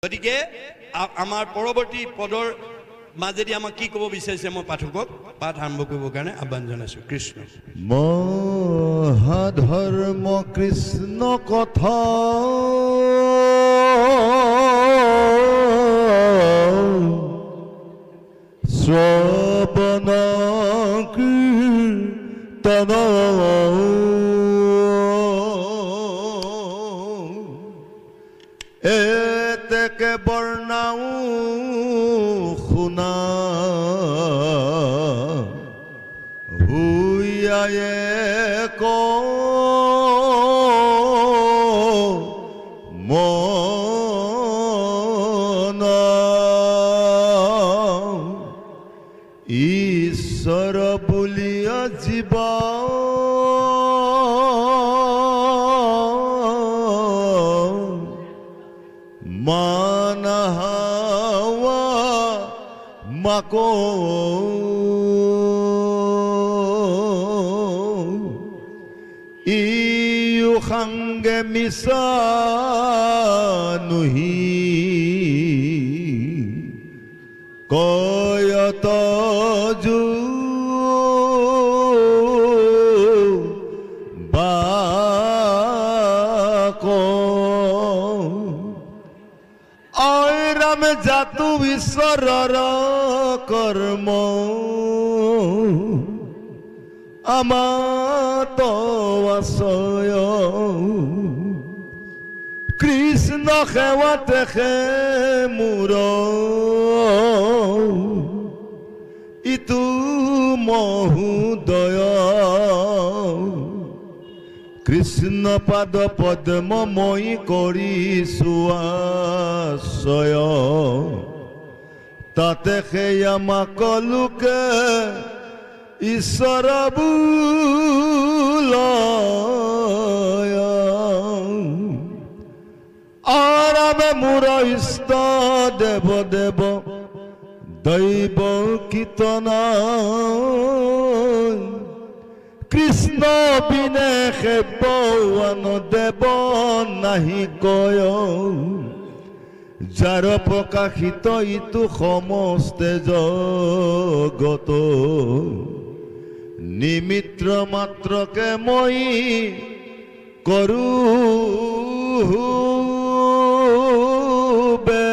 গতিকে আমাৰ পৰৱৰ্তী পদৰ মাজেদি আমাক কি ক'ব বিচাৰিছে মই পাঠকক পাঠ আৰম্ভ কৰিবৰ কাৰণে আহ্বান জনাইছোঁ কৃষ্ণ মহাধৰ্ম কৃষ্ণ কথা শ্ৰৱণ কীৰ্তন এতেকে বৰ্ণাও শুনা হুয়ায়ে মন ঈশ্বৰ বুলিয়া জীৱা মানহাৱা মাকো ইয়ো সাংগে মিছা নুহি কয়ত যু জাতু ঈশ্বৰৰ কৰ্ম আমাত আশ্ৰয় কৃষ্ণ সেৱাতেহে মোৰ ইটো মহোদয় কৃষ্ণ পাদ পদ্ম মই কৰিছো আশ্ৰয় তাতে সেই আমাক লোকে ঈশ্বৰ বোলয় আৰামে মোৰ ইষ্ট দেৱ দেৱ দৈৱ কীৰ্তন কৃষ্ণ বিনে সেৱন দেৱ নাহি কয় যাৰ প্ৰকাশিত ইটো সমস্তে জগত নিমিত্ৰ মাত্ৰকে মই কৰোঁ বে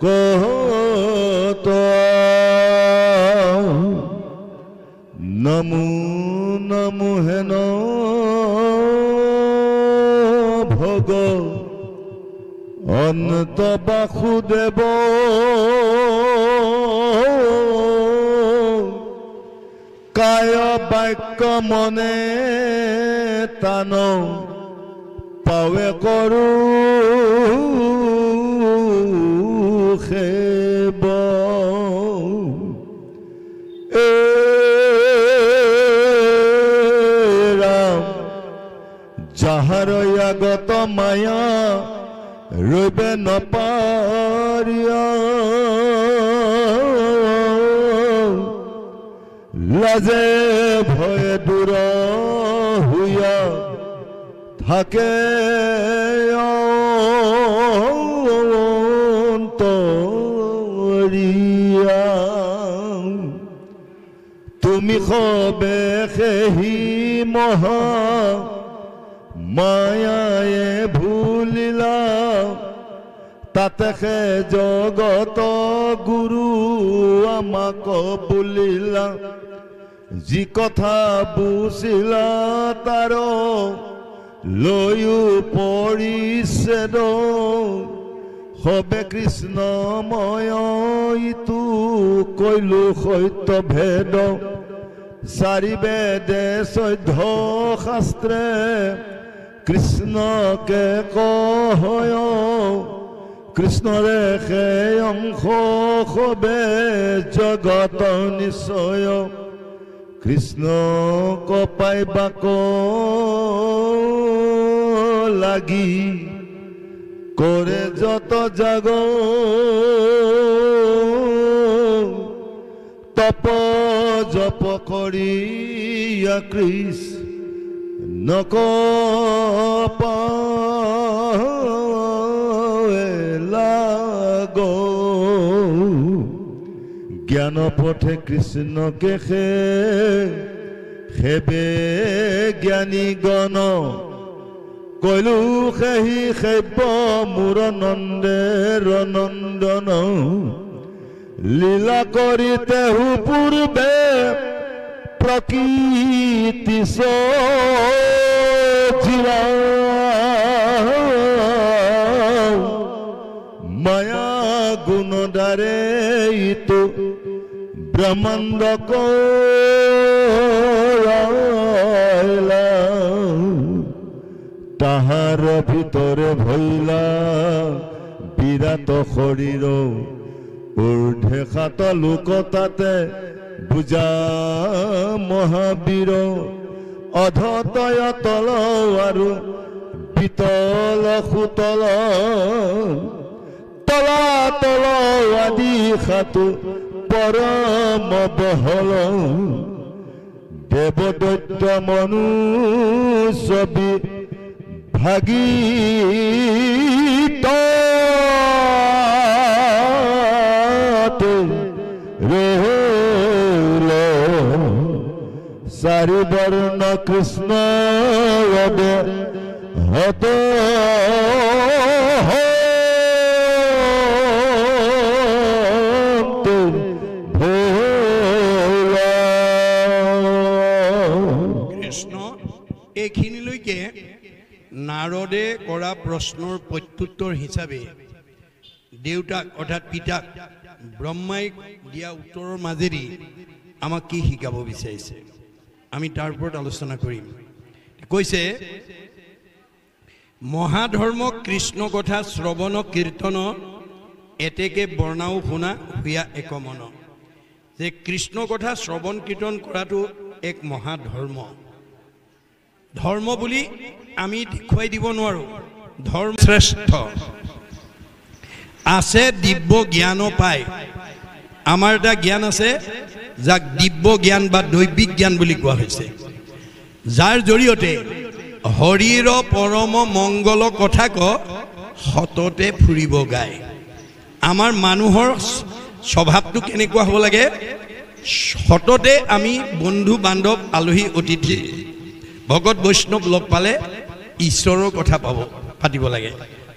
কত নমো নমো হেন ভগ অন্ত বাসুদেৱ কায় বাক্য মনে তান পাৱে কৰোঁ সেৱ যাহাৰ আগত মায়া ৰবে নপাৰিয়া লাজে ভয়ে দূৰ হুয়া থাকে অন্তৰীয়া তুমি সবে সেহি মহা মায়ায়ে ভুলিলা তাতে জগত গুৰু আমাক বুলিলা যি কথা বুজিলা তাৰ লৈও পৰিছেদ সবে কৃষ্ণময় ইটো কৈলো সত্য ভেদ চাৰি বেদে চৈধ্য শাস্ত্ৰে কৃষ্ণকে কয় কৃষ্ণৰে সেই অংশ সবে জগত নিশ্চয় কৃষ্ণ পাইবাক লাগি কৰে যত জাগ তপ জপ কৰি কৃষ্ণ জ্ঞান পথে কৃষ্ণকে সেবে জ্ঞানী গণ কৈলো সেহি সেব্য মোৰ নন্দেৰ নন্দন লীলা কৰি তেহু পূৰ্বে প্ৰকৃতি জীৱা মায়া গুণ দ্বাৰে ইটো ব্ৰহ্মাণ্ড কৰাইলা তাহাৰ ভিতৰে ভৈলা বিৰাট শৰীৰ ঊৰ্ধে সাত লোক তাতে বুজা মহাবীৰ অধতয় তল আৰু বিতল সুতল তলা তল আদি সাতু পৰম বহল দেৱদৈত্য মনুষ্যবি ভাগিত চাৰি বৰ্ণ কৃষ্ণ হত কৃষ্ণ এইখিনিলৈকে নাৰদে কৰা প্ৰশ্নৰ প্ৰত্যুত্তৰ হিচাপে দেউতাক অৰ্থাৎ পিতাক ব্ৰহ্মাই দিয়া উত্তৰৰ মাজেদি আমাক কি শিকাব বিচাৰিছে আমি তাৰ ওপৰত আলোচনা কৰিম কৈছে মহাধৰ্ম কৃষ্ণ কথা শ্ৰৱণ কীৰ্তন এতেকে বৰ্ণাও শুনা হুয়া এক মন যে কৃষ্ণ কথা শ্ৰৱণ কীৰ্তন কৰাটো এক মহাধৰ্ম ধৰ্ম বুলি আমি দেখুৱাই দিব নোৱাৰো ধৰ্ম শ্ৰেষ্ঠ আছে দিব্য জ্ঞান পায় আমাৰ এটা জ্ঞান আছে যাক দিব্য জ্ঞান বা দৈবিক জ্ঞান বুলি কোৱা হৈছে যাৰ জৰিয়তে হৰিৰ পৰম মংগল কথাক সততে ফুৰিব গায় আমাৰ মানুহৰ স্বভাৱটো কেনেকুৱা হ'ব লাগে সততে আমি বন্ধু বান্ধৱ আলহী অতিথি ভগত বৈষ্ণৱ লগ পালে ঈশ্বৰৰ কথা পাতিব লাগে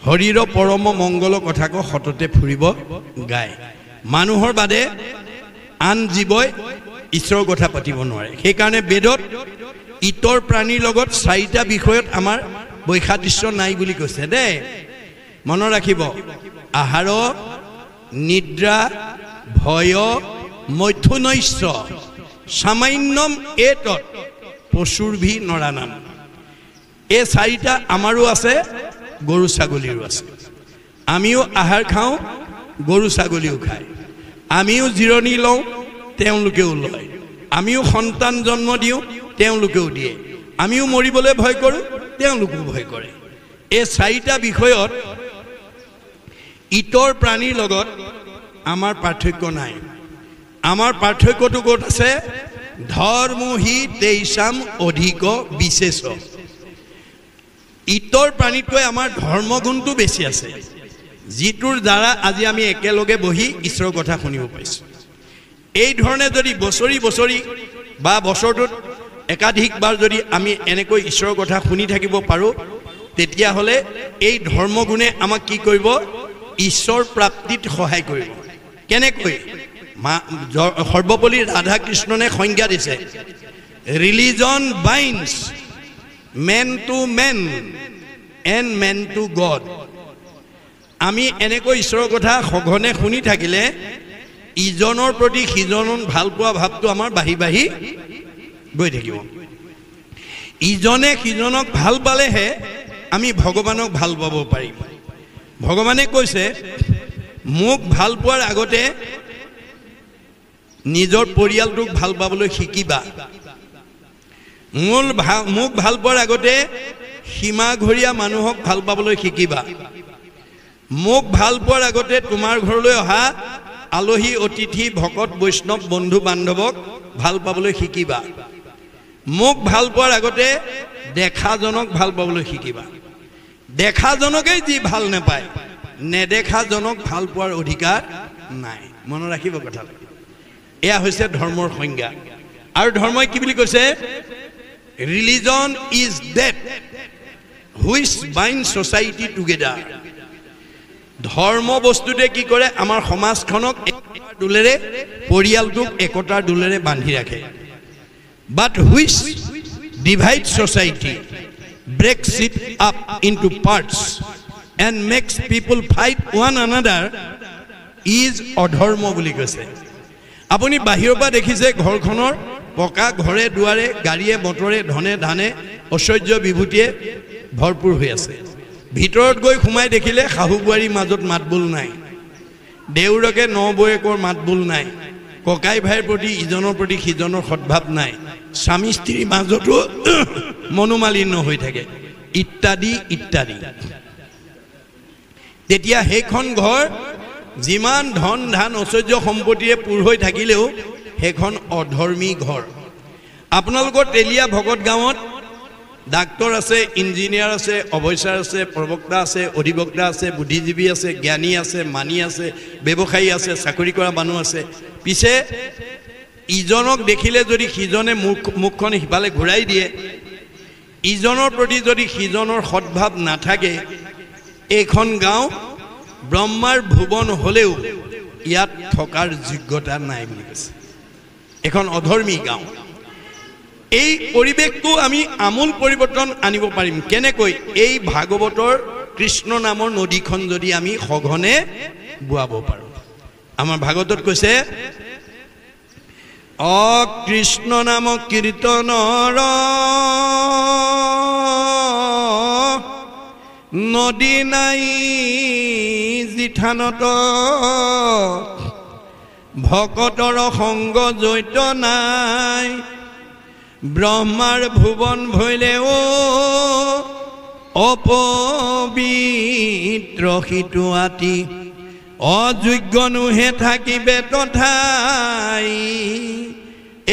হৰিৰ পৰম মংগল কথাক সততে ফুৰিব গায় মানুহৰ বাদে আন জীৱই ঈশ্বৰৰ কথা পাতিব নোৱাৰে সেইকাৰণে বেদত ইতৰ প্ৰাণীৰ লগত চাৰিটা বিষয়ত আমাৰ বৈসাদৃশ্য নাই বুলি কৈছে দেই মনত ৰাখিব আহাৰ নিদ্ৰা ভয় মৈথুনৈশ্য সামান্যম এতৎ পশুৰভি নৰানাম এই চাৰিটা আমাৰো আছে গৰু ছাগলীৰো আছে আমিও আহাৰ খাওঁ গৰু ছাগলীও খায় আমিও জিৰণি লওঁ তেওঁলোকেও লয় আমিও সন্তান জন্ম দিওঁ তেওঁলোকেও দিয়ে আমিও মৰিবলৈ ভয় কৰোঁ তেওঁলোকেও ভয় কৰে এই চাৰিটা বিষয়ত ইতৰ প্ৰাণীৰ লগত আমাৰ পাৰ্থক্য নাই আমাৰ পাৰ্থক্যটো ক'ত আছে ধৰ্মহি তেইছাম অধিক বিশেষ ইতৰ প্ৰাণীতকৈ আমাৰ ধৰ্মগুণটো বেছি আছে যিটোৰ দ্বাৰা আজি আমি একেলগে বহি ঈশ্বৰৰ কথা শুনিব পাইছোঁ এই ধৰণে যদি বছৰি বছৰি বা বছৰটোত একাধিকবাৰ যদি আমি এনেকৈ ঈশ্বৰৰ কথা শুনি থাকিব পাৰোঁ তেতিয়াহ'লে এই ধৰ্মগুণে আমাক কি কৰিব ঈশ্বৰ প্ৰাপ্তিত সহায় কৰিব কেনেকৈ সৰ্বপল্লী ৰাধাকৃষ্ণনে সংজ্ঞা দিছে religion binds men to men and men to God আমি এনেকৈ ঈশ্বৰৰ কথা সঘনে শুনি থাকিলে ইজনৰ প্ৰতি সিজনৰ ভাল পোৱা ভাৱটো আমাৰ বাঢ়ি বাঢ়ি গৈ থাকিব ইজনে সিজনক ভাল পালেহে আমি ভগৱানক ভাল পাব পাৰিম ভগৱানে কৈছে মোক ভাল পোৱাৰ আগতে নিজৰ পৰিয়ালটোক ভাল পাবলৈ শিকিবা মোক ভাল পোৱাৰ আগতে সীমাঘৰীয়া মানুহক ভাল পাবলৈ শিকিবা মোক ভাল পোৱাৰ আগতে তোমাৰ ঘৰলৈ অহা আলহী অতিথি ভকত বৈষ্ণৱ বন্ধু বান্ধৱক ভাল পাবলৈ শিকিবা মোক ভাল পোৱাৰ আগতে দেখাজনক ভাল পাবলৈ শিকিবা দেখাজনকেই যি ভাল নাপায় নেদেখাজনক ভাল পোৱাৰ অধিকাৰ নাই মনত ৰাখিব কথাটো এয়া হৈছে ধৰ্মৰ সংজ্ঞা আৰু ধৰ্মই কি বুলি কৈছে religion is that which bind society together ধৰ্ম বস্তুতে কি কৰে আমাৰ সমাজখনক একতাৰ দোলেৰে পৰিয়ালটোক একতাৰ দোলেৰে বান্ধি ৰাখে but which divide society breaks it up into parts and makes people fight one another is অধৰ্ম বুলি কৈছে আপুনি বাহিৰৰ পৰা দেখিছে ঘৰখনৰ পকা ঘৰে দুৱাৰে গাড়ীয়ে মটৰে ধনে ধানে ঐশ্বৰ্য বিভূতিয়ে ভৰপূৰ হৈ আছে ভিতৰত গৈ সোমাই দেখিলে শাহু বোৱাৰীৰ মাজত মাতবোল নাই দেউৰকে ন বয়েকৰ মাতবোল নাই ককাই ভাইৰ প্ৰতি ইজনৰ প্ৰতি সিজনৰ সদ্ভাৱ নাই স্বামী স্ত্ৰীৰ মাজতো মনোমালিন্য হৈ থাকে ইত্যাদি ইত্যাদি তেতিয়া সেইখন ঘৰ যিমান ধন ধান ঐশ্বৰ্য সম্পত্তিৰে পূৰ হৈ থাকিলেও সেইখন অধৰ্মী ঘৰ আপোনালোকৰ তেলিয়া ভগত গাঁৱত ডাক্তৰ আছে ইঞ্জিনিয়াৰ আছে অৱৈচাৰ আছে প্ৰবক্তা আছে অধিবক্তা আছে বুদ্ধিজীৱী আছে জ্ঞানী আছে মানি আছে ব্যৱসায়ী আছে চাকৰি কৰা মানুহ আছে পিছে ইজনক দেখিলে যদি সিজনে মুখখন সিফালে ঘূৰাই দিয়ে ইজনৰ প্ৰতি যদি সিজনৰ সদ্ভাৱ নাথাকে এইখন গাঁও ব্ৰহ্মাৰ ভুৱন হ'লেও ইয়াত থকাৰ যোগ্যতা নাই বুলি কৈছে এখন অধৰ্মী গাঁও এই পৰিৱেশটো আমি আমূল পৰিৱৰ্তন আনিব পাৰিম কেনেকৈ এই ভাগৱতৰ কৃষ্ণ নামৰ নদীখন যদি আমি সঘনে বোৱাব পাৰোঁ আমাৰ ভাগৱতত কৈছে কৃষ্ণ নাম কীৰ্তনৰ নদী নাই জিঠানত ভকতৰ সংগ জৈত নাই ব্ৰহ্মাৰ ভুৱন ভৈলেও অপবিত্ৰ সিটো আতি অযোগ্য নুহে থাকিবে তথাই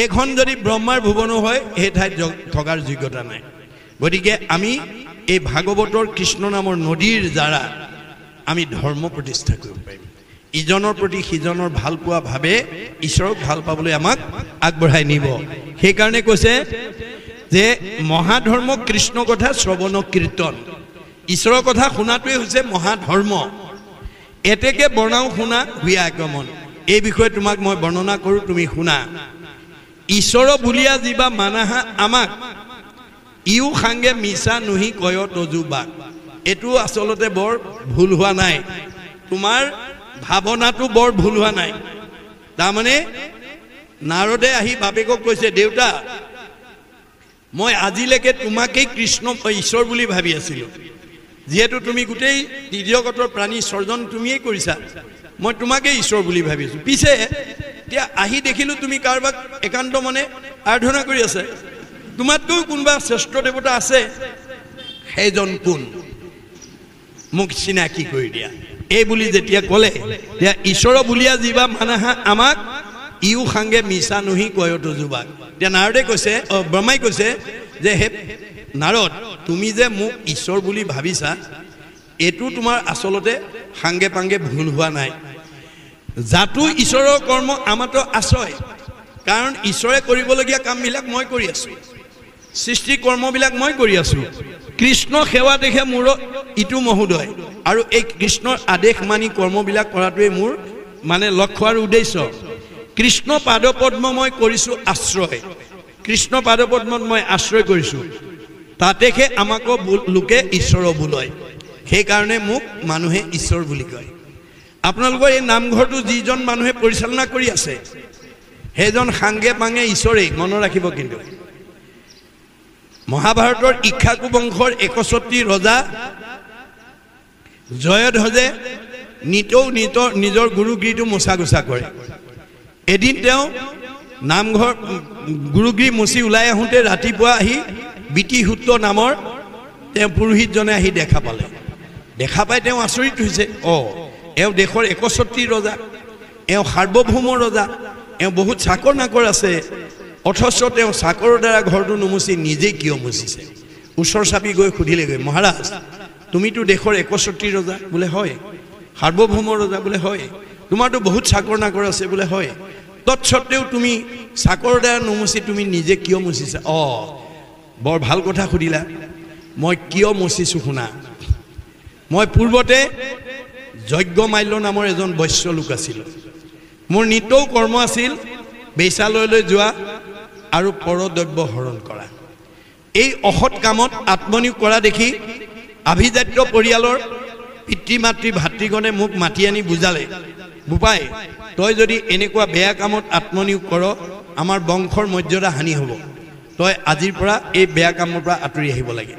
এইখন যদি ব্ৰহ্মাৰ ভুৱনো হয় সেই ঠাইত থকাৰ যোগ্যতা নাই গতিকে আমি এই ভাগৱতৰ কৃষ্ণ নামৰ নদীৰ দ্বাৰা আমি ধৰ্ম প্ৰতিষ্ঠা কৰিব পাৰিম ইজনৰ প্ৰতি সিজনৰ ভাল পোৱা ভাৱে ঈশ্বৰক ভাল পাবলৈ আমাক আগবঢ়াই নিব সেইকাৰণে কৈছে যে মহাধৰ্ম কৃষ্ণ কথা শ্ৰৱণ কীৰ্তন ঈশ্বৰৰ কথা শুনাটোৱে হৈছে মহাধৰ্ম এতেকে বৰ্ণাও শুনা হুয়া আগমন এই বিষয়ে তোমাক মই বৰ্ণনা কৰোঁ তুমি শুনা ঈশ্বৰ বুলিয়া যিবা মানাহা আমাক ইউ সাংগে মিছা নুহি কয় তজুবা এইটো আচলতে বৰ ভুল হোৱা নাই তোমাৰ ভাৱনাটো বৰ ভুল হোৱা নাই তাৰমানে নাৰদে আহি বাপেকক কৈছে দেউতা মই আজিলৈকে তোমাকেই কৃষ্ণ ঈশ্বৰ বুলি ভাবি আছিলোঁ যিহেতু তুমি গোটেই তিৰ্যগতৰ প্ৰাণী সৰ্জন তুমিয়ে কৰিছা মই তোমাকেই ঈশ্বৰ বুলি ভাবিছোঁ পিছে এতিয়া আহি দেখিলোঁ তুমি কাৰোবাক একান্ত মনে আৰাধনা কৰি আছে তোমাতকৈ কোনোবা শ্ৰেষ্ঠ দেৱতা আছে সেইজন কোন মোক চিনাকি কৰি দিয়া এই বুলি যেতিয়া ক'লে তেতিয়া ঈশ্বৰ বুলিয়া যিবা মানাহা আমাক ইউ সাংগে মিছা নুহি কয় তজুবাক এতিয়া নাৰদে কৈছে ব্ৰহ্মাই কৈছে যে হে নাৰদ তুমি যে মোক ঈশ্বৰ বুলি ভাবিছা এইটো তোমাৰ আচলতে সাংগে পাংগে ভুল হোৱা নাই জাতো ঈশ্বৰৰ কৰ্ম আমাতো আশ্ৰয় কাৰণ ঈশ্বৰে কৰিবলগীয়া কামবিলাক মই কৰি আছোঁ সৃষ্টি কৰ্মবিলাক মই কৰি আছোঁ কৃষ্ণ সেৱা দেখে মোৰ ইটো মহোদয় আৰু এই কৃষ্ণৰ আদেশ মানি কৰ্মবিলাক কৰাটোৱে মোৰ মানে লক্ষ্য আৰু উদ্দেশ্য কৃষ্ণ পাদপদ্ম মই কৰিছোঁ আশ্ৰয় কৃষ্ণ পাদপদ্মত মই আশ্ৰয় কৰিছোঁ তাতেহে আমাকো লোকে ঈশ্বৰ বোলয় সেইকাৰণে মোক মানুহে ঈশ্বৰ বুলি কয় আপোনালোকৰ এই নামঘৰটো যিজন মানুহে পৰিচালনা কৰি আছে সেইজন সাংগে পাংগে ঈশ্বৰেই মনত ৰাখিব কিন্তু মহাভাৰতৰ ইক্ষ্বাকু বংশৰ 61 ৰজা জয়ধ্বজে নিতৌ নিজৰ গুৰুগৃহটো মোচা গোচা কৰে এদিন তেওঁ নামঘৰ গুৰুগৃহ মুচি ওলাই আহোঁতে ৰাতিপুৱা আহি বিতিসূত্ৰ নামৰ তেওঁ পুৰোহিতজনে আহি দেখা পালে দেখা পাই তেওঁ আচৰিত হৈছে এওঁ দেশৰ 61 ৰজা এওঁ সাৰ্বভৌম ৰজা এওঁ বহুত চাকৰ নাকৰ আছে অথচ তেওঁ চাকৰৰ দ্বাৰা ঘৰটো নুমুচি নিজে কিয় মুচিছে ওচৰ চাপি গৈ সুধিলেগৈ মহাৰাজ তুমিতো দেশৰ 61 ৰজা বোলে হয় সাৰ্বভৌম ৰজা বোলে হয় তোমাৰতো বহুত চাকৰ নাকৰ আছে বোলে হয় তৎসত্ত্বেও তুমি চাকৰ দ্বাৰা নমচি তুমি নিজে কিয় মুচিছা বৰ ভাল কথা সুধিলা মই কিয় মুচিছোঁ শুনা মই পূৰ্বতে যজ্ঞমাল্য নামৰ এজন বৈশ্য লোক আছিল মোৰ নিতৌ কৰ্ম আছিল বেচালয়লৈ যোৱা আৰু পৰদ্ৰব্য হৰণ কৰা এই অসৎ কামত আত্মনিয়োগ কৰা দেখি আভিজাত্য পৰিয়ালৰ পিতৃ মাতৃ ভাতৃগণে মোক মাতি আনি বুজালে বোপাই তই যদি এনেকুৱা বেয়া কামত আত্মনিয়োগ কৰ আমাৰ বংশৰ মৰ্যাদা হানি হ'ব তই আজিৰ পৰা এই বেয়া কামৰ পৰা আঁতৰি আহিব লাগে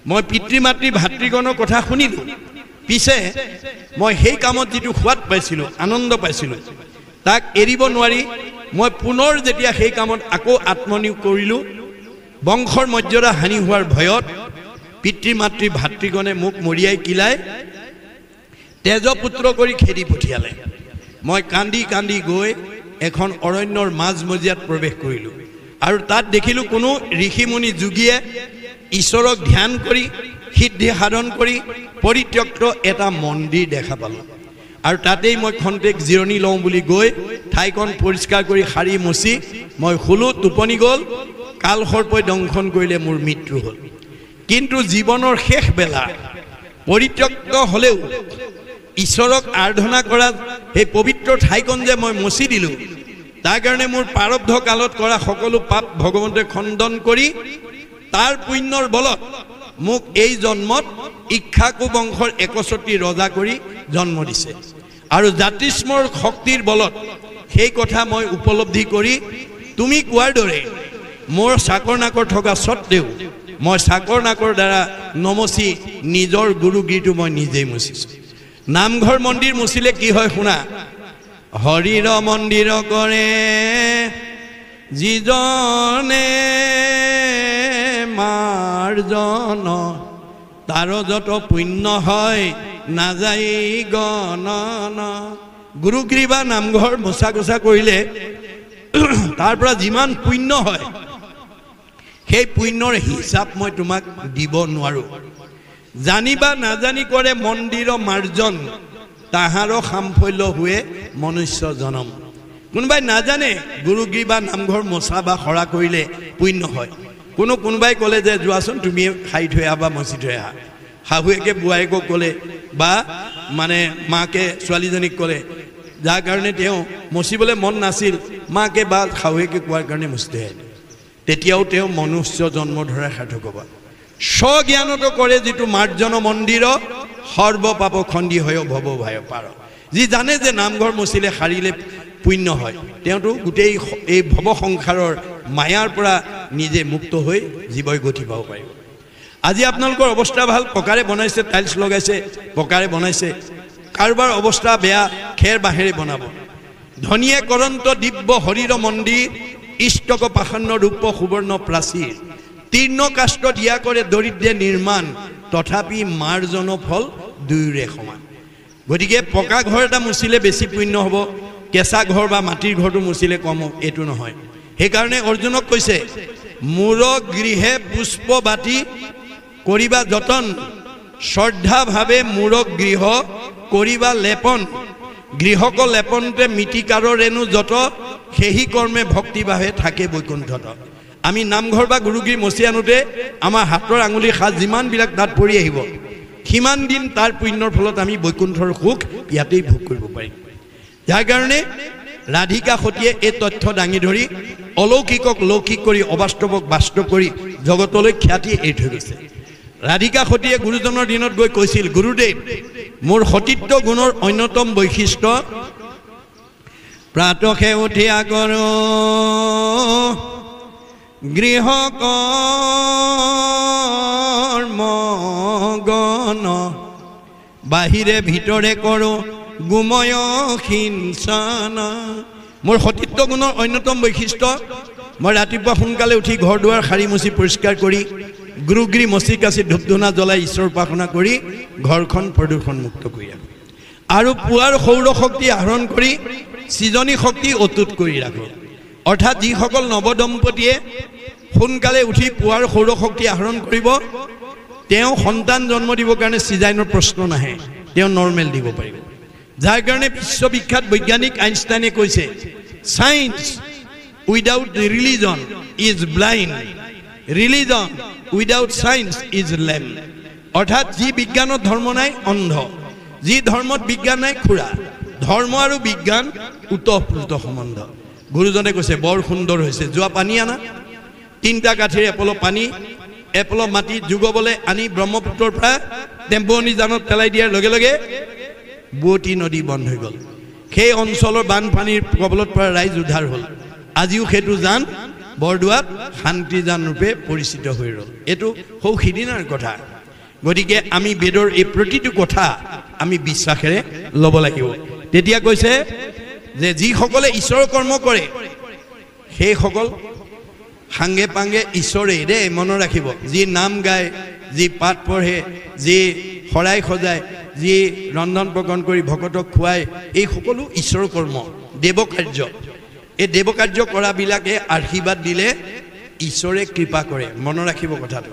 মই পিতৃ মাতৃ ভাতৃগণৰ কথা শুনিলোঁ পিছে মই সেই কামত যিটো সোৱাদ পাইছিলোঁ আনন্দ পাইছিলোঁ তাক এৰিব নোৱাৰি মই পুনৰ যেতিয়া সেই কামত আকৌ আত্মনিয়োগ কৰিলোঁ বংশৰ মৰ্যাদা হানি হোৱাৰ ভয়ত পিতৃ মাতৃ ভাতৃগণে মোক মৰিয়াই কিলাই তেজপুত্ৰ কৰি খেদি পঠিয়ালে মই কান্দি কান্দি গৈ এখন অৰণ্যৰ মাজমজিয়াত প্ৰৱেশ কৰিলোঁ আৰু তাত দেখিলোঁ কোনো ঋষিমুনি যোগীয়ে ঈশ্বৰক ধ্যান কৰি সিদ্ধি সাধন কৰি পৰিত্যক্ত এটা মন্দিৰ দেখা পালোঁ আৰু তাতেই মই খন্তেক জিৰণি লওঁ বুলি গৈ ঠাইখন পৰিষ্কাৰ কৰি সাৰি মচি মই শুলোঁ টোপনি গ'ল কালসৰ্পই দংশন কৰিলে মোৰ মৃত্যু হ'ল কিন্তু জীৱনৰ শেষ বেলা পৰিত্যক্ত হ'লেও ঈশ্বৰক আৰাধনা কৰা সেই পবিত্ৰ ঠাইখন যে মই মচি দিলোঁ তাৰ কাৰণে মোৰ প্ৰাৰব্ধ কালত কৰা সকলো পাপ ভগৱন্তই খণ্ডন কৰি তাৰ পুণ্যৰ বলত মোক এই জন্মত ইক্ষ্বাকু বংশৰ ৬১টি ৰজা কৰি জন্ম দিছে আৰু জাতিস্মৰ শক্তিৰ বলত সেই কথা মই উপলব্ধি কৰি তুমি কোৱাৰ দৰে মোৰ চাকৰ নাকৰ থকা স্বত্তেও মই চাকৰ নাকৰ দ্বাৰা নমচি নিজৰ গুৰুগিৰিটো মই নিজেই মুচিছোঁ নামঘৰ মন্দিৰ মুচিলে কি হয় শুনা হৰিৰ মন্দিৰ কৰে যিজনে মাৰ্জন তাৰ যত পুণ্য হয় নাযায় গণন গুৰুগিৰি বা নামঘৰ মোচা কোচা কৰিলে তাৰ পৰা যিমান পুণ্য হয় সেই পুণ্যৰ হিচাপ মই তোমাক দিব নোৱাৰোঁ জানিবা নাজানি কৰে মন্দিৰ মাৰ্জন তাহাৰো সাফল্য हुए মনুষ্য জনম কোনোবাই নাজানে গুৰুগিৰি বা নামঘৰ মোচা বা সৰা কৰিলে পুণ্য হয় কোনোবাই ক'লে যে যোৱাচোন তুমি খাই থৈ আহা বা মচি থৈ আহা শাহুৱেকে বোৱাৰীকক ক'লে বা মানে মাকে ছোৱালীজনীক ক'লে যাৰ কাৰণে তেওঁ মচিবলৈ মন নাছিল মাকে বা শাহুৱেকে কোৱাৰ কাৰণে মচি থৈ আহিলে তেতিয়াও তেওঁ মনুষ্য জন্ম ধৰা সাৰ্থক হ'ব স্বজ্ঞানত কৰে যিটো মাৰ্জন মন্দিৰ সৰ্ব পাপ খণ্ডি হয় ভৱ ভয় পাৰ যি জানে যে নামঘৰ মচিলে সাৰিলে পুণ্য হয় তেওঁতো গোটেই এই ভৱ সংসাৰৰ মায়াৰ পৰা নিজে মুক্ত হৈ জীৱই গতি পাব পাৰিব আজি আপোনালোকৰ অৱস্থা ভাল পকাৰে বনাইছে টাইলছ লগাইছে পকাৰে বনাইছে কাৰোবাৰ অৱস্থা বেয়া খেৰ বাঁহেৰে বনাব ধনীয়ে কৰন্ত দিব্য হৰিৰ মন্দিৰ ইষ্টক পাষাণ্য ৰূপ সুবৰ্ণ প্ৰাচীৰ তীৰ্ণ কাষ্ট দিয়া কৰে দৰিদ্ৰে নিৰ্মাণ তথাপি মাৰ্জন ফল দুয়োৰে সমান গতিকে পকা ঘৰ এটা মুচিলে বেছি পুণ্য হ'ব কেঁচা ঘৰ বা মাটিৰ ঘৰটো মুচিলে কম এইটো নহয় সেইকাৰণে অৰ্জুনক কৈছে মূৰ গৃহে পুষ্প বাতি কৰিবা যতন শ্ৰদ্ধাভাৱে মূৰ গৃহ কৰিবা লেপন গৃহক লেপনতে মিতিকাৰৰ ৰেণু যত সেহি কৰ্মে ভক্তিভাৱে থাকে বৈকুণ্ঠত আমি নামঘৰ বা গুৰুগিৰি মচি আনোতে আমাৰ হাতৰ আঙুলিৰ সাজ যিমানবিলাক তাত পৰি আহিব সিমান দিন তাৰ পুণ্যৰ ফলত আমি বৈকুণ্ঠৰ সুখ ইয়াতেই ভোগ কৰিব পাৰিম যাৰ কাৰণে ৰাধিকা সতীয়ে এই তথ্য দাঙি ধৰি অলৌকিকক লৌকিক কৰি অবাস্তৱক বাস্তৱ কৰি জগতলৈ খ্যাতি এৰি থৈ গৈছে ৰাধিকা সতীয়ে গুৰুজনৰ দিনত গৈ কৈছিল গুৰুদেৱ মোৰ সতীত্ব গুণৰ অন্যতম বৈশিষ্ট্য প্ৰাতঃে উঠি আগৰো গৃহ কৰ্মগণ বাহিৰে ভিতৰে কৰোঁ গুময় সিঞ্চন মোৰ সতীত্ব গুণৰ অন্যতম বৈশিষ্ট্য মই ৰাতিপুৱা সোনকালে উঠি ঘৰ দুৱাৰ সাৰি মুচি পৰিষ্কাৰ কৰি গুৰুগিৰি মচি কাচি ধূপ ধূনা জ্বলাই ঈশ্বৰ উপাসনা কৰি ঘৰখন প্ৰদূষণ মুক্ত কৰি ৰাখোঁ আৰু পুৱাৰ সৌৰ শক্তি আহৰণ কৰি সৃজনী শক্তি অটুট কৰি ৰাখোঁ অৰ্থাৎ যিসকল নৱদম্পতীয়ে সোনকালে উঠি পুৱাৰ সৌৰ শক্তি আহৰণ কৰিব তেওঁ সন্তান জন্ম দিবৰ কাৰণে চিজাইনৰ প্ৰশ্ন নাহে তেওঁ নৰ্মেল দিব পাৰিব যাৰ কাৰণে বিশ্ববিখ্যাত বৈজ্ঞানিক আইনষ্টাইনে কৈছে Science without religion is blind. Religion without science is lame. অর্থাৎ যি বিজ্ঞানত ধৰ্ম নাই অন্ধ, যি ধৰ্মত বিজ্ঞান নাই খুৰা। ধৰ্ম আৰু বিজ্ঞান উতঃপ্ৰোত সম্বন্ধ। গুৰুজনে কৈছে বৰ সুন্দৰ হৈছে। যোৱা পানী আনা, 3টা কাঠিৰ এপল পানী, এপল মাটি যোগবলৈ আনি ব্ৰহ্মপুত্ৰৰ পৰা টেম্পনি জানত পেলাই দিয়াৰ লগে লগে বুৱতী নদী বন্ধ হৈ গ'ল। সেই অঞ্চলৰ বানপানীৰ কবলত পৰা ৰাইজ উদ্ধাৰ হ'ল। আজিও সেইটো জান বৰদোৱাত শান্তি জান ৰূপে পৰিচিত হৈ ৰ'ল। এইটো সৌ সিদিনাৰ কথা। গতিকে আমি বেদৰ এই প্ৰতিটো কথা আমি বিশ্বাসেৰে ল'ব লাগিব। তেতিয়া কৈছে যে যিসকলে ঈশ্বৰৰ কৰ্ম কৰে সেইসকল সাংগে পাংগে ঈশ্বৰে দেই, মনত ৰাখিব। যি নাম গায়, যি পাঠ পঢ়ে, যি শৰাই সজায়, যি ৰন্ধন প্ৰকৰণ কৰি ভকতক খুৱায়, এই সকলো ঈশ্বৰৰ কৰ্ম, দেৱ কাৰ্য। এই দেৱ কাৰ্য কৰাবিলাকে আশীৰ্বাদ দিলে ঈশ্বৰে কৃপা কৰে, মনত ৰাখিব কথাটো।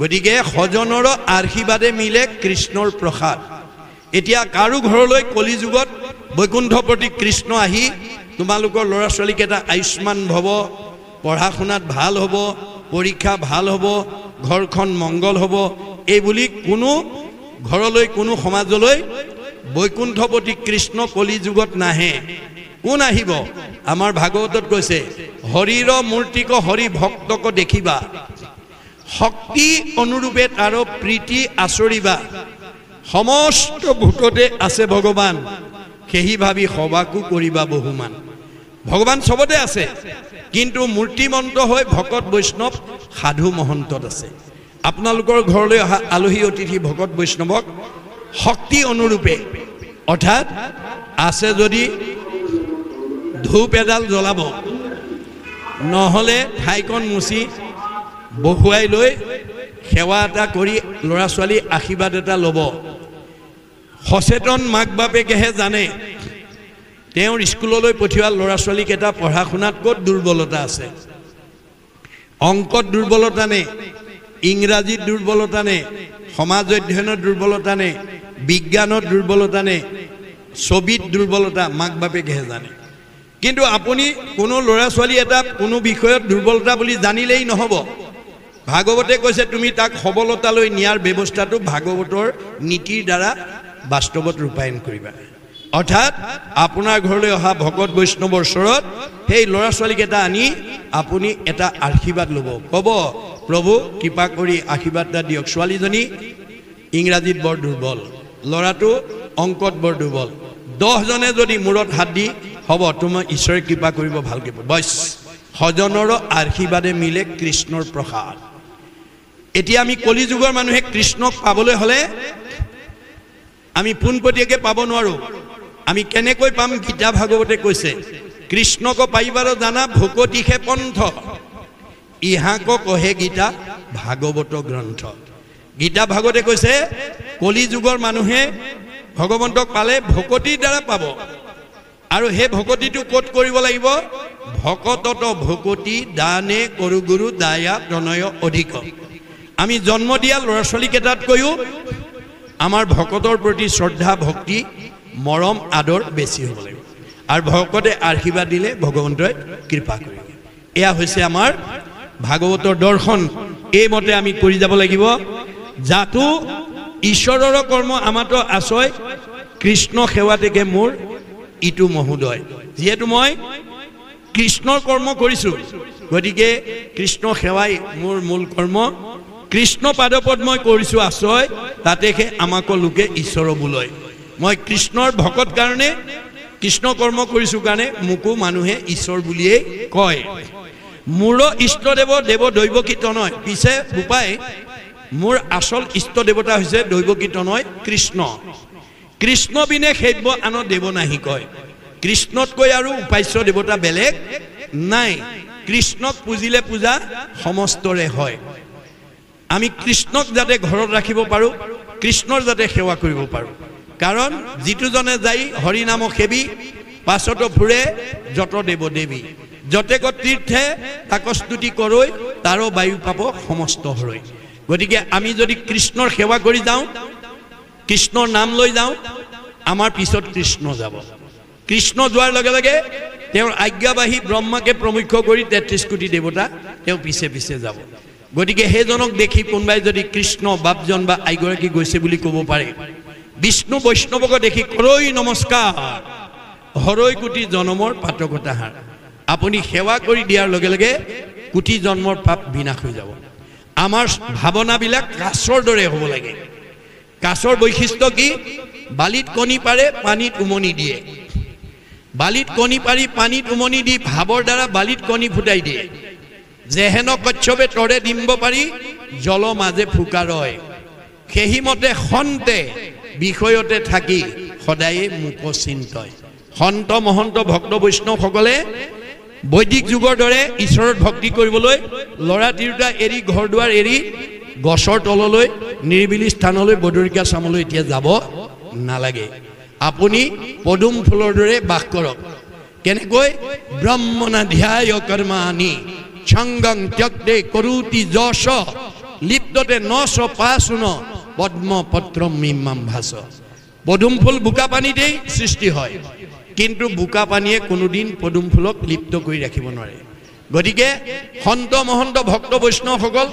গতিকে সজনৰ আশীৰ্বাদে মিলে কৃষ্ণৰ প্ৰসাদ। এতিয়া কাৰো ঘৰলৈ কলি যুগত বৈকুণ্ঠপতি কৃষ্ণ আহি তোমালোকৰ ল'ৰা ছোৱালীকেইটা আয়ুষ্মান ভৱ, পঢ়া শুনাত ভাল হ'ব, পৰীক্ষা ভাল হ'ব, ঘৰখন মংগল হ'ব, এই বুলি কোনো ঘৰলৈ কোনো সমাজলৈ বৈকুণ্ঠপতি কৃষ্ণ কলি যুগত নাহে। কোন আহিব? আমাৰ ভাগৱতত কৈছে হৰিৰ মূৰ্তিক হৰি ভক্তক দেখিবা, শক্তি অনুৰূপে তাৰ প্ৰীতি আচৰিবা, সমস্ত ভূততে আছে ভগৱান, সেহি ভাবি সবাকো কৰিবা বহুমান। ভগৱান চবতে আছে, কিন্তু মূৰ্তিমন্ত হৈ ভকত বৈষ্ণৱ সাধু মহন্তত আছে। আপোনালোকৰ ঘৰলৈ অহা আলহী অতিথি ভকত বৈষ্ণৱক শক্তি অনুৰূপে, অৰ্থাৎ আছে যদি ধূপ এডাল জ্বলাব, নহ'লে ঠাইকণ মুচি বহুৱাই লৈ সেৱা এটা কৰি ল'ৰা ছোৱালী আশীৰ্বাদ এটা ল'ব। সচেতন মাক বাপেকেহে জানে তেওঁৰ স্কুললৈ পঠিওৱা ল'ৰা ছোৱালীকেইটা পঢ়া শুনাত ক'ত দুৰ্বলতা আছে। অংকত দুৰ্বলতা নে, ইংৰাজীত দুৰ্বলতা নে, সমাজ অধ্যয়নত দুৰ্বলতা নে, বিজ্ঞানত দুৰ্বলতা নে, ছবিত দুৰ্বলতা, মাক বাপেকেহে জানে। কিন্তু আপুনি কোনো ল'ৰা ছোৱালী এটা কোনো বিষয়ত দুৰ্বলতা বুলি জানিলেই নহ'ব। ভাগৱতে কৈছে তুমি তাক সবলতালৈ নিয়াৰ ব্যৱস্থাটো ভাগৱতৰ নীতিৰ দ্বাৰা বাস্তৱত ৰূপায়ণ কৰিবা। অৰ্থাৎ আপোনাৰ ঘৰলৈ অহা ভকত বৈষ্ণৱৰ ওচৰত সেই ল'ৰা ছোৱালীকেইটা আনি আপুনি এটা আশীৰ্বাদ ল'ব। ক'ব প্ৰভু কৃপা কৰি আশীৰ্বাদ এটা দিয়ক। ছোৱালীজনী ইংৰাজীত বৰ দুৰ্বল, ল'ৰাটো অংকত বৰ দুৰ্বল। 10জনে যদি মূৰত হাত দি হ'ব তোমাৰ ঈশ্বৰে কৃপা কৰিব, ভালকৈ বছ। সজনৰ আশীৰ্বাদে মিলে কৃষ্ণৰ প্ৰসাদ। এতিয়া আমি কলি যুগৰ মানুহে কৃষ্ণক পাবলৈ হ'লে আমি পোনপটীয়াকৈ পাব নোৱাৰোঁ। আমি কেনেকৈ পাম? গীতা ভাগৱতে কৈছে কৃষ্ণক পাইবাৰ জানা ভকতিহে পন্থ, ইহাক কহে গীতা ভাগৱত গ্ৰন্থ। গীতা ভাগৱতে কৈছে কলি যুগৰ মানুহে ভগৱন্তক পালে ভকতিৰ দ্বাৰা পাব। আৰু সেই ভকতিটো ক'ত কৰিব লাগিব? ভকতত ভকতি দানে কৰু গুৰু দায়া প্ৰণয় অধিক। আমি জন্ম দিয়া ল'ৰা ছোৱালীকেইটাতকৈও আমাৰ ভকতৰ প্ৰতি শ্ৰদ্ধা ভক্তি মৰম আদৰ বেছি হ'ব লাগিব। আৰু ভকতে আশীৰ্বাদ দিলে ভগৱন্তই কৃপা কৰিব। এয়া হৈছে আমাৰ ভাগৱতৰ দৰ্শন। এইমতে আমি কৰি যাব লাগিব। যাতো ঈশ্বৰৰ কৰ্ম আমাতো আছয়, কৃষ্ণ সেৱাতেকে মোৰ ইটো মহোদয়। যিহেতু মই কৃষ্ণৰ কৰ্ম কৰিছোঁ, গতিকে কৃষ্ণ সেৱাই মোৰ মূল কৰ্ম। কৃষ্ণ পাদপদ মই কৰিছোঁ আশ্ৰয়, তাতেহে আমাকো লোকে ঈশ্বৰ বোলয়। মই কৃষ্ণৰ ভকত কাৰণে, কৃষ্ণ কৰ্ম কৰিছোঁ কাৰণে মোকো মানুহে ঈশ্বৰ বুলিয়েই কয়। মোৰ ইষ্টদেৱ দেৱ দৈৱকী তনয়। পিছে বোপাই মোৰ আচল ইষ্ট দেৱতা হৈছে দৈৱকী তনয় কৃষ্ণ। কৃষ্ণ বিনে সেব্য আন দেৱ নাহি কয়। কৃষ্ণতকৈ আৰু উপাস্য দেৱতা বেলেগ নাই। কৃষ্ণক পুজিলে পূজা সমস্তৰে হয়। আমি কৃষ্ণক যাতে ঘৰত ৰাখিব পাৰোঁ, কৃষ্ণৰ যাতে সেৱা কৰিব পাৰোঁ। কাৰণ যিটোজনে যাই হৰি নাম সেৱী, পাছত ফুৰে যত দেৱ দেৱী। যতেক তীৰ্থে তাক স্তুতি কৰৈ, তাৰো বায়ু পাব সমস্ত হৰৈ। গতিকে আমি যদি কৃষ্ণৰ সেৱা কৰি যাওঁ, কৃষ্ণৰ নাম লৈ যাওঁ, আমাৰ পিছত কৃষ্ণ যাব। কৃষ্ণ যোৱাৰ লগে লগে তেওঁৰ আজ্ঞাবাহী ব্ৰহ্মাকে প্ৰমুখ্য কৰি 33 কোটি দেৱতা তেওঁ পিছে পিছে যাব গতিকে সেইজনক দেখি কোনবাই যদি কৃষ্ণ বাপজন বা আইগৰাকী গৈছে বুলি ক'ব পাৰে বিষ্ণু বৈষ্ণৱক দেখি কৰৈ নমস্কাৰ হৰৈ কোটি জনমৰ পাতকতাহাৰ আপুনি সেৱা কৰি দিয়াৰ লগে লগে কোটি জন্মৰ পাপ বিনাশ হৈ যাব আমাৰ ভাৱনাবিলাক কাছৰ দৰে হ'ব লাগে কাছৰ বৈশিষ্ট্য কি বালিত কণী পাৰে পানীত উমনি দিয়ে বালিত কণী পাৰি পানীত উমনি দি ভাৱৰ দ্বাৰা বালিত কণী ফুটাই দিয়ে যেহেন কচ্ছপে তৰে ডিম্ব পাৰি জল মাজে ফুকা ৰয় সেইমতে সন্তে বিষয়তে থাকি সদায়ে মুখ চিন্তয় সন্ত মহন্ত ভক্ত বৈষ্ণৱসকলে বৈদিক যুগৰ দৰে ঈশ্বৰৰ ভক্তি কৰিবলৈ লৰা তিৰোতা এৰি ঘৰ দুৱাৰ এৰি গছৰ তললৈ নিৰিবিলি স্থানলৈ বদৰিকা চামলৈ এতিয়া যাব নালাগে আপুনি পদুম ফুলৰ দৰে বাস কৰক কেনেকৈ ব্ৰহ্মণা ধ্যায় কৰ্মাণি সংগং ত্যক্তে কৰোতি যশ লিপ্ততে নশ পাশুন পদ্ম পত্ৰম মিমাম ভাস পদুম ফুল বোকা পানীতেই সৃষ্টি হয় কিন্তু বোকা পানীয়ে কোনোদিন পদুম ফুলক লিপ্ত কৰি ৰাখিব নোৱাৰে গতিকে সন্ত মহন্ত ভক্ত বৈষ্ণৱসকল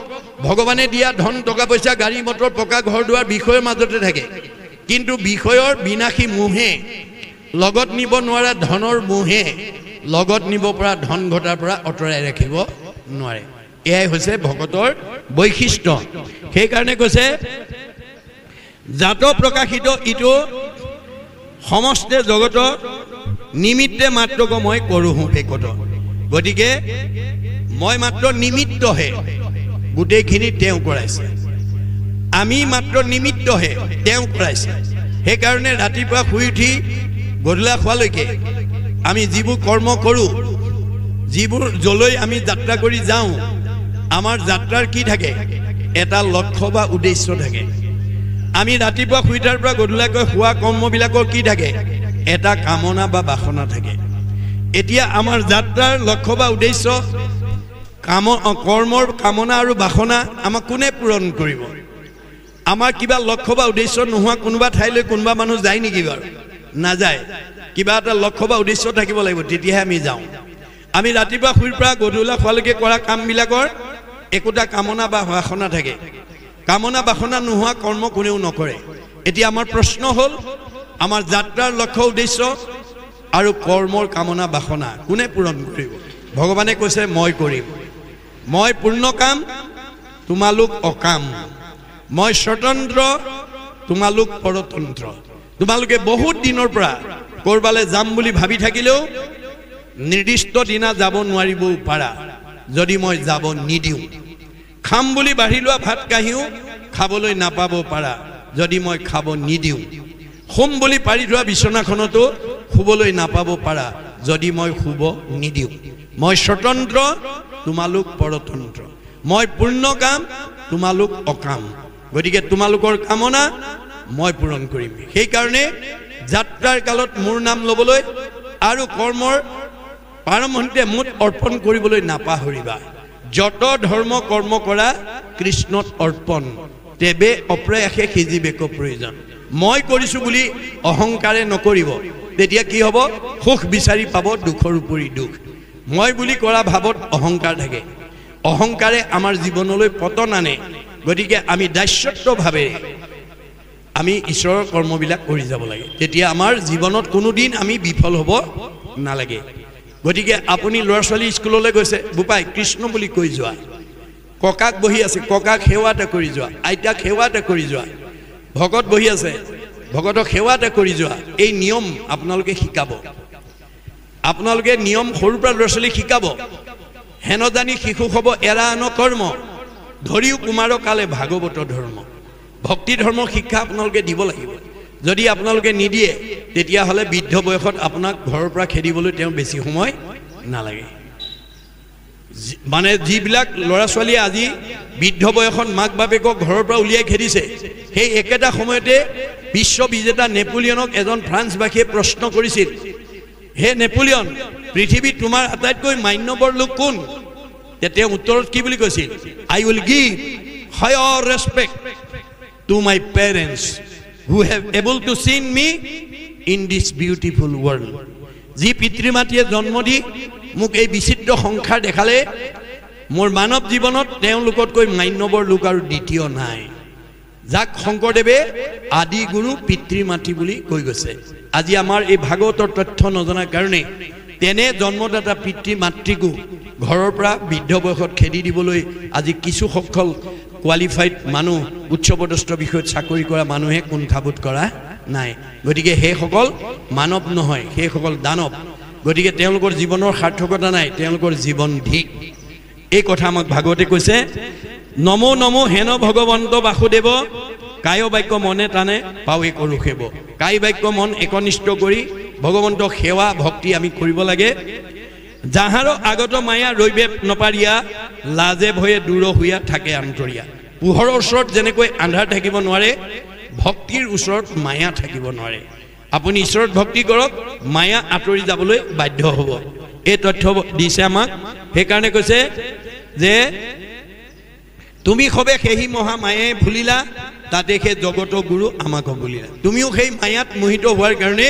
ভগৱানে দিয়া ধন টকা পইচা গাড়ী মটৰ পকা ঘৰ দুৱাৰ বিষয়ৰ মাজতে থাকে কিন্তু বিষয়ৰ বিনাশী মোহে লগত নিব নোৱাৰা ধনৰ মোহে লগত নিব পৰা ধন ঘটাৰ পৰা অতৰাই ৰাখিব নোৱাৰে এয়াই হৈছে ভকতৰ বৈশিষ্ট্য সেইকাৰণে কৈছে জাত প্ৰকাশিত ইটো সমস্তে জগত নিমিত্তে মাত্ৰক মই কৰোঁ একত গতিকে মই মাত্ৰ নিমিত্তহে গোটেইখিনি তেওঁ কৰাইছে আমি মাত্ৰ নিমিত্তহে তেওঁ কৰাইছে সেইকাৰণে ৰাতিপুৱা শুই উঠি গধূলা খোৱালৈকে আমি যিবোৰ কৰ্ম কৰোঁ যিবোৰ জলৈ আমি যাত্ৰা কৰি যাওঁ আমাৰ যাত্ৰাৰ কি থাকে এটা লক্ষ্য বা উদ্দেশ্য থাকে আমি ৰাতিপুৱা শুই উঠাৰ পৰা গধূলাকৈ হোৱা কৰ্মবিলাকৰ কি থাকে এটা কামনা বা বাসনা থাকে এতিয়া আমাৰ যাত্ৰাৰ লক্ষ্য বা উদ্দেশ্য কৰ্মৰ কামনা আৰু বাসনা আমাক কোনে পূৰণ কৰিব আমাৰ কিবা লক্ষ্য বা উদ্দেশ্য নোহোৱা কোনোবা ঠাইলৈ কোনোবা মানুহ যায় নেকি বাৰু নাযায় কিবা এটা লক্ষ্য বা উদ্দেশ্য থাকিব লাগিব তেতিয়াহে আমি যাওঁ আমি ৰাতিপুৱা শুইৰ পৰা গধূলা খোৱালৈকে কৰা কামবিলাকৰ একোটা কামনা বা বাসনা থাকে কামনা বাসনা নোহোৱা কৰ্ম কোনেও নকৰে এতিয়া আমাৰ প্ৰশ্ন হ'ল আমাৰ যাত্ৰাৰ লক্ষ্য উদ্দেশ্য আৰু কৰ্মৰ কামনা বাসনা কোনে পূৰণ কৰিব ভগৱানে কৈছে মই কৰিম মই পূৰ্ণ কাম তোমালোক অকাম মই স্বতন্ত্ৰ তোমালোক পৰতন্ত্ৰ তোমালোকে বহুত দিনৰ পৰা কৰবালৈ যাম বুলি ভাবি থাকিলেও নিৰ্দিষ্ট দিনা যাব নোৱাৰিবও পাৰা যদি মই যাব নিদিওঁ খাম বুলি বাঢ়ি লোৱা ভাত কাহিও খাবলৈ নাপাব পাৰা যদি মই খাব নিদিওঁ শুম বুলি পাৰি থোৱা বিচনাখনতো শুবলৈ নাপাব পাৰা যদি মই শুব নিদিওঁ মই স্বতন্ত্ৰ তোমালোক পৰতন্ত্ৰ মই পূৰ্ণ কাম তোমালোক অকাম গতিকে তোমালোকৰ কামনা মই পূৰণ কৰিম সেইকাৰণে যাত্ৰাৰ কালত মোৰ নাম ল'বলৈ আৰু কৰ্মৰ পাৰমান্তে মুঠ অৰ্পণ কৰিবলৈ নাপাহৰিবা যত ধৰ্ম কৰ্ম কৰা কৃষ্ণত অৰ্পণ তেবে অপ্ৰয়াসে সিজিবেক প্ৰয়োজন মই কৰিছোঁ বুলি অহংকাৰে নকৰিব তেতিয়া কি হ'ব সুখ বিচাৰি পাব দুখৰ উপৰি দুখ মই বুলি কৰা ভাৱত অহংকাৰ থাকে অহংকাৰে আমাৰ জীৱনলৈ পতন আনে গতিকে আমি দাস্যত্বভাৱে আমি ঈশ্বৰৰ কৰ্মবিলাক কৰি যাব লাগে তেতিয়া আমাৰ জীৱনত কোনোদিন আমি বিফল হ'ব নালাগে গতিকে আপুনি ল'ৰা ছোৱালী স্কুললৈ গৈছে বোপাই কৃষ্ণ বুলি কৈ যোৱা ককাক বহি আছে ককাক সেৱা এটা কৰি যোৱা আইতাক সেৱা এটা কৰি যোৱা ভকত বহি আছে ভকতক সেৱা এটা কৰি যোৱা এই নিয়ম আপোনালোকে শিকাব আপোনালোকে নিয়ম সৰুৰ পৰা ল'ৰা ছোৱালীক শিকাব হেন জানি শিশু হ'ব এৰা আন কৰ্ম ধৰিও কুমাৰ কালে ভাগৱত ধৰ্ম ভক্তি ধৰ্মৰ শিক্ষা আপোনালোকে দিব লাগিব যদি আপোনালোকে নিদিয়ে তেতিয়াহ'লে বৃদ্ধ বয়সত আপোনাক ঘৰৰ পৰা খেদিবলৈ তেওঁ বেছি সময় নালাগে মানে যিবিলাক ল'ৰা ছোৱালীয়ে আজি বৃদ্ধ বয়সত মাক বাপেকক ঘৰৰ পৰা উলিয়াই খেদিছে সেই একেটা সময়তে বিশ্ব বিজেতা নেপোলিয়নক এজন ফ্ৰান্সবাসীয়ে প্ৰশ্ন কৰিছিল হে নেপোলিয়ন পৃথিৱীত তোমাৰ আটাইতকৈ মান্যবৰ লোক কোন তেওঁ উত্তৰত কি বুলি কৈছিল I will give higher respect to my parents who have able to seen me in this beautiful world যি পিতৃ মাতৃয়ে জন্ম দি মোক এই বিচিত্ৰ সংসাৰ দেখালে মোৰ মানৱ জীৱনত তেওঁলোকতকৈ মান্যবৰ লোক আৰু দ্বিতীয় নাই যাক শংকৰদেৱে আদি গুৰু পিতৃ মাতৃ বুলি কৈ গৈছে আজি আমাৰ এই ভাগৱতৰ তথ্য নজনাৰ কাৰণে তেনে জন্মদাতা পিতৃ মাতৃকো ঘৰৰ পৰা বৃদ্ধ বয়সত খেদি দিবলৈ আজি কিছু সকল কোৱালিফাইড মানুহ উচ্চপদস্থ বিষয়ত চাকৰি কৰা মানুহে কুণ্ঠাবোধ কৰা নাই গতিকে সেইসকল মানৱ নহয় সেইসকল দানৱ গতিকে তেওঁলোকৰ জীৱনৰ সাৰ্থকতা নাই তেওঁলোকৰ জীৱন ধিক এই কথা আমাক ভাগৱতে কৈছে নমো নমো হেন ভগৱন্ত বাসুদেৱ কায় বাক্য মনে টানে পাৱে কৰো সেৱ কায় বাক্য মন একনিষ্ঠ কৰি ভগৱন্তক সেৱা ভক্তি আমি কৰিব লাগে যাহাৰ আগত মায়া ৰৈবে নপাৰিয়া লাজে ভয়ে দূৰ হৈয়া থাকে আন্তৰিয়া পোহৰৰ ওচৰত যেনেকৈ আন্ধাৰ থাকিব নোৱাৰে ভক্তিৰ ওচৰত মায়া থাকিব নোৱাৰে আপুনি ঈশ্বৰত ভক্তি কৰক মায়া আঁতৰি যাবলৈ বাধ্য হ'ব এই তথ্য দিছে আমাক সেইকাৰণে কৈছে যে তুমি সবে সেই মহা মায়াই ভুলিলা তাতে সেই জগতৰ গুৰু আমাক ভুলিলা তুমিও সেই মায়াত মোহিত হোৱাৰ কাৰণে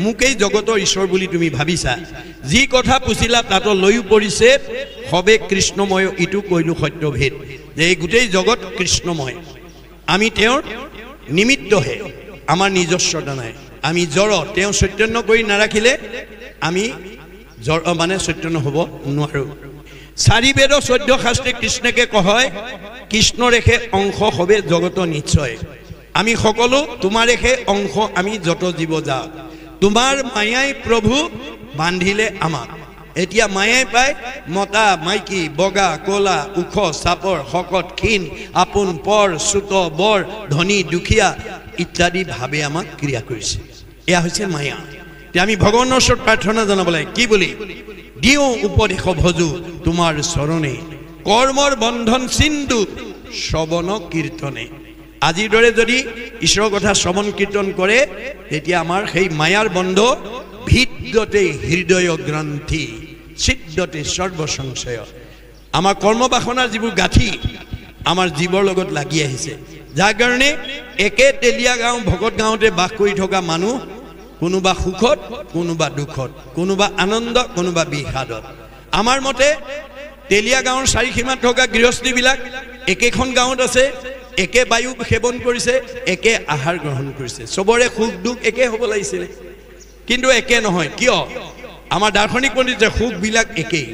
মোকেই জগতৰ ঈশ্বৰ বুলি তুমি ভাবিছা যি কথা পুছিলা তাত লৈও পৰিছে সবে কৃষ্ণময় ইটো কৈলো সত্যভেদ যে এই গোটেই জগত কৃষ্ণময় আমি তেওঁৰ নিমিত্তহে আমাৰ নিজস্বতা নাই আমি জড় তেওঁ চৈতন্য কৰি নাৰাখিলে আমি জড় মানে চৈতন্য হ'ব নোৱাৰো চাৰি বেদ 14 শাস্ত্ৰে কৃষ্ণকে কয় কৃষ্ণ ৰেখে অংশ হবে জগত নিশ্চয় আমি সকলো তোমাৰ ৰেখে অংশ আমি যত জীৱ যাওঁ তোমাৰ মায়াই প্ৰভু বান্ধিলে আমাক এতিয়া মায়াই পায় মতা মাইকী বগা কলা ওখ চাপৰ শকত ক্ষীণ আপোন পৰ চুত বৰ ধনী দুখীয়া ইত্যাদি ভাৱে আমাক ক্ৰিয়া কৰিছে এয়া হৈছে মায়া আমি ভগৱানৰ ওচৰত প্ৰাৰ্থনা জনাব লাগে কি বুলি দিও উপদেশ ভজু তোমাৰ চৰণে কৰ্মৰ বন্ধন সিন্ধু শ্ৰৱণ কীৰ্তনে আজিৰ দৰে যদি ঈশ্বৰৰ কথা শ্ৰৱণ কীৰ্তন কৰে তেতিয়া আমাৰ সেই মায়াৰ বন্ধ ভিদ্যতে হৃদয় গ্ৰন্থি ছিদ্যতে সৰ্বসংশয় আমাৰ কৰ্মবাসনাৰ যিবোৰ গাঁঠি আমাৰ জীৱৰ লগত লাগি আহিছে যাৰ কাৰণে একে তেলীয়া গাঁও ভকত গাঁৱতে বাস কৰি থকা মানুহ কোনোবা সুখত কোনোবা দুখত কোনোবা আনন্দ কোনোবা বিষাদত আমাৰ মতে তেলীয়া গাঁৱৰ চাৰিসীমাত থকা গৃহস্থীবিলাক একেখন গাঁৱত আছে একে বায়ু সেৱন কৰিছে একে আহাৰ গ্ৰহণ কৰিছে সবৰে সুখ দুখ একে হ'ব লাগিছিল কিন্তু একে নহয় কিয় আমাৰ দাৰ্শনিক পণ্ডিতে সুখবিলাক একেই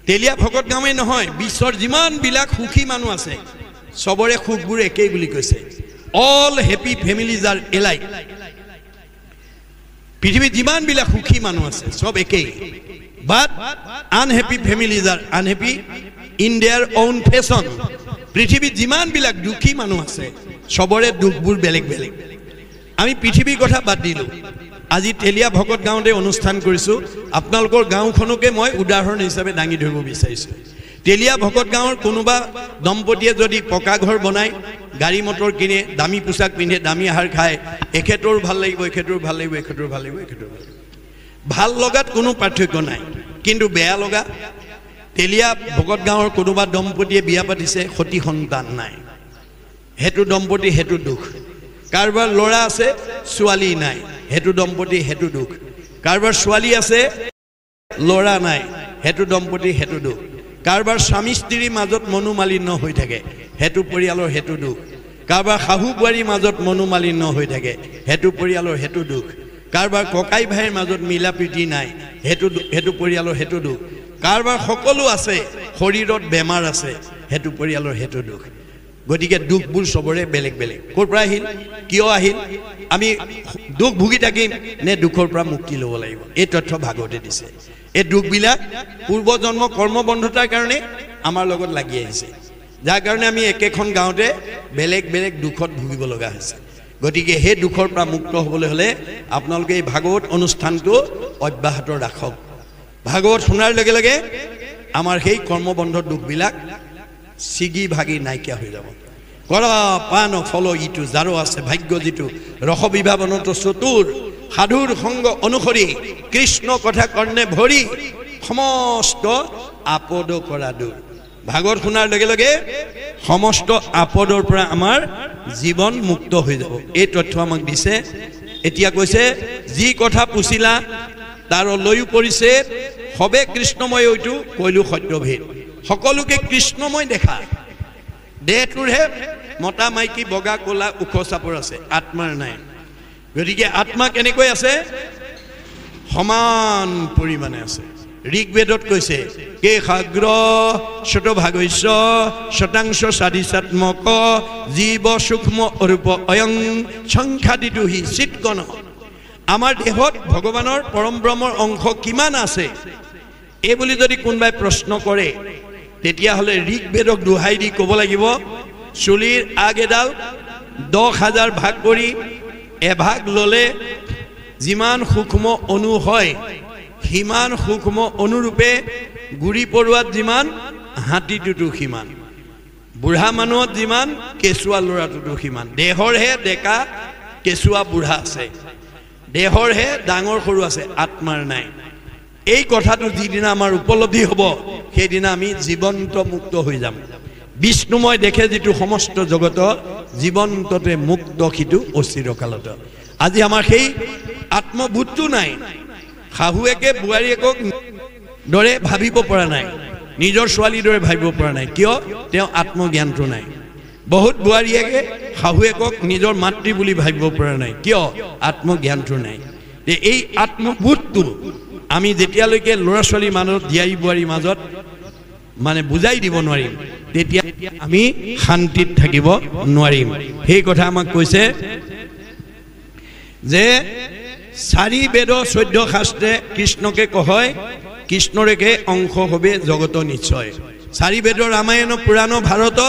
তেলীয়া ভকত গাঁৱে নহয় বিশ্বৰ যিমানবিলাক সুখী মানুহ আছে সবৰে সুখবোৰ একেই বুলি কৈছে all happy families are alike পৃথিৱীত যিমানবিলাক সুখী মানুহ আছে সব একেই but unhappy families are unhappy in their own fashion পৃথিৱীত যিমানবিলাক দুখী মানুহ আছে সবৰে দুখবোৰ বেলেগ বেলেগ আমি পৃথিৱীৰ কথা বাদ দিলোঁ আজি তেলীয়া ভকত গাঁৱতে অনুষ্ঠান কৰিছোঁ আপোনালোকৰ গাঁওখনকে মই উদাহৰণ হিচাপে দাঙি ধৰিব বিচাৰিছোঁ তেলীয়া ভকত গাঁৱৰ কোনোবা দম্পতীয়ে যদি পকা ঘৰ বনায় গাড়ী মটৰ কিনে দামী পোছাক পিন্ধে দামী আহাৰ খায় এখেতৰ ভাল লাগিব এখেতৰ ভাল লাগিব এখেতৰ ভাল লাগিব এখেতৰ ভাল লাগিব ভাল লগাত কোনো পাৰ্থক্য নাই কিন্তু বেয়া লগা তেলীয়া ভকত গাঁৱৰ কোনোবা দম্পতীয়ে বিয়া পাতিছে সতি সন্তান নাই হেতু দম্পতি হেতু দুখ কাৰোবাৰ ল'ৰা আছে ছোৱালী নাই হেতু দম্পতি হেতু দুখ কাৰোবাৰ ছোৱালী আছে ল'ৰা নাই হেতু দম্পতি হেতু দুখ কাৰোবাৰ স্বামী স্ত্ৰীৰ মাজত মনোমালিন্য হৈ থাকে হেতু পৰিয়ালৰ হেতু দুখ কাৰোবাৰ শাহু বোৱাৰীৰ মাজত মনোমালিন্য হৈ থাকে হেতু পৰিয়ালৰ হেতু দুখ কাৰোবাৰ ককাই ভাইৰ মাজত মিলা প্ৰীতি নাই হেতু পৰিয়ালৰ হেতু দুখ কাৰোবাৰ সকলো আছে শৰীৰত বেমাৰ আছে হেতু পৰিয়ালৰ হেতু দুখ গতিকে দুখবোৰ সবৰে বেলেগ বেলেগ ক'ৰ পৰা আহিল কিয় আহিল আমি দুখ ভুগি থাকিম নে দুখৰ পৰা মুক্তি ল'ব লাগিব এই তথ্য ভাগৱতে দিছে এই দুখবিলাক পূৰ্বজন্ম কৰ্মবন্ধতাৰ কাৰণে আমাৰ লগত লাগি আহিছে যাৰ কাৰণে আমি একেখন গাঁৱতে বেলেগ বেলেগ দুখত ভুগিব লগা হৈছে গতিকে সেই দুখৰ পৰা মুক্ত হ'বলৈ হ'লে আপোনালোকে এই ভাগৱত অনুষ্ঠানটো অব্যাহত ৰাখক ভাগৱত শুনাৰ লগে লগে আমাৰ সেই কৰ্মবন্ধ দুখবিলাক ছিগি ভাগি নাইকিয়া হৈ যাব কৰা পান ফল ইটো যাৰো আছে ভাগ্য যিটো ৰস বিভাৱনত চতুৰ সাধুৰ সংগ অনুসৰি কৃষ্ণ কথা কৰ্ণে ভৰি সমস্ত আপদ কৰা দূৰ ভাগৱত শুনাৰ লগে লগে সমস্ত আপদৰ পৰা আমাৰ জীৱন মুক্ত হৈ যাব এই তথ্য আমাক দিছে এতিয়া কৈছে যি কথা পুছিলা তাৰ লয়ো পৰিছেদ সবে কৃষ্ণময় হয়তো কৈলো সত্যভেদ সকলোকে কৃষ্ণময় দেখা দেহটোৰহে মতা মাইকী বগা কলা ওখ চাপৰ আছে আত্মাৰ নাই গতিকে আত্মা কেনেকৈ আছে সমান পৰিমাণে আছে ঋগ্বেদত কৈছে কে খাগ্ৰ শতভাগস্য শতাংশ সাধিসাত্মক জীৱ সূক্ষ্ম অৰূপ অয়ং সংখ্যাদিটো হি চিৎকণ আমাৰ দেহত ভগৱানৰ পৰম ব্ৰহ্মৰ অংশ কিমান আছে এই বুলি যদি কোনোবাই প্ৰশ্ন কৰে তেতিয়াহ'লে ঋগ্বেদক দোহাই দি ক'ব লাগিব চুলিৰ আগ এডাল 10,000 ভাগ কৰি এভাগ ল'লে যিমান সূক্ষ্ম অণু হয় সিমান সূক্ষ্ম অনুৰূপে গুৰি পৰুৱাত যিমান হাতীটোতো সিমান বুঢ়া মানুহত যিমান কেঁচুৱা ল'ৰাটোতো সিমান দেহৰহে ডেকা কেঁচুৱা বুঢ়া আছে দেহৰহে ডাঙৰ সৰু আছে আত্মাৰ নাই এই কথাটো যিদিনা আমাৰ উপলব্ধি হ'ব সেইদিনা আমি জীৱন্ত মুক্ত হৈ যাম বিষ্ণুময় দেখে যিটো সমস্ত জগত জীৱন্ততে মুক্ত সিটো অচিৰকালত আজি আমাৰ সেই আত্মবোধটো নাই শাহুৱেকে বোৱাৰীয়েকক দৰে ভাবিব পৰা নাই নিজৰ ছোৱালীৰ দৰে ভাবিব পৰা নাই কিয় তেওঁ আত্মজ্ঞানটো নাই বহুত বোৱাৰীয়েকে শাহুৱেকক নিজৰ মাতৃ বুলি ভাবিব পৰা নাই কিয় আত্মজ্ঞানটো নাই এই আত্মবোধটো আমি যেতিয়ালৈকে ল'ৰা ছোৱালীৰ মাজত জীয়াৰী বোৱাৰীৰ মাজত মানে বুজাই দিব নোৱাৰিম তেতিয়া আমি শান্তিত থাকিব নোৱাৰিম সেই কথা আমাক কৈছে যে 4 বেদ 14 শাস্ত্ৰে কৃষ্ণকে কয় কৃষ্ণৰেকে অংশ হবে জগত নিশ্চয় 4 বেদ ৰামায়ণ পুৰাণ ভাৰত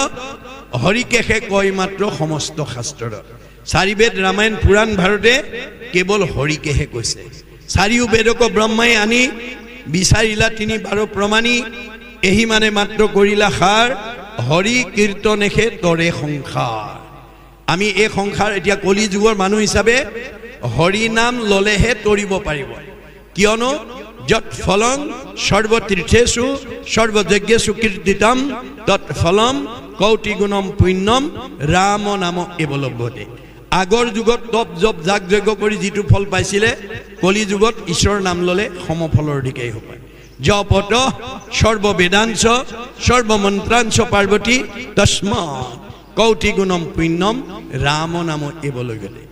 হৰিকেশে কয় মাত্ৰ সমস্ত শাস্ত্ৰৰ 4 বেদ ৰামায়ণ পুৰাণ ভাৰতে কেৱল হৰিকেহে কৈছে 4 বেদক ব্ৰহ্মাই আনি বিচাৰিলা 3 প্ৰমাণী এহি মানে মাত্ৰ কৰিলা সাৰ হৰি কীৰ্তনেহে তৰে সংসাৰ আমি এই সংসাৰ এতিয়া কলি যুগৰ মানুহ হিচাপে হৰি নাম ললেহে তৰিব পাৰিব কিয়নো যত ফলং সৰ্বতীৰ্থেষু সৰ্বযজ্ঞেষু কীৰ্তিতম তৎ ফলম কৌটি গুণম পুণ্যম ৰাম নাম এবলভ্যতে আগৰ যুগত তপ জপ যাগ যজ্ঞ কৰি যিটো ফল পাইছিলে কলি যুগত ঈশ্বৰৰ নাম ললে সমফলৰ দিকেই হ'ব জপত সর্ববেদাংশ সর্বমন্ত্রাংশ পার্বতী তস্মাৎ কৌটি গুণম পুণ্যম রাম নাম এবলৈ গলে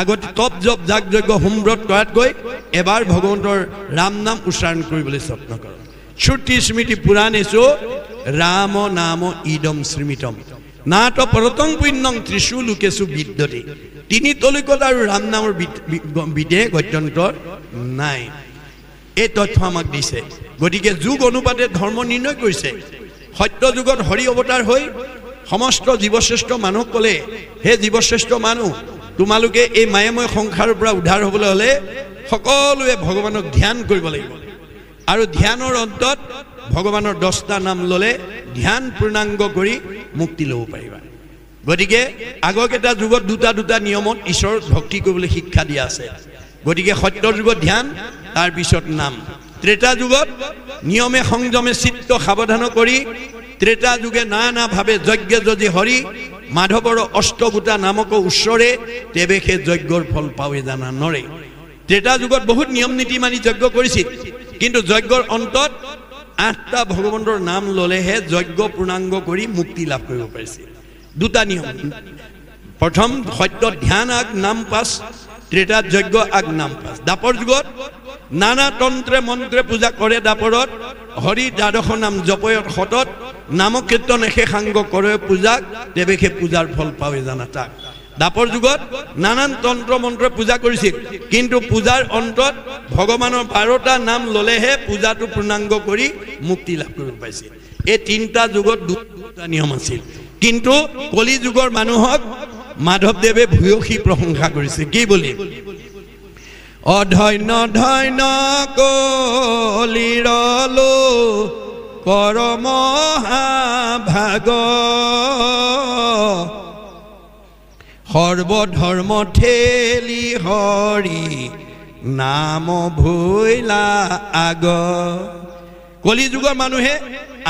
আগতে তপ জপ যাগ যজ্ঞ হোমব্ৰত কৰাতকৈ এবাৰ ভগৱন্তৰ ৰাম নাম উচ্চাৰণ কৰিবলৈ যত্ন কৰক শ্ৰুতি স্মৃতি পুৰাণেষু ৰাম নাম ইদম স্মৃতম নাট পৰতং পুণ্যং ত্ৰিষু লোকেষু বিদ্যতে 3 তলিকত আৰু ৰাম নামৰ বিদেহ গত্যন্তৰ নাই এই তথ্য আমাক দিছে গতিকে যুগ অনুপাতে ধৰ্ম নিৰ্ণয় কৰিছে সত্য যুগত হৰি অৱতাৰ হৈ সমস্ত জীৱশ্ৰেষ্ঠ মানুহ ক'লে হে জীৱশ্ৰেষ্ঠ মানুহ তোমালোকে এই মায়াময় সংসাৰৰ পৰা উদ্ধাৰ হ'বলৈ হ'লে সকলোৱে ভগৱানক ধ্যান কৰিব লাগিব আৰু ধ্যানৰ অন্তত ভগৱানৰ 10টা নাম ল'লে ধ্যান পূৰ্ণাংগ কৰি মুক্তি ল'ব পাৰিবা গতিকে আগকেইটা যুগত দুটা নিয়মত ঈশ্বৰ ভক্তি কৰিবলৈ শিক্ষা দিয়া আছে গতিকে সত্য যুগত ধ্যান তাৰ পিছত নাম ত্ৰেতা যুগত নিয়মে সংযমে চিত্ত সাৱধান কৰি ত্ৰেতা যুগে নানা ভাৱে যজ্ঞ যদি হৰি মাধৱৰ অষ্টগোটা নামক উচ্চৰে তেবে সেই যজ্ঞৰ ফল পাৱে জানা নৰে ত্ৰেতা যুগত বহুত নিয়ম নীতি মানি যজ্ঞ কৰিছিল কিন্তু যজ্ঞৰ অন্তত 8টা ভগৱন্তৰ নাম ললেহে যজ্ঞ পূৰ্ণাংগ কৰি মুক্তি লাভ কৰিব পাৰিছিল দুটা নিয়ম প্ৰথম সত্য ধ্যান আগ নাম পাছ ত্ৰেতা যজ্ঞ আগ নাম পাছ দাপৰ যুগত নানা তন্ত্ৰে মন্ত্ৰে পূজা কৰে দাপৰত হৰি দ্বাদশ নাম জপয়ত সতত নাম কীৰ্তন এশে সাংগ কৰে পূজাক তেবে সেই পূজাৰ ফল পাৱে জানা তাক দাপৰ যুগত নানান তন্ত্ৰ মন্ত্ৰে পূজা কৰিছিল কিন্তু পূজাৰ অন্তত ভগৱানৰ 12টা নাম ললেহে পূজাটো পূৰ্ণাংগ কৰি মুক্তি লাভ কৰিব পাৰিছিল এই 3টা যুগত দুটা নিয়ম আছিল কিন্তু কলি যুগৰ মানুহক মাধৱদেৱে ভূয়সী প্ৰশংসা কৰিছে কি বুলি অধন্য ধন্য কলিৰলো পৰম ভাগ সৰ্বধৰ্ম ঠেলি হৰি নাম ভৈলা আগ কলি যুগৰ মানুহে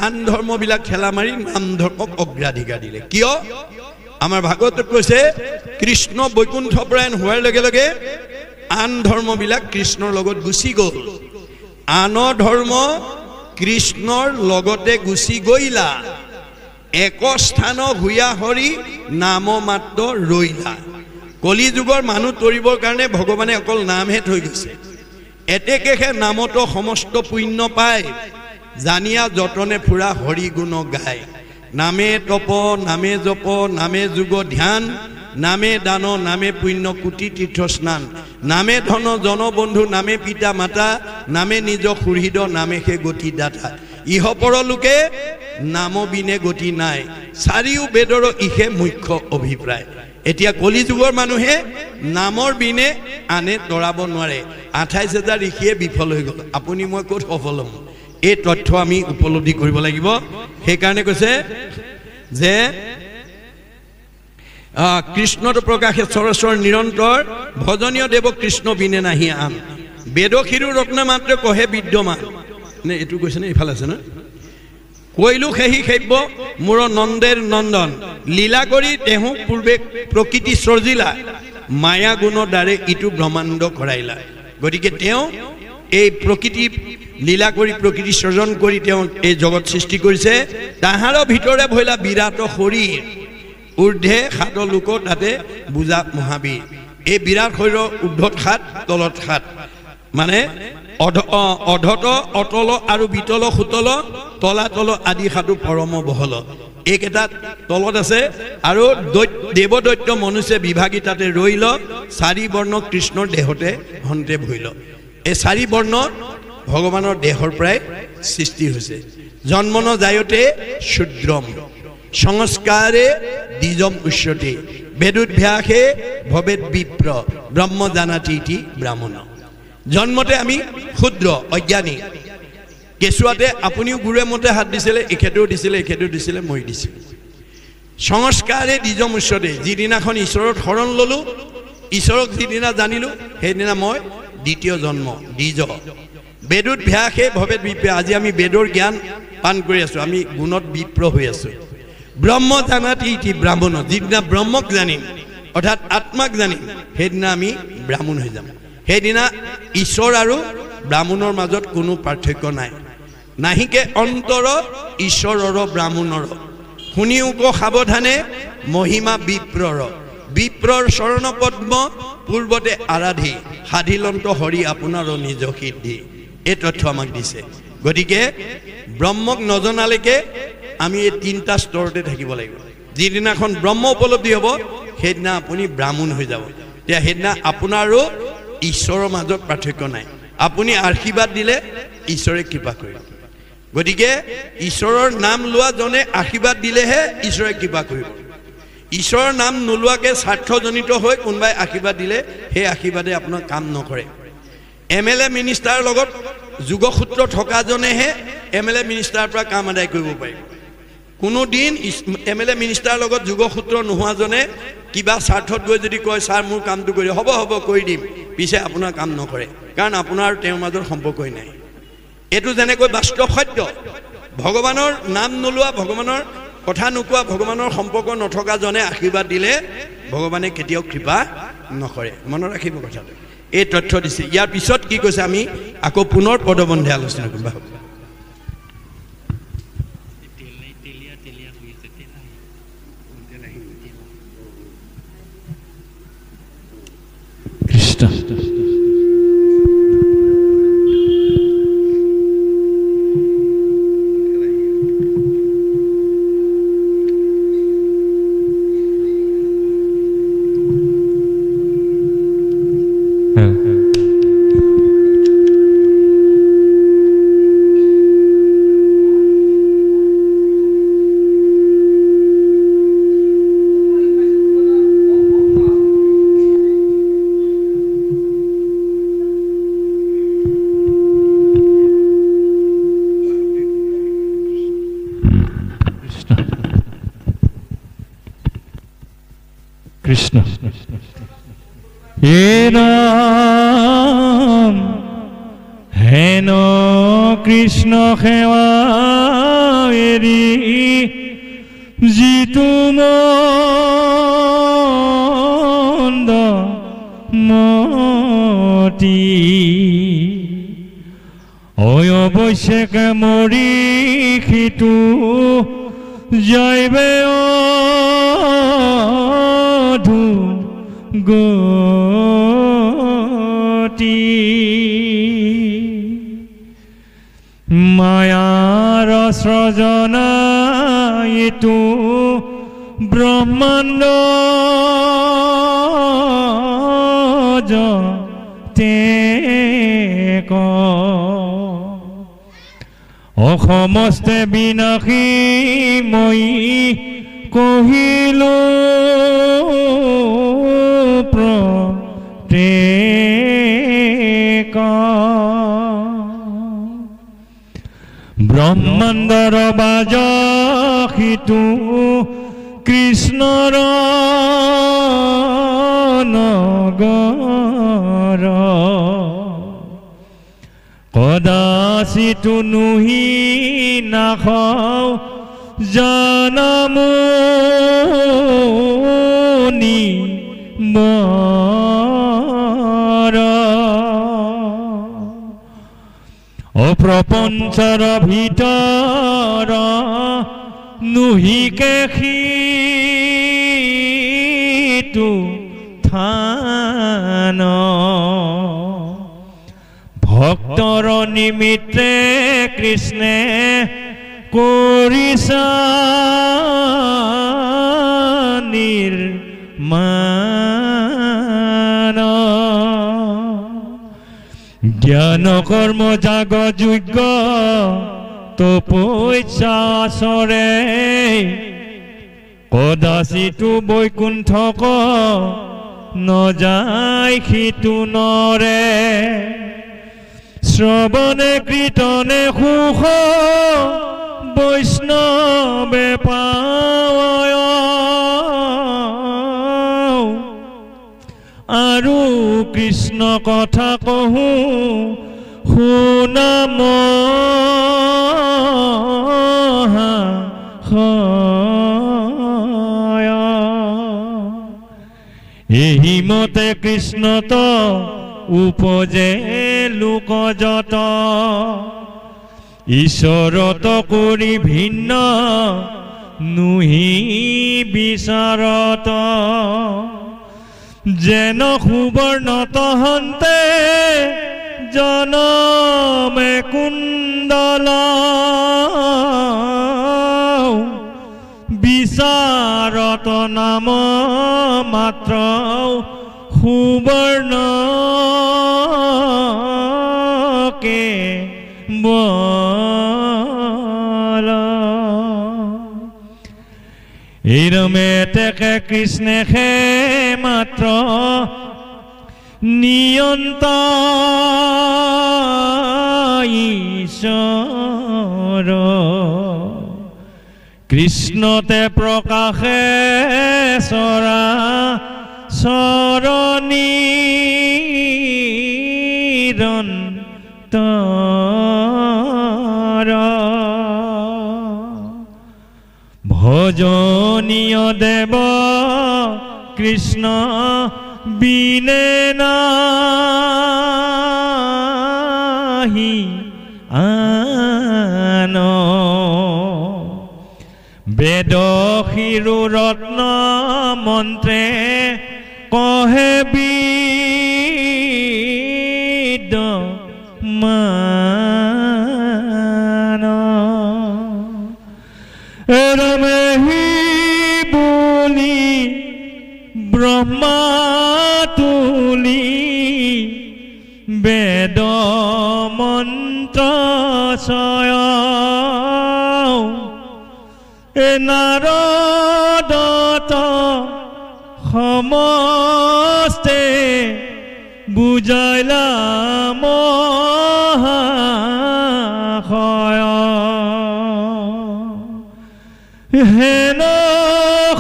আন ধৰ্মবিলাক ঠেলা মাৰি নাম ধৰ্মক অগ্ৰাধিকাৰ দিলে কিয় আমাৰ ভাগৱতত কৈছে কৃষ্ণ বৈকুণ্ঠ প্ৰায়ণ হোৱাৰ লগে লগে আন ধৰ্মবিলাক কৃষ্ণৰ লগত গুচি গ'ল আনৰ ধৰ্ম কৃষ্ণৰ লগতে গুচি গৈলা এক স্থান হুয়া হৰি নাম মাত্ৰ ৰৈলা কলি যুগৰ মানুহ তৰিবৰ কাৰণে ভগৱানে অকল নামহে থৈ গৈছে এতেকেহে নামতো সমস্ত পুণ্য পায় জানিয়া যতনে ফুৰা হৰি গুণ গায় নামে তপ নামে জপ নামে যোগ ধ্যান নামে দান নামে পুণ্য কোটি তীৰ্থ স্নান নামে ধন জনবন্ধু নামে পিতা মাতা নামে নিজ সুহৃদ নামে সে গতি দাতা ইহ পৰলোকে নাম বিনে গতি নাই চাৰিও বেদৰ ইহে মুখ্য অভিপ্ৰায় এতিয়া কলি যুগৰ মানুহে নামৰ বিনে আনে তৰাব নোৱাৰে ২৮,০০০ ঋষিয়ে বিফল হৈ গ'ল আপুনি মই ক'ত সফল হ'ম এই তথ্য আমি উপলব্ধি কৰিব লাগিব সেইকাৰণে কৈছে যে কৃষ্ণৰ প্ৰকাশে সৰস্বৰ নিৰন্তৰ ভজনীয় দেৱ কৃষ্ণ বিনে নাহি আন বেদ ক্ষীৰো ৰত্ন মাত্ৰ কহে বিদ্যমান নে এইটো কৈছে নে ইফালে আছে ন কৈলো সেহি সেব্য মোৰ নন্দেৰ নন্দন লীলা কৰি তেহু পূৰ্বে প্ৰকৃতি সৰ্জিলা মায়া গুণৰ দ্বাৰে ইটো ব্ৰহ্মাণ্ড কৰাইলা গতিকে তেওঁ এই প্ৰকৃতি লীলা কৰি প্ৰকৃতি সৃজন কৰি তেওঁ এই জগত সৃষ্টি কৰিছে তাহাৰৰ ভিতৰে ভৈলা বিৰাট শৰীৰ ঊৰ্ধে সাত লোক তাতে বুজা মহাবীৰ এই বিৰাট শৰীৰৰ ঊৰ্ধত সাত তলত সাত মানে অধত অতল আৰু বিতল সুতল তলাতল আদি সাতু পৰম বহল এইকেইটা তলত আছে আৰু দেৱদৈত্য মনুষ্য বিভাগী তাতে ৰৈল চাৰি বৰ্ণ কৃষ্ণৰ দেহতে হন্তে ভৈল এই চাৰি বৰ্ণ ভগৱানৰ দেহৰ পৰাই সৃষ্টি হৈছে জন্মন জায়তে শূদ্ৰম সংস্কাৰে দ্বিজম উচ্যতে বেদুদ্ভ্যাসে ভবেদ বিপ্ৰ ব্ৰহ্ম জানাতি ইতি ব্ৰাহ্মণ জন্মতে আমি ক্ষুদ্ৰ অজ্ঞানী কেঁচুৱাতে আপুনিও গুৰুৱে মতে হাত দিছিলে এখেতেও দিছিলে মই দিছিলোঁ সংস্কাৰে দ্বিজম উচ্যতে যিদিনাখন ঈশ্বৰৰ শৰণ ল'লোঁ ঈশ্বৰক যিদিনা জানিলোঁ সেইদিনা মই দ্বিতীয় জন্ম দ্বিজ বেদুদ্ভ্যাসে ভবেদ বিপ্ৰ আজি আমি বেদৰ জ্ঞান পান কৰি আছোঁ আমি গুণত বিপ্ৰ হৈ আছোঁ ব্ৰহ্ম জানাতি ইতি ব্ৰাহ্মণ যিদিনা ব্ৰহ্মক জানিম অৰ্থাৎ আত্মাক জানিম সেইদিনা আমি ব্ৰাহ্মণ হৈ যাম সেইদিনা ঈশ্বৰ আৰু ব্ৰাহ্মণৰ মাজত কোনো পাৰ্থক্য নাই নাহিকে অন্তৰ ঈশ্বৰৰ ব্ৰাহ্মণৰ শুনিও ক সাৱধানে মহিমা বিপ্ৰৰ চৰণ পদ্ম পূৰ্বতে আৰাধি সাধিলন্ত হৰি আপোনাৰ নিজ সিদ্ধি এই তথ্য আমাক দিছে গতিকে ব্ৰহ্মক নজনালৈকে আমি এই তিনিটা স্তৰতে থাকিব লাগিব যিদিনাখন ব্ৰহ্ম উপলব্ধি হ'ব সেইদিনা আপুনি ব্ৰাহ্মণ হৈ যাব তেতিয়া সেইদিনা আপোনাৰো ঈশ্বৰৰ মাজত পাৰ্থক্য নাই আপুনি আশীৰ্বাদ দিলে ঈশ্বৰে কৃপা কৰিব গতিকে ঈশ্বৰৰ নাম লোৱা জনে আশীৰ্বাদ দিলেহে ঈশ্বৰে কৃপা কৰিব ঈশ্বৰৰ নাম নোলোৱাকৈ স্বাৰ্থজনিত হৈ কোনোবাই আশীৰ্বাদ দিলে সেই আশীৰ্বাদে আপোনাক কাম নকৰে MLA মিনিষ্টাৰৰ লগত যোগসূত্ৰ থকাজনেহে MLA মিনিষ্টাৰৰ পৰা কাম আদায় কৰিব পাৰিব কোনো দিন MLA মিনিষ্টাৰৰ লগত যোগসূত্ৰ নোহোৱাজনে কিবা স্বাৰ্থত গৈ যদি কয় ছাৰ মোৰ কামটো কৰি হ'ব কৰি দিম পিছে আপোনাৰ কাম নকৰে কাৰণ আপোনাৰ তেওঁৰ মাজৰ সম্পৰ্কই নাই এইটো যেনেকৈ বাস্তৱ সত্য ভগৱানৰ নাম নোলোৱা ভগৱানৰ কথা নোকোৱা ভগৱানৰ সম্পৰ্ক নথকা জনে আশীৰ্বাদ দিলে ভগৱানে কেতিয়াও কৃপা নকৰে মনত ৰাখিব কথাটো এই তথ্য দিছে ইয়াৰ পিছত কি কৈছে আমি আকৌ পুনৰ পদবন্ধে আলোচনা কৰিম কৃষ্ণ এ নাম হেন কৃষ্ণ সেৱা এৰি যিটো মন্দ অৱশ্যে মৰি সিটো যাইবে অধু গতি মায়াৰ সৃজনা ইটো ব্ৰহ্মাণ্ড তে অসমস্তে বিনাশী মই কহিলো প্ৰত্যেক ব্ৰহ্মাণ্ডৰ বাজ সিটো কৃষ্ণৰ নগৰ কদাচিতো নুহি নাখাও জানামনি বৰ অপ্ৰপঞ্চৰ ভিতৰ নুহিকে সিটো থান ভক্তৰ নিমিত্তে কৃষ্ণে কৰিছা নিৰ্মাণ জ্ঞান কৰ্ম জাগ যোগ্য তপস্যাচৰে কদাচিতো বৈকুণ্ঠক নযায় সিটো নৰে শ্ৰৱণে কীৰ্তনে সুখ বৈষ্ণৱে পায় আৰু কৃষ্ণ কথা কহো শুনাম এই মতে কৃষ্ণত উপজে লোক যত ঈশ্বৰত কৰি ভিন্ন নুহি বিচাৰত যেন সুবৰ্ণত হন্তে জনমে কুণ্ডল বিচাৰত নাম মাত্ৰ সুবৰ্ণ কে বল এইৰমে তেকে কৃষ্ণে খে মাত্ৰ নিয়ন্ত ঈশ্বৰ কৃষ্ণতে প্ৰকাশে চৰা চৰণীৰন্তৰ ভজনীয় দেৱ কৃষ্ণ বিনে নাহি আন বেদ শিৰো ৰত্ন মন্ত্ৰে কহে বিদ মান ৰমেহি বুলি ব্ৰহ্মা তুলি বেদ মন্ত্ৰ ছয় নাৰদত সমস্তে বুজাইলা মহাশয় হেন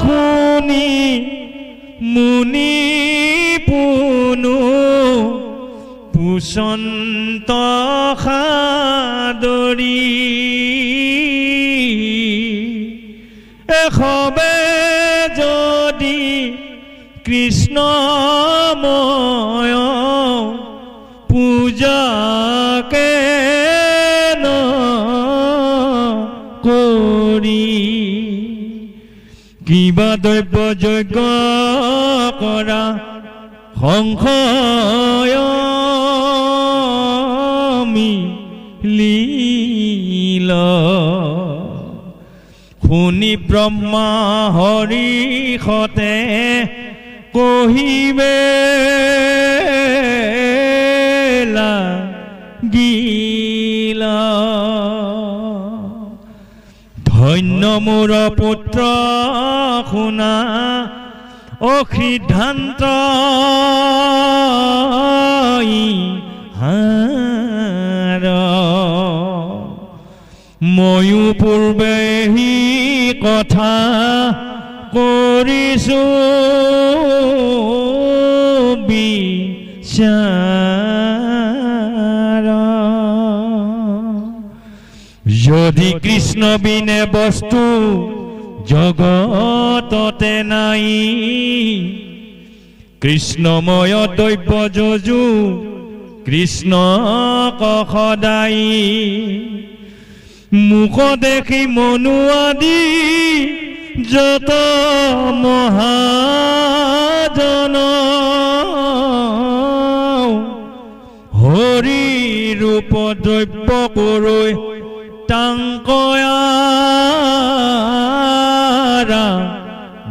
শুনি মুনি পুনু পুষন্ত সাদৰি এসবে যদি কৃষ্ণময় পূজাকে ন কৰি কিবা দ্ৰব্য যজ্ঞ কৰা সংশয় মিলিল শুনি ব্ৰহ্মা হৰিষতে কহিবে লাগিলা ধন্য মোৰ পুত্ৰ শুনা অসিদ্ধান্ত হাৰ ময়ো পূৰ্বে হি কথা কৰিছো বিচাৰ যদি কৃষ্ণ বিনে বস্তু জগততে নাই কৃষ্ণময় দ্ৰব্য যজু কৃষ্ণ সদায় মুখ দেখি মনু আদি যত মহাজন হৰি ৰূপ দ্ৰব্য কৰৈ টাংকয়াৰা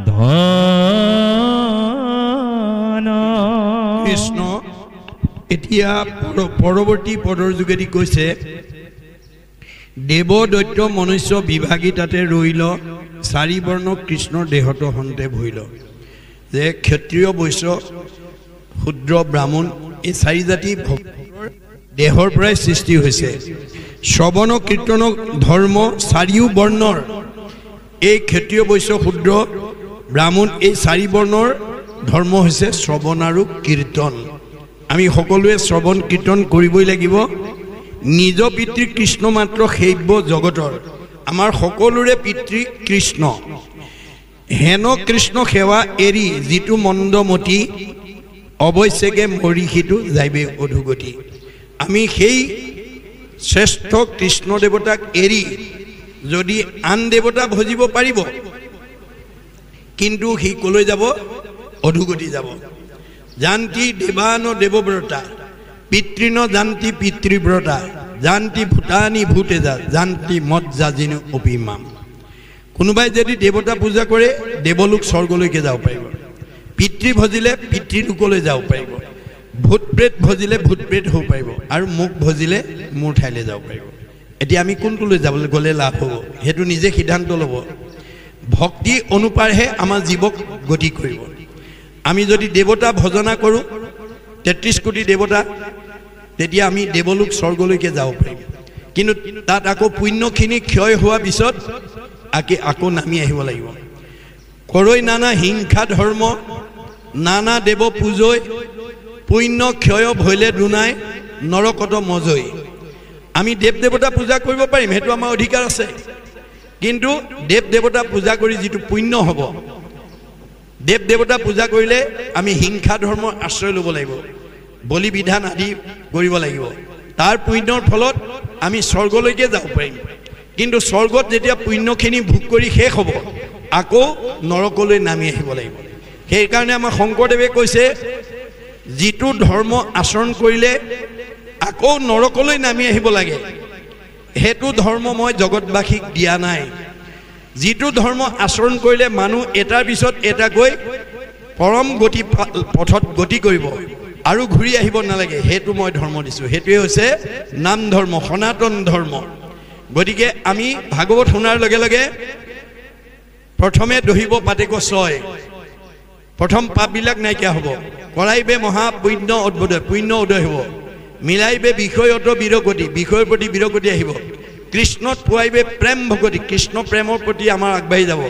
ধন কৃষ্ণ এতিয়া পৰৱৰ্তী পদৰ যোগেদি কৈছে দেৱ দৈত্য মনুষ্য বিভাগী তাতে ৰৈল চাৰি বৰ্ণ কৃষ্ণৰ দেহত হন্তে ভৰিল যে ক্ষত্ৰিয় বৈশ্য শূদ্ৰ ব্ৰাহ্মণ এই চাৰি জাতি দেহৰ পৰাই সৃষ্টি হৈছে শ্ৰৱণ কীৰ্তন ধৰ্ম চাৰিও বৰ্ণৰ এই ক্ষত্ৰিয় বৈশ্য শূদ্ৰ ব্ৰাহ্মণ এই চাৰি বৰ্ণৰ ধৰ্ম হৈছে শ্ৰৱণ আৰু কীৰ্তন আমি সকলোৱে শ্ৰৱণ কীৰ্তন কৰিবই লাগিব নিজ পিতৃ কৃষ্ণ মাত্ৰ সেইব জগতৰ আমাৰ সকলোৰে পিতৃ কৃষ্ণ হেন কৃষ্ণ সেৱা এৰি যিটো মন্দমতি অৱশ্যেকে মৰি সিটো যাইবে অধুগতি আমি সেই শ্ৰেষ্ঠ কৃষ্ণ দেৱতাক এৰি যদি আন দেৱতা ভজিব পাৰিব কিন্তু সি কলৈ যাব অধুগতি যাব জান্তি দেৱান দেৱব্ৰতা পিতৃন জান্তি পিতৃব্ৰতা জান্তি ভূটানী ভূতেজা জান্তি মজ্জাজিন অপিমাম কোনোবাই যদি দেৱতা পূজা কৰে দেৱলোক স্বৰ্গলৈকে যাব পাৰিব পিতৃ ভজিলে পিতৃলোকলৈ যাব পাৰিব ভূত প্ৰেত ভজিলে ভূত প্ৰেত হ'ব পাৰিব আৰু মোক ভজিলে মোৰ ঠাইলৈ যাব পাৰিব এতিয়া আমি কোনটোলৈ যাবলৈ গ'লে লাভ হ'ব সেইটো নিজে সিদ্ধান্ত ল'ব ভক্তি অনুপাৰহে আমাৰ জীৱক গতি কৰিব আমি যদি দেৱতা ভজনা কৰোঁ 33 কোটি দেৱতা তেতিয়া আমি দেৱলোক স্বৰ্গলৈকে যাব পাৰিম কিন্তু তাত আকৌ পুণ্যখিনি ক্ষয় হোৱাৰ পিছত আকৌ নামি আহিব লাগিব কৰৈ নানা হিংসা ধৰ্ম নানা দেৱ পূজৈ পুণ্য ক্ষয় ভৈলে দুনাই নৰকত মজৈ আমি দেৱ দেৱতা পূজা কৰিব পাৰিম সেইটো আমাৰ অধিকাৰ আছে কিন্তু দেৱ দেৱতা পূজা কৰি যিটো পুণ্য হ'ব দেৱ দেৱতা পূজা কৰিলে আমি হিংসা ধৰ্মৰ আশ্ৰয় ল'ব লাগিব বলি বিধান আদি কৰিব লাগিব তাৰ পুণ্যৰ ফলত আমি স্বৰ্গলৈকে যাব পাৰিম কিন্তু স্বৰ্গত যেতিয়া পুণ্যখিনি ভোগ কৰি শেষ হ'ব আকৌ নৰকলৈ নামি আহিব লাগিব সেইকাৰণে আমাৰ শংকৰদেৱে কৈছে যিটো ধৰ্ম আচৰণ কৰিলে আকৌ নৰকলৈ নামি আহিব লাগে সেইটো ধৰ্ম মই জগতবাসীক দিয়া নাই যিটো ধৰ্ম আচৰণ কৰিলে মানুহ এটাৰ পিছত এটা গৈ পৰম গতি পথত গতি কৰিব আৰু ঘূৰি আহিব নালাগে সেইটো মই ধৰ্ম দিছোঁ সেইটোৱে হৈছে নাম ধৰ্ম সনাতন ধৰ্ম গতিকে আমি ভাগৱত শুনাৰ লগে লগে প্ৰথমে দহিব পাতেক ছয় প্ৰথম পাপবিলাক নাইকিয়া হ'ব কৰাইবে মহা পুণ্য উদ্বোধয় পুণ্য উদয় হ'ব মিলাইবে বিষয়ত বিৰগতি বিষয়ৰ প্ৰতি বিৰগতি আহিব কৃষ্ণত পোৱাইবে প্ৰেম ভগতি কৃষ্ণ প্ৰেমৰ প্ৰতি আমাৰ আগবাঢ়ি যাব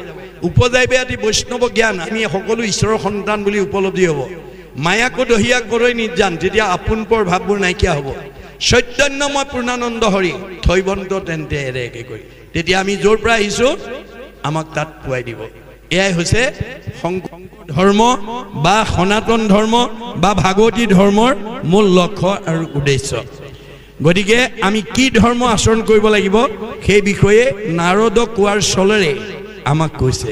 উপজাইবে আদি বৈষ্ণৱ জ্ঞান আমি সকলো ঈশ্বৰৰ সন্তান বুলি উপলব্ধি হ'ব মায়াকো দহিয়া কৰৈ নিৰ্জান তেতিয়া আপোনপৰ ভাৱবোৰ নাইকিয়া হ'ব চৈতন্যময় পূৰ্ণানন্দ হৰি থৈবন্ত তেন্তে এৰে একে কৰি তেতিয়া আমি য'ৰ পৰা আহিছোঁ আমাক তাত পোৱাই দিব এয়াই হৈছে শংকৰ ধৰ্ম বা সনাতন ধৰ্ম বা ভাগৱতী ধৰ্মৰ মূল লক্ষ্য আৰু উদ্দেশ্য। গতিকে আমি কি ধৰ্ম আচৰণ কৰিব লাগিব সেই বিষয়ে নাৰদক কোৱাৰ চলেৰে আমাক কৈছে।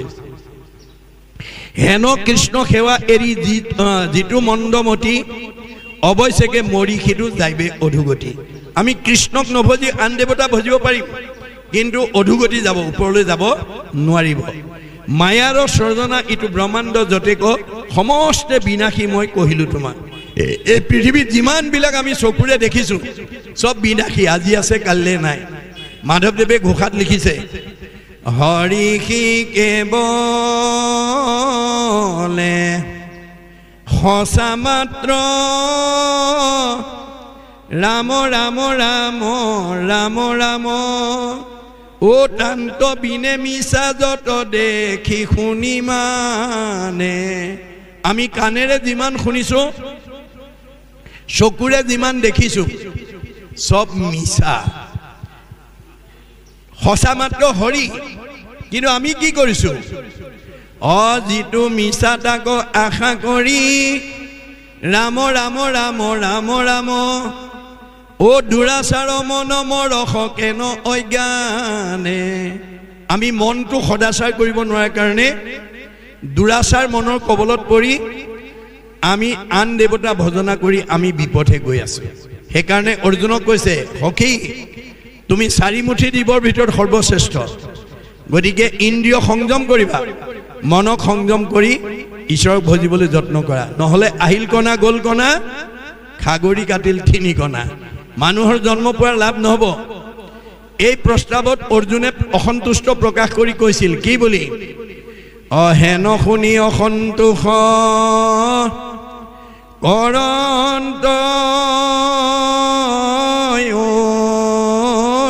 হেন কৃষ্ণ সেৱা এৰি যিটো মন্দমতি অৱশ্যেকে মৰি সিটো যাইবে অধুগতি। আমি কৃষ্ণক নভজি আন দেৱতা ভজিব পাৰিম, কিন্তু অধুগতি যাব, ওপৰলৈ যাব নোৱাৰিব। মায়াৰ সৰ্জনা ইটো ব্ৰহ্মাণ্ড যতেক সমস্তে বিনাশী মই কহিলো তোমাক। এই পৃথিৱীত যিমানবিলাক আমি চকুৰে দেখিছোঁ চব বিনাশী, আজি আছে কাইলৈ নাই। মাধৱদেৱে ঘোষাত লিখিছে, হৰিষি কেৱলে সঁচা মাত্ৰ ৰাম ৰাম ৰাম ৰাম ৰাম ও তান্ত বিনে মিছা যত দেখি শুনি মানে। আমি কাণেৰে যিমান শুনিছোঁ, চকুৰে যিমান দেখিছোঁ চব মিছা, সঁচা মাত্ৰ হৰি। কিন্তু আমি কি কৰিছোঁ? যিটো মিছা তাক আশা কৰি ৰাম ৰাম ৰাম ৰাম ৰাম ও দুৰাচাৰ মন মৰস কেন অজ্ঞানে। আমি মনটো সদাচাৰ কৰিব নোৱাৰাৰ কাৰণে দুৰাচাৰ মনৰ কবলত পৰি আমি আন দেৱতা ভজনা কৰি আমি বিপথে গৈ আছোঁ। সেইকাৰণে অৰ্জুনক কৈছে, সখী তুমি চাৰিমুঠি দিবৰ ভিতৰত সৰ্বশ্ৰেষ্ঠ। গতিকে ইন্দ্ৰিয় সংযম কৰিবা, মনক সংযম কৰি ঈশ্বৰক ভজিবলৈ যত্ন কৰা, নহ'লে আহিল কণা গ'ল কণা খাগৰি কাটিল তিনি কণা, মানুহৰ জন্ম পোৱাৰ লাভ নহ'ব। এই প্ৰস্তাৱত অৰ্জুনে অসন্তুষ্ট প্ৰকাশ কৰি কৈছিল কি বুলি? হেন শুনি অসন্তোষ কৰন্ত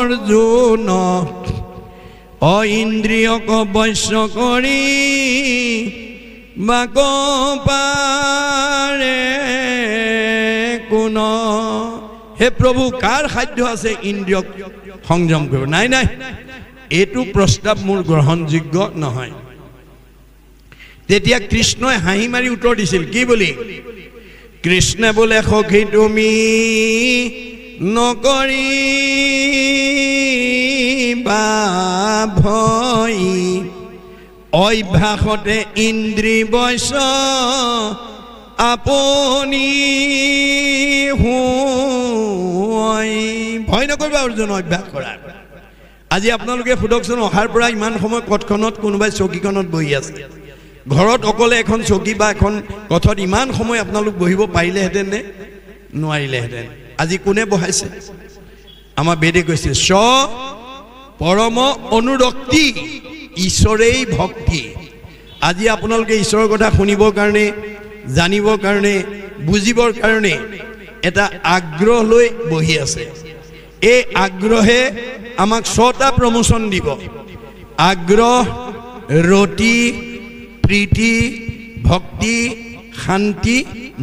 অৰ্জুন ইন্দ্ৰিয়ক বশ্য কৰি বাক পাৰে কোন। হে প্ৰভু, কাৰ সাধ্য আছে ইন্দ্ৰিয়ক সংযম কৰিব? নাই নাই, এইটো প্ৰস্তাৱ মোৰ গ্ৰহণযোগ্য নহয়। তেতিয়া কৃষ্ণই হাঁহি মাৰি উত্তৰ দিছিল কি বুলি? কৃষ্ণে বোলে, সখী তুমি নকৰিবা ভয়, অভ্যাসতে ইন্দ্ৰি বশ্য আপুনি ভয় নকৰিবা অৰ্জুন, অভ্যাস কৰা। আজি আপোনালোকে সোধকচোন, অহাৰ পৰা ইমান সময় কঠখনত কোনোবাই চকীখনত বহি আছে, ঘৰত অকলে এখন চকী বা এখন কঠত ইমান সময় আপোনালোক বহিব পাৰিলেহেঁতেন নে? নোৱাৰিলেহেঁতেন। আজি কোনে বহাইছে? আমাৰ বেদে কৈছে, স্ব পৰম অনুৰক্তি ঈশ্বৰেই ভক্তি। আজি আপোনালোকে ঈশ্বৰৰ কথা শুনিবৰ কাৰণে, জানিবৰ কাৰণে, বুজিবৰ কাৰণে এটা আগ্ৰহ লৈ বহি আছে। এই আগ্ৰহে আমাক 6টা প্ৰমোচন দিব: আগ্ৰহ, ৰতি, প্ৰীতি, ভক্তি, শান্তি,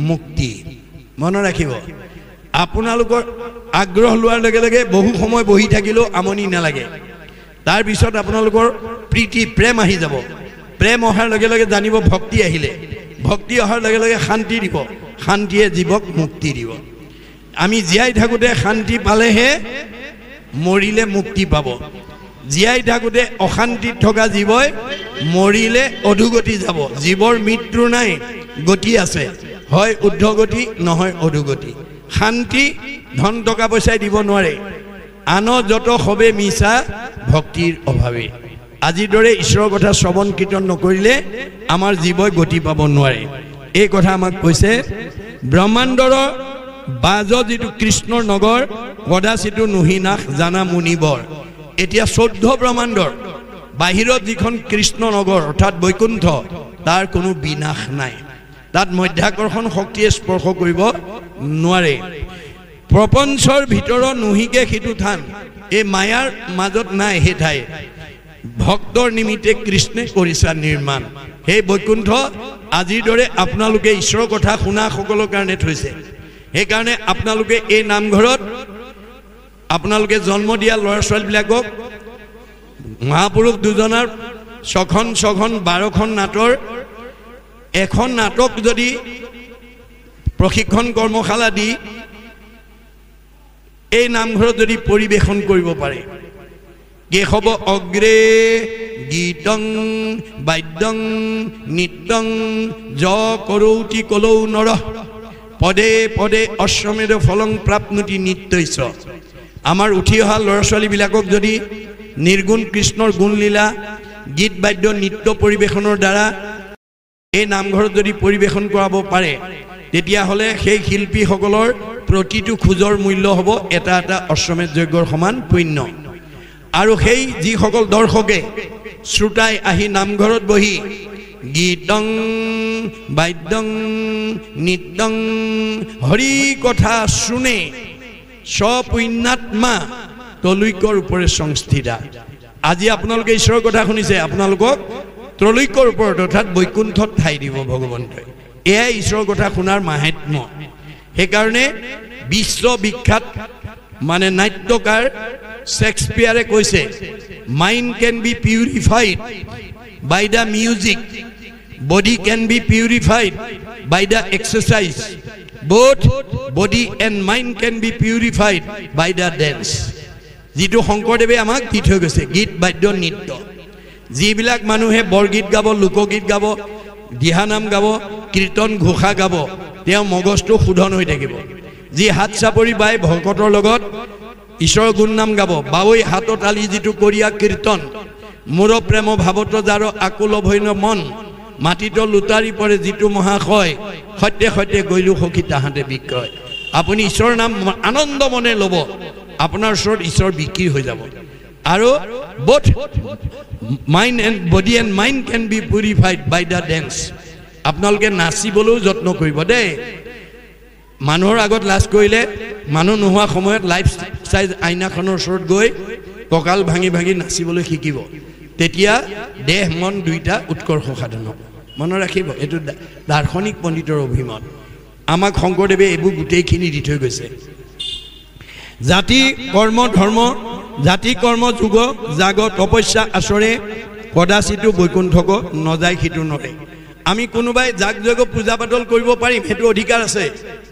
মুক্তি। মনত ৰাখিব, আপোনালোকৰ আগ্ৰহ লোৱাৰ লগে লগে বহু সময় বহি থাকিলেও আমনি নালাগে। তাৰপিছত আপোনালোকৰ প্ৰীতি, প্ৰেম আহি যাব। প্ৰেম অহাৰ লগে লগে জানিব ভক্তি আহিলে, ভক্তি অহাৰ লগে লগে শান্তি দিব, শান্তিয়ে জীৱক মুক্তি দিব। আমি জীয়াই থাকোঁতে শান্তি পালেহে মৰিলে মুক্তি পাব। জীয়াই থাকোঁতে অশান্তিত থকা জীৱই মৰিলে অধোগতি যাব। জীৱৰ মৃত্যু নাই, গতি আছে, হয় ঊৰ্ধ্বগতি নহয় অধোগতি। শান্তি ধন টকা পইচাই দিব নোৱাৰে। আন যত সবে মিছা ভক্তিৰ অভাৱে। আজিৰ দৰে ঈশ্বৰৰ কথা শ্ৰৱণ কীৰ্তন নকৰিলে আমাৰ জীৱই গতি পাব নোৱাৰে। এই কথা আমাক কৈছে। ব্ৰহ্মাণ্ডৰ বাজ যিটো কৃষ্ণৰ নগৰ, কদাচিতো নুহিনাশ জানা মুনিবৰ। এতিয়া 14 ব্ৰহ্মাণ্ডৰ বাহিৰত যিখন কৃষ্ণ নগৰ অৰ্থাৎ বৈকুণ্ঠ, তাৰ কোনো বিনাশ নাই। তাত মধ্যাকৰ্ষণ শক্তিয়ে স্পৰ্শ কৰিব নোৱাৰে। প্ৰপঞ্চৰ ভিতৰত নুহিকে সিটো থান, এই মায়াৰ মাজত নাই সেই ঠাই। ভক্তৰ নিমিত্তে কৃষ্ণে কৰিছা নিৰ্মাণ। সেই বৈকুণ্ঠ আজিৰ দৰে আপোনালোকে ঈশ্বৰৰ কথা শুনা সকলৰ কাৰণে থৈছে। সেইকাৰণে আপোনালোকে এই নামঘৰত আপোনালোকে জন্ম দিয়া ল'ৰা ছোৱালীবিলাকক মহাপুৰুষ দুজনাৰ ছখন 12খন নাটৰ এখন নাটক যদি প্ৰশিক্ষণ কৰ্মশালা দি এই নামঘৰত যদি পৰিবেশন কৰিব পাৰে কে হ'ব অগ্ৰে গীতং বাদ্যং নৃত্যং য কৰৌতি কলৌ নৰ পদে পদে অশ্বমেধ ফলং প্ৰাপ্নুতি নিত্যৈছ আমাৰ উঠি অহা ল'ৰা ছোৱালীবিলাকক যদি নিৰ্গুণ কৃষ্ণৰ গুণলীলা গীত বাদ্য নৃত্য পৰিবেশনৰ দ্বাৰা এই নামঘৰত যদি পৰিবেশন কৰাব পাৰে তেতিয়াহ'লে সেই শিল্পীসকলৰ প্ৰতিটো খোজৰ মূল্য হ'ব এটা এটা অশ্বমেধ যজ্ঞৰ সমান পুণ্য আৰু সেই যিসকল দৰ্শকে শ্ৰোতাই আহি নামঘৰত বহি গীতং বাদ্যং নৃত্যং হৰি কথা শুনে স্বপুণ্যাত্মা ত্ৰৈলোক্যৰ ওপৰে সংস্থিতা আজি আপোনালোকে ঈশ্বৰৰ কথা শুনিছে আপোনালোকক ত্ৰৈলোক্যৰ ওপৰত অৰ্থাৎ বৈকুণ্ঠত ঠাই দিব ভগৱন্তই এয়াই ঈশ্বৰৰ কথা শুনাৰ মাহাত্ম্য সেইকাৰণে বিশ্ববিখ্যাত মানে নাট্যকাৰ শেক্সপিয়াৰে কৈছে mind can be purified by the music body can be purified by the exercise both body and mind can be purified by the dance যিটো শংকৰদেৱে আমাক দি থৈ গৈছে গীত বাদ্য নৃত্য যিবিলাক মানুহে বৰগীত গাব লোকগীত গাব দিহানাম গাব কীৰ্তন ঘোষা গাব তেওঁ মগজটো শুদ্ধন হৈ থাকিব যি হাত চাপৰি বাই ভকতৰ লগত ঈশ্বৰৰ গুণনাম গাব বাৱৈ হাতত আলি যিটো কৰিয়া কীৰ্তন মোৰ প্ৰেম ভাৱত যাৰ আকুল ভৈন মন মাটিত লুটাৰি পৰে যিটো মহাশয় সত্যে সত্যে গৈলো সখী তাহাঁতে বিক্ৰয় আপুনি ঈশ্বৰৰ নাম আনন্দ মনে ল'ব আপোনাৰ ওচৰত ঈশ্বৰ বিক্ৰী হৈ যাব আৰু both mind and body and mind can be purified by the dance আপোনালোকে নাচিবলৈও যত্ন কৰিব দেই মানুহৰ আগত লাজ কৰিলে মানুহ নোহোৱা সময়ত লাইফ চাইজ আইনাখনৰ ওচৰত গৈ কঁকাল ভাঙি ভাঙি নাচিবলৈ শিকিব তেতিয়া দেহ মন দুইটা উৎকৰ্ষ সাধন হ'ব মনত ৰাখিব এইটো দাৰ্শনিক পণ্ডিতৰ অভিমত আমাক শংকৰদেৱে এইবোৰ গোটেইখিনি দি থৈ গৈছে জাতি কৰ্ম ধৰ্ম জাতি কৰ্ম যুগ জাগ তপস্যা আচৰে কদাচিতো বৈকুণ্ঠক নযায় সিটো নৰে আমি কোনোবাই জাগ যজ্ঞ পূজা পাতল কৰিব পাৰিম সেইটো অধিকাৰ আছে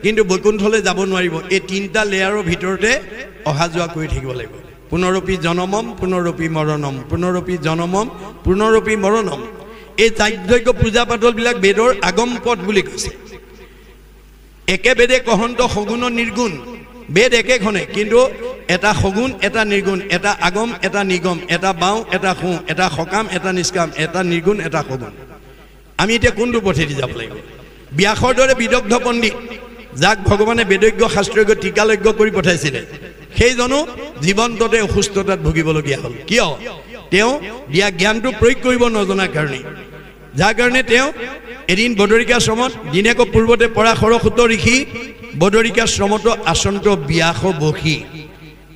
কিন্তু বৈকুণ্ঠলৈ যাব নোৱাৰিব এই তিনিটা লেয়াৰৰ ভিতৰতে অহা যোৱা কৰি থাকিব লাগিব পুনৰপি জনমম পুনৰপি মৰণম পুনৰপি জনমম পুনৰপি মৰণম এই যাগযজ্ঞ পূজা পাতলবিলাক বেদৰ আগম পদ বুলি কৈছে একে বেদে কহন্ত সগুণ নিৰ্গুণ বেদ একেখনে কিন্তু এটা সগুণ এটা নিৰ্গুণ এটা আগম এটা নিগম এটা বাওঁ এটা সোঁ এটা সকাম এটা নিষ্কাম এটা নিৰ্গুণ এটা সগুণ আমি এতিয়া কোনটো পথেদি যাব লাগিব ব্যাসৰ দৰে বিদগ্ধ পণ্ডিত যাক ভগৱানে বেদজ্ঞ শাস্ত্ৰজ্ঞ টিকালজ্ঞ কৰি পঠাইছিলে সেইজনো জীৱন্ততে অসুস্থতাত ভুগিবলগীয়া হ'ল কিয় তেওঁ দিয়া জ্ঞানটো প্ৰয়োগ কৰিব নজনাৰ কাৰণে যাৰ কাৰণে তেওঁ এদিন বদৰিকাশ্ৰমত দিনেক পূৰ্বতে পৰাশৰ সুত ঋষি বদৰিকাশ্ৰমতো আচন্ত ব্যাস বসি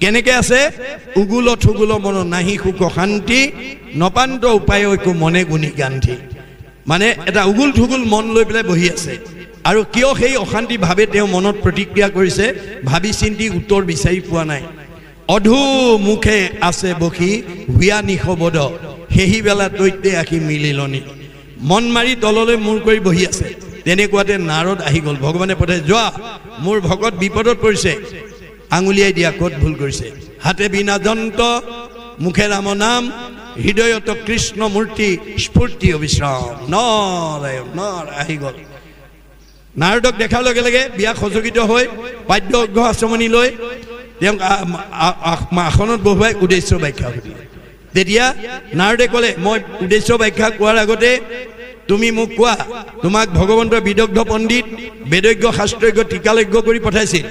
কেনেকৈ আছে উগুল থুগুল মন নাহি সুখ শান্তি নপান্ত উপায় একো মনে গুণি গান্ধী মানে এটা উগুল থুগুল মন লৈ পেলাই বহি আছে আৰু কিয় সেই অশান্তি ভাৱে তেওঁ মনত প্ৰতিক্ৰিয়া কৰিছে ভাবি চিন্তি উত্তৰ বিচাৰি পোৱা নাই অধু মুখে আছে বসি হুয়া নিশবদ সেহি বেলা তৈতে আখি মিলিলনি মন মাৰি তললৈ মূৰ কৰি বহি আছে তেনেকুৱাতে নাৰদ আহি গ'ল ভগৱানে পঠাই যোৱা মোৰ ভকত বিপদত পৰিছে আঙুলিয়াই দিয়া ক'ত ভুল কৰিছে হাতে বিনা যন্ত্ৰ মুখে ৰাম নাম হৃদয়ত কৃষ্ণ মূৰ্তি স্ফূৰ্তি অবিশ্ৰাম নাৰায়ণ নাৰায়ণ আহি গ'ল নাৰদক দেখাৰ লগে লগে বিয়া সচকিত হৈ বাদ্য অৰ্ঘ্য আচমনি লৈ তেওঁক আসনত বহুৱাই উদ্দেশ্য ব্যাখ্যা সুধিলে তেতিয়া নাৰদে ক'লে মই উদ্দেশ্য ব্যাখ্যা কোৱাৰ আগতে তুমি মোক কোৱা তোমাক ভগৱন্তৰ বিদগ্ধ পণ্ডিত বেদজ্ঞ শাস্ত্ৰজ্ঞ টিকালজ্ঞ কৰি পঠাইছিল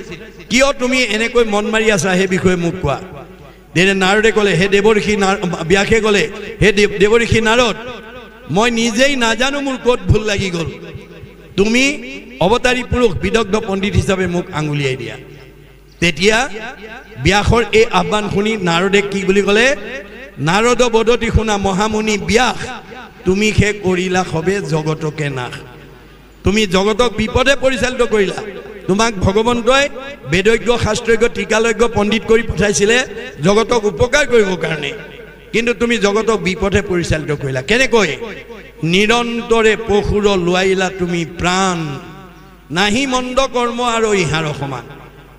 কিয় তুমি এনেকৈ মন মাৰি আছা সেই বিষয়ে মোক কোৱা তেনে নাৰদে ক'লে হে দেৱঋষি ব্যাসে ক'লে হে দেৱঋষি নাৰদ মই নিজেই নাজানো মোৰ ক'ত ভুল লাগি গ'ল তুমি অৱতাৰী পুৰুষ বিদগ্ধ পণ্ডিত হিচাপে মোক আঙুলিয়াই দিয়া তেতিয়া ব্যাসৰ এই আহ্বান শুনি নাৰদে কি বুলি ক'লে নাৰদ বদতি শুনা মহামুনি ব্যাস তুমি সে কৰিলা সবে জগতকে নাশ তুমি জগতক বিপদে পৰিচালিত কৰিলা তোমাক ভগৱন্তই বেদজ্ঞ শাস্ত্ৰজ্ঞ টিকালজ্ঞ পণ্ডিত কৰি পঠাইছিলে জগতক উপকাৰ কৰিবৰ কাৰণে কিন্তু তুমি জগতক বিপথে পৰিচালিত কৰিলা কেনেকৈ নিৰন্তৰে পশুৰ লোৱাইলা তুমি প্ৰাণ নাহি মন্দ কৰ্ম আৰু ইহাৰ সমান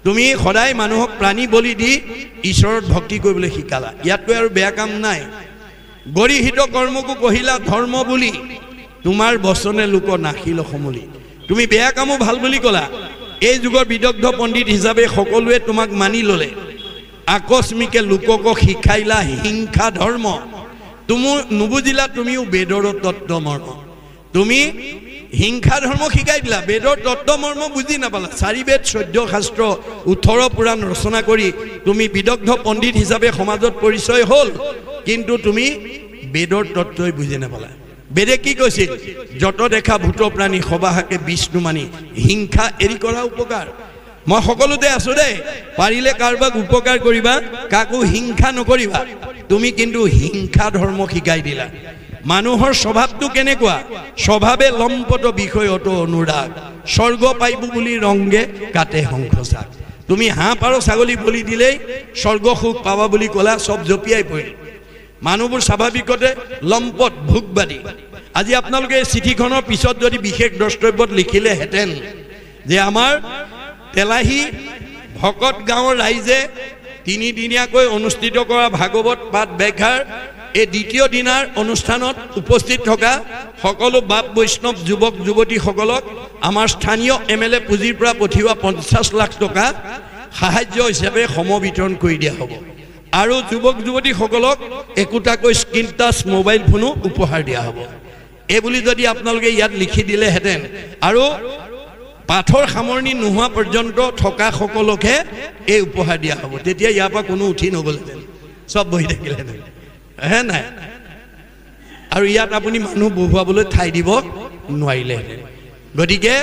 তুমি সদায় মানুহক প্ৰাণী বলি দি ঈশ্বৰৰ ভক্তি কৰিবলৈ শিকালা ইয়াতকৈ আৰু বেয়া কাম নাই গৰিহিত কৰ্মকো কহিলা ধৰ্ম বুলি তোমাৰ বচনে লোক নাখিল সমুলি তুমি বেয়া কামো ভাল বুলি ক'লা এই যুগৰ বিদগ্ধ পণ্ডিত হিচাপে সকলোৱে তোমাক মানি ল'লে আকস্মিকে লোকক শিকাইলা হিংসা ধৰ্ম তুমি নুবুজিলা তুমিও বেদৰ তত্ত্ব মৰ্ম তুমি হিংসা ধৰ্ম শিকাই দিলা বেদৰ তত্ত্ব মৰ্ম বুজি নাপালা 4 বেদ 14 শাস্ত্ৰ 18 পুৰাণ ৰচনা কৰি তুমি বিদগ্ধ পণ্ডিত হিচাপে সমাজত পৰিচয় হ'ল কিন্তু তুমি বেদৰ তত্ত্বই বুজি নাপালা বেদে কি কৈছিল যত দেখা ভূত প্ৰাণী সবাহাকে বিষ্ণু মানি হিংসা এৰি কৰা উপকাৰ মই সকলোতে আছো দে পাৰিলে কাৰোবাক উপকাৰ কৰিবা কাকো হিংসা নকৰিবা তুমি কিন্তু হিংসা ধৰ্ম শিকাই দিলা মানুহৰ স্বভাৱটো কেনেকুৱা স্বভাৱে লম্পট বিষয়ত অনুৰাগ স্বৰ্গ পাইবু বুলি ৰংগে কাটে সংঘচাক তুমি হাঁহ পাৰ ছাগলী বলি দিলেই স্বৰ্গ সুখ পাবা বুলি ক'লা সব জপিয়াই পৰিল মানুহবোৰ স্বাভাৱিকতে লম্পট ভোগবাদী আজি আপোনালোকে চিঠিখনৰ পিছত যদি বিশেষ দ্ৰষ্টব্যত লিখিলে হেতেন যে আমাৰ তেলাহী ভকত গাঁৱৰ ৰাইজে 3 দিনীয়াকৈ অনুষ্ঠিত কৰা ভাগৱত পাঠ ব্যাখ্যাৰ এই দ্বিতীয় দিনাৰ অনুষ্ঠানত উপস্থিত থকা সকলো বাপ বৈষ্ণৱ যুৱক যুৱতীসকলক আমাৰ স্থানীয় এমএলএ পুঁজিৰ পৰা পঠিওৱা 50 লাখ টকা সাহায্য হিচাপে সমবিতৰণ কৰি দিয়া হ'ব আৰু যুৱক যুৱতীসকলক একোটাকৈ স্ক্ৰীন টাচ মোবাইল ফোনো উপহাৰ দিয়া হ'ব এই বুলি যদি আপোনালোকে ইয়াত লিখি দিলে হেতেন আৰু পাঠৰ সামৰণি নোহোৱা পৰ্যন্ত থকা সকলকে এই উপহাৰ দিয়া হ'ব তেতিয়া ইয়াৰ পৰা কোনো উঠি নগ'লহেঁতেন সব বহি থাকিলেহেঁতেন হে নাই আৰু ইয়াত আপুনি মানুহ বহুৱাবলৈ ঠাই দিব নোৱাৰিলেহেঁতেন গতিকে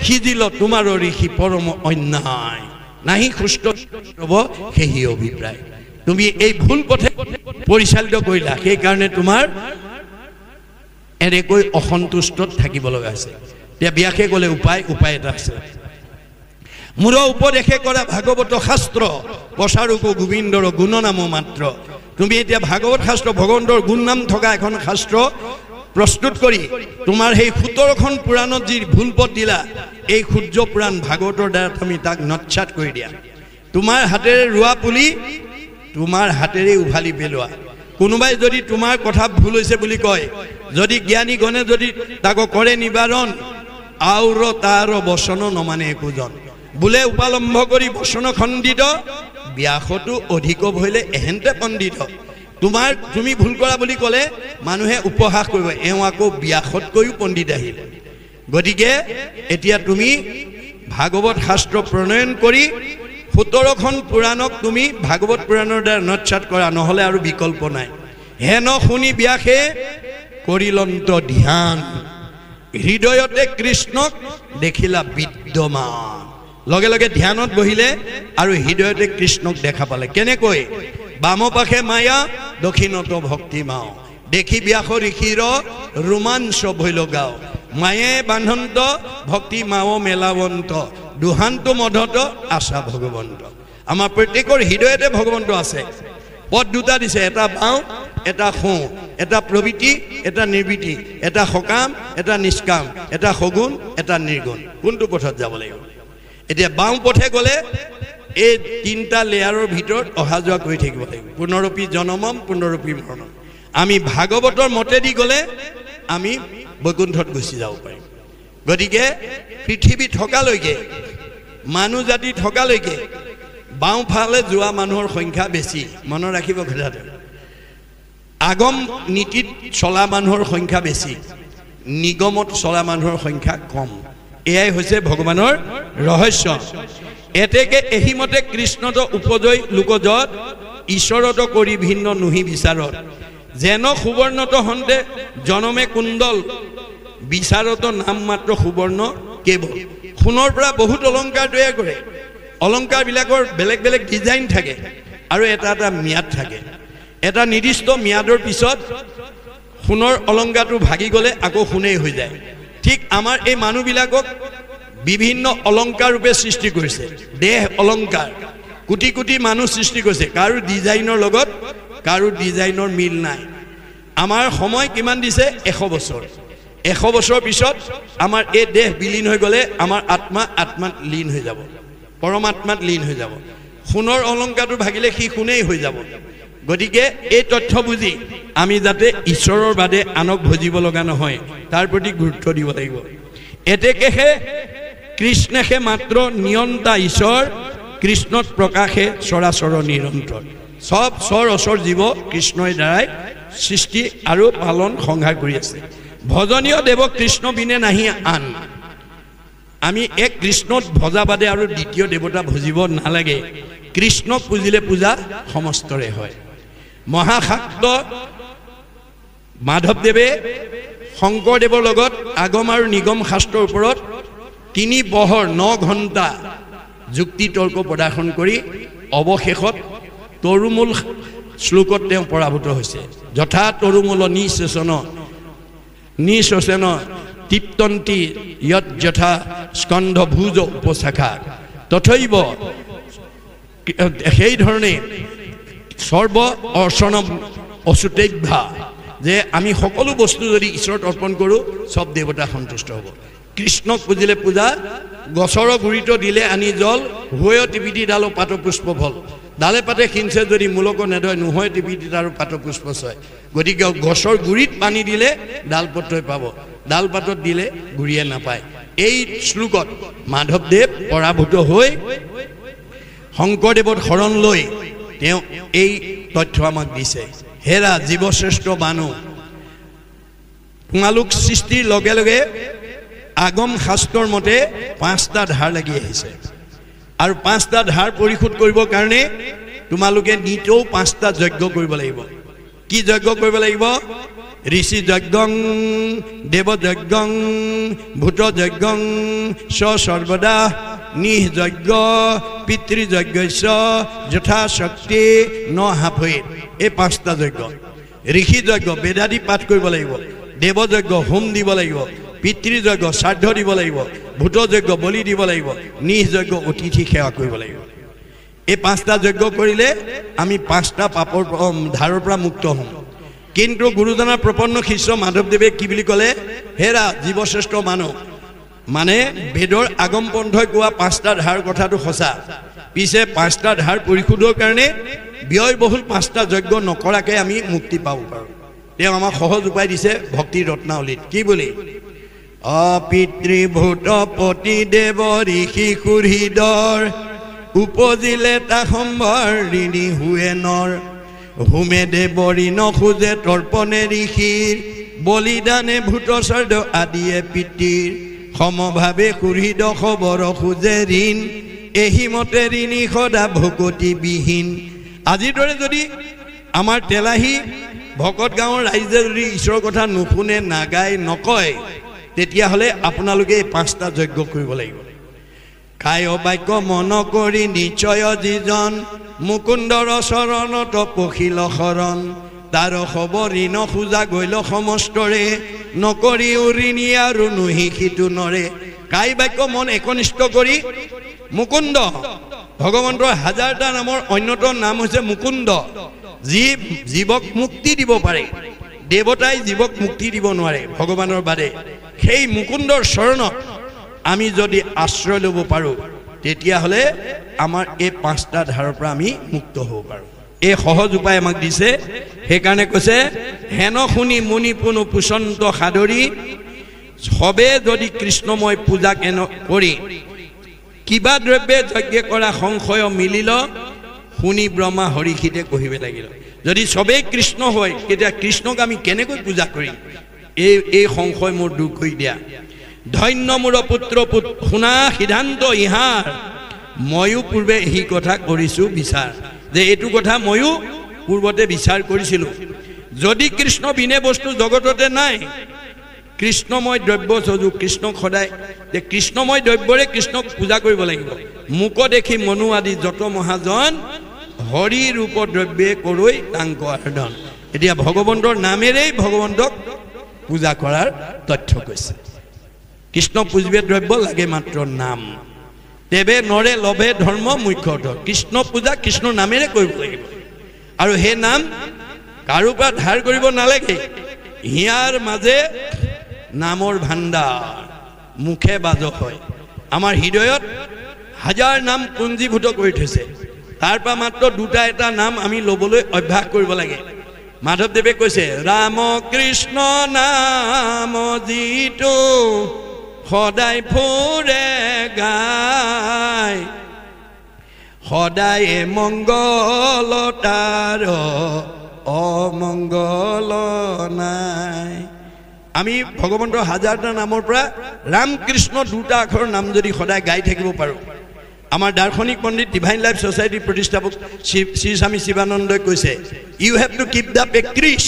সিজিল তোমাৰ ঋষি পৰম অন্যায় নাহি সুস্থ হ'ব সেই অভিপ্ৰায় তুমি এই ভুল পথে পৰিচালিত কৰিলা সেইকাৰণে তোমাৰ এনেকৈ অসন্তুষ্টত থাকিব লগা হৈছে এতিয়া ব্যাসে ক'লে উপায় এটা আছে মোৰ উপদেশে কৰা ভাগৱত শাস্ত্ৰ প্ৰচাৰকো গোবিন্দৰ গুণনাম মাত্ৰ তুমি এতিয়া ভাগৱত শাস্ত্ৰ ভগৱন্তৰ গুণ নাম থকা এখন শাস্ত্ৰ প্ৰস্তুত কৰি তোমাৰ সেই 17খন পুৰাণত যি ভুল পথ দিলা এই সূৰ্য পুৰাণ ভাগৱতৰ দ্বাৰা তুমি তাক নচ্ছাত কৰি দিয়া তোমাৰ হাতেৰে ৰোৱা পুলি তোমাৰ হাতেৰে উভালি পেলোৱা কোনোবাই যদি তোমাৰ কথা ভুল হৈছে বুলি কয় যদি জ্ঞানী গণে যদি তাকো কৰে নিবাৰণ আউৰ তাৰ বচন নমানে একোজন বোলে উপালম্ভ কৰি বচন খণ্ডিত ব্যাসতো অধিক ভইলে এহেন্তে পণ্ডিত তুমি ভুল কৰা বুলি ক'লে মানুহে উপহাস কৰিব এওঁ আকৌ ব্যাসতকৈও পণ্ডিত আহিল গতিকে এতিয়া তুমি ভাগৱত শাস্ত্ৰ প্ৰণয়ন কৰি 17খন পুৰাণক তুমি ভাগৱত পুৰাণৰ দ্বাৰা নচ্ছাত কৰা নহ'লে আৰু বিকল্প নাই হেন শুনি ব্যাসে কৰিলন্ত ধ্যান হৃদয়তে কৃষ্ণক দেখিলা বিদ্যমান লগে লগে ধ্যানত বহিলে আৰু হৃদয়তে কৃষ্ণক দেখা পালে কেনেকৈ বাম পাশে মায়া দক্ষিণত ভক্তি মাও দেখি ব্যাস ঋষিৰ ৰোমাঞ্চ ভৈল গাও মায়ে বান্ধন্ত ভক্তি মাও মেলাৱন্ত দুহান্ত মধত আশা ভগৱন্ত আমাৰ প্ৰত্যেকৰ হৃদয়তে ভগৱন্ত আছে পদ দুটা দিছে এটা বাওঁ এটা সোঁ এটা প্ৰবৃত্তি এটা নিৰ্বৃত্তি এটা সকাম এটা নিষ্কাম এটা সগুণ এটা নিৰ্গুণ কোনটো পথত যাব লাগিব এতিয়া বাওঁ পথে গ'লে এই 3টা লেয়াৰৰ ভিতৰত অহা যোৱা কৰি থাকিব লাগিব পুনৰপি জনমম পুনৰপি মৰণম আমি ভাগৱতৰ মতেদি গ'লে আমি বৈকুণ্ঠত গুচি যাব পাৰিম গতিকে পৃথিৱী থকালৈকে মানুহ জাতি থকালৈকে বাওঁফালে যোৱা মানুহৰ সংখ্যা বেছি মনত ৰাখিব কথাটো আগম নীতিত চলা মানুহৰ সংখ্যা বেছি নিগমত চলা মানুহৰ সংখ্যা কম এয়াই হৈছে ভগৱানৰ ৰহস্য এতেকে এহিমতে কৃষ্ণত উপজয় লোকজত ঈশ্বৰত কৰি ভিন্ন নুহি বিচাৰত যেন সুবৰ্ণত হন্তে জনমে কুণ্ডল বিচাৰত নাম মাত্ৰ সুবৰ্ণ কেৱল সোণৰ পৰা বহুত অলংকাৰ তৈয়াৰ কৰে অলংকাৰবিলাকৰ বেলেগ বেলেগ ডিজাইন থাকে আৰু এটা ম্যাদ থাকে এটা নিৰ্দিষ্ট ম্যাদৰ পিছত সোণৰ অলংকাৰটো ভাগি গ'লে আকৌ সোণেই হৈ যায় ঠিক আমাৰ এই মানুহবিলাকক বিভিন্ন অলংকাৰ ৰূপে সৃষ্টি কৰিছে দেহ অলংকাৰ কোটি কোটি মানুহ সৃষ্টি কৰিছে কাৰো ডিজাইনৰ লগত কাৰো ডিজাইনৰ মিল নাই আমাৰ সময় কিমান দিছে 100 বছৰ 100 বছৰৰ পিছত আমাৰ এই দেহ বিলীন হৈ গ'লে আমাৰ আত্মাত লীন হৈ যাব পৰমাত্মাত লীন হৈ যাব সোণৰ অলংকাৰটো ভাগিলে সি সোণেই হৈ যাব গতিকে এই তথ্য বুজি আমি যাতে ঈশ্বৰৰ বাদে আনক ভজিব লগা নহয় তাৰ প্ৰতি গুৰুত্ব দিব লাগিব এতেকেহে কৃষ্ণেহে মাত্ৰ নিয়ন্তা ঈশ্বৰ কৃষ্ণত প্ৰকাশে চৰাচৰ নিৰন্তৰ সব অচৰ জীৱ কৃষ্ণৰ দ্বাৰাই সৃষ্টি আৰু পালন সংহাৰ কৰি আছে ভজনীয় দেৱ কৃষ্ণ বিনে নাহি আন আমি এক কৃষ্ণত ভজা বাদে আৰু দ্বিতীয় দেৱতা ভজিব নালাগে কৃষ্ণক পুজিলে পূজা সমস্তৰে হয় মহাশাক্ত মাধৱদেৱে শংকৰদেৱৰ লগত আগম আৰু নিগম শাস্ত্ৰৰ ওপৰত 3 বহৰ 9 ঘণ্টা যুক্তি তৰ্ক প্ৰদৰ্শন কৰি অৱশেষত তৰুমূল শ্লোকত তেওঁ পৰাভূত হৈছে যথা তৰুমূল নিশোচন তৃপ্তন্তি যত যথা স্কন্ধ ভুজ উপশাখা তথৈব সেই ধৰণে সৰ্ব অৰ্চন অচুতেভ্যা যে আমি সকলো বস্তু যদি ঈশ্বৰত অৰ্পণ কৰোঁ সব দেৱতা সন্তুষ্ট হ'ব কৃষ্ণক পুজিলে পূজা গছৰ গুৰিটো দিলে আনি জল হৈ টিপিটি ডাল পাত পুষ্প ফল ডালে পাতে সিঞ্চে যদি মূলক নেদয় নহয় টিপিটি আৰু পাত পুষ্প ছয় গতিকে গছৰ গুৰিত পানী দিলে ডাল পত্ৰই পাব ডাল পাতত দিলে গুৰিয়ে নাপায় এই শ্লোকত মাধৱদেৱ পৰাভূত হৈ শংকৰদেৱত শৰণ লৈ তেওঁ এই তথ্য আমাক দিছে হেৰা জীৱশ্ৰেষ্ঠ মানুহ তোমালোক সৃষ্টিৰ লগে লগে আগম শাস্ত্ৰৰ মতে 5টা ধাৰ লাগি আহিছে আৰু 5টা ধাৰ পৰিশোধ কৰিবৰ কাৰণে তোমালোকে নিতেও 5টা যজ্ঞ কৰিব লাগিব কি যজ্ঞ কৰিব লাগিব ঋষি যজ্ঞং দেৱ যজ্ঞং ভূত যজ্ঞং সৰ্বদা নিহ যজ্ঞ পিতৃ যজ্ঞস্য যথা শক্তি ন হাফে এই 5টা যজ্ঞ ঋষি যজ্ঞ বেদাদি পাঠ কৰিব লাগিব দেৱ যজ্ঞ হোম দিব লাগিব পিতৃযজ্ঞ শ্ৰাদ্ধ দিব লাগিব ভূত যজ্ঞ বলি দিব লাগিব নিজ যজ্ঞ অতিথি সেৱা কৰিব লাগিব এই 5টা যজ্ঞ কৰিলে আমি 5টা পাপৰ ধাৰৰ পৰা মুক্ত হ'ম কিন্তু গুৰুজনাৰ প্ৰপন্ন শিষ্য মাধৱদেৱে কি বুলি ক'লে হেৰা জীৱশ্ৰেষ্ঠ মানুহ মানে বেদৰ আগম পন্থই কোৱা 5টা ধাৰ কথাটো সঁচা পিছে 5টা ধাৰ পৰিশোধৰ কাৰণে ব্যয়বহুল 5টা যজ্ঞ নকৰাকৈ আমি মুক্তি পাব পাৰোঁ তেওঁ আমাক সহজ উপায় দিছে ভক্তি ৰত্নাৱলীত কি বুলি অপিতৃভূত পতি দেৱ ঋষি সুহৃদৰ উপজিলে তা সম্ভাৰ ঋণী হুৱে নৰ হোমে দেৱৰী নখোজে তৰ্পণে ঋষিৰ বলিদানে ভূত শ্ৰাদ্ধ আদিয়ে পিতৃৰ সমভাৱে সুহৃদ খবৰ খোজে ঋণ এহিমতে ঋণী সদা ভকতি বিহীন আজিৰ দৰে যদি আমাৰ তেলাহী ভকত গাঁৱৰ ৰাইজে যদি ঈশ্বৰৰ কথা নুশুনে নাগায় নকয় তেতিয়াহ'লে আপোনালোকে এই 5টা যজ্ঞ কৰিব লাগিব কায় বাক্য মন কৰি নিশ্চয় যিজন মুকুন্দৰ চৰণত পখিল শৰণ তাৰ খবৰ ঋণ খোজা গৈল সমস্তৰে নকৰি ঋণী আৰু নুহি সিটো নৰে কায় বাক্য মন একনিষ্ঠ কৰি মুকুন্দ ভগৱন্তৰ 1000টা নামৰ অন্যতম নাম হৈছে মুকুন্দ যি জীৱক মুক্তি দিব পাৰে দেৱতাই জীৱক মুক্তি দিব নোৱাৰে ভগৱানৰ বাদে সেই মুকুন্দৰ চৰণত আমি যদি আশ্ৰয় ল'ব পাৰোঁ তেতিয়াহ'লে আমাৰ এই 5টা ধাৰৰ পৰা আমি মুক্ত হ'ব পাৰোঁ এই সহজ উপায় আমাক দিছে সেইকাৰণে কৈছে হেন শুনি মুনি পুনু পুচন্ত সাদৰি সবে যদি কৃষ্ণময় পূজা কৰি কিবা দ্ৰব্যে যজ্ঞ কৰা সংশয় মিলিল শুনি ব্ৰহ্মা হৰিষিতে কহিব লাগিল যদি সবেই কৃষ্ণ হয় তেতিয়া কৃষ্ণক আমি কেনেকৈ পূজা কৰিম এই সংশয় মোৰ দূৰ কৰি দিয়া ধন্য মোৰ পুত্ৰ শুনা সিদ্ধান্ত ইহাৰ ময়ো পূৰ্বে এই কথা কৰিছোঁ বিচাৰ যে এইটো কথা ময়ো পূৰ্বতে বিচাৰ কৰিছিলোঁ যদি কৃষ্ণ বিনে বস্তু জগততে নাই কৃষ্ণময় দ্ৰব্য সজু কৃষ্ণক সদায় যে কৃষ্ণময় দ্ৰব্যৰে কৃষ্ণক পূজা কৰিব লাগিব মুক দেখি মনু আদি যত মহাজন হৰি ৰূপ দ্ৰব্যে কৰৈ তাংক আৰাধন এতিয়া ভগৱন্তৰ নামেৰেই ভগৱন্তক পূজা কৰাৰ তথ্য কৈছে কৃষ্ণ পূজিবে দ্ৰব্য লাগে মাত্ৰ নাম তেবে নৰে লভে ধৰ্ম মুখ্য কৃষ্ণ পূজা কৃষ্ণ নামেৰে কৰিব লাগিব আৰু সেই নাম কাৰো পৰা ধাৰ কৰিব নালাগে হিয়াৰ মাজে নামৰ ভাণ্ডাৰ মুখে বাজক হয় আমাৰ হৃদয়ত হাজাৰ নাম পুঞ্জীভূত কৰি থৈছে তাৰ পৰা মাত্ৰ দুটা এটা নাম আমি ল'বলৈ অভ্যাস কৰিব লাগে মাধৱদেৱে কৈছে ৰাম কৃষ্ণ নাম যিটো সদায় ফুৰে গাই সদায় মংগল তাৰ অমংগল নাই আমি ভগৱন্তৰ হাজাৰটা নামৰ পৰা ৰাম কৃষ্ণ দুটা আখৰৰ নাম যদি সদায় গাই থাকিব পাৰোঁ আমাৰ দাৰ্শনিক পণ্ডিত ডিভাইন লাইফ ছ'চাইটিৰ প্ৰতিষ্ঠাপক শ্ৰী স্বামী শিৱানন্দই কৈছে you have to keep the practice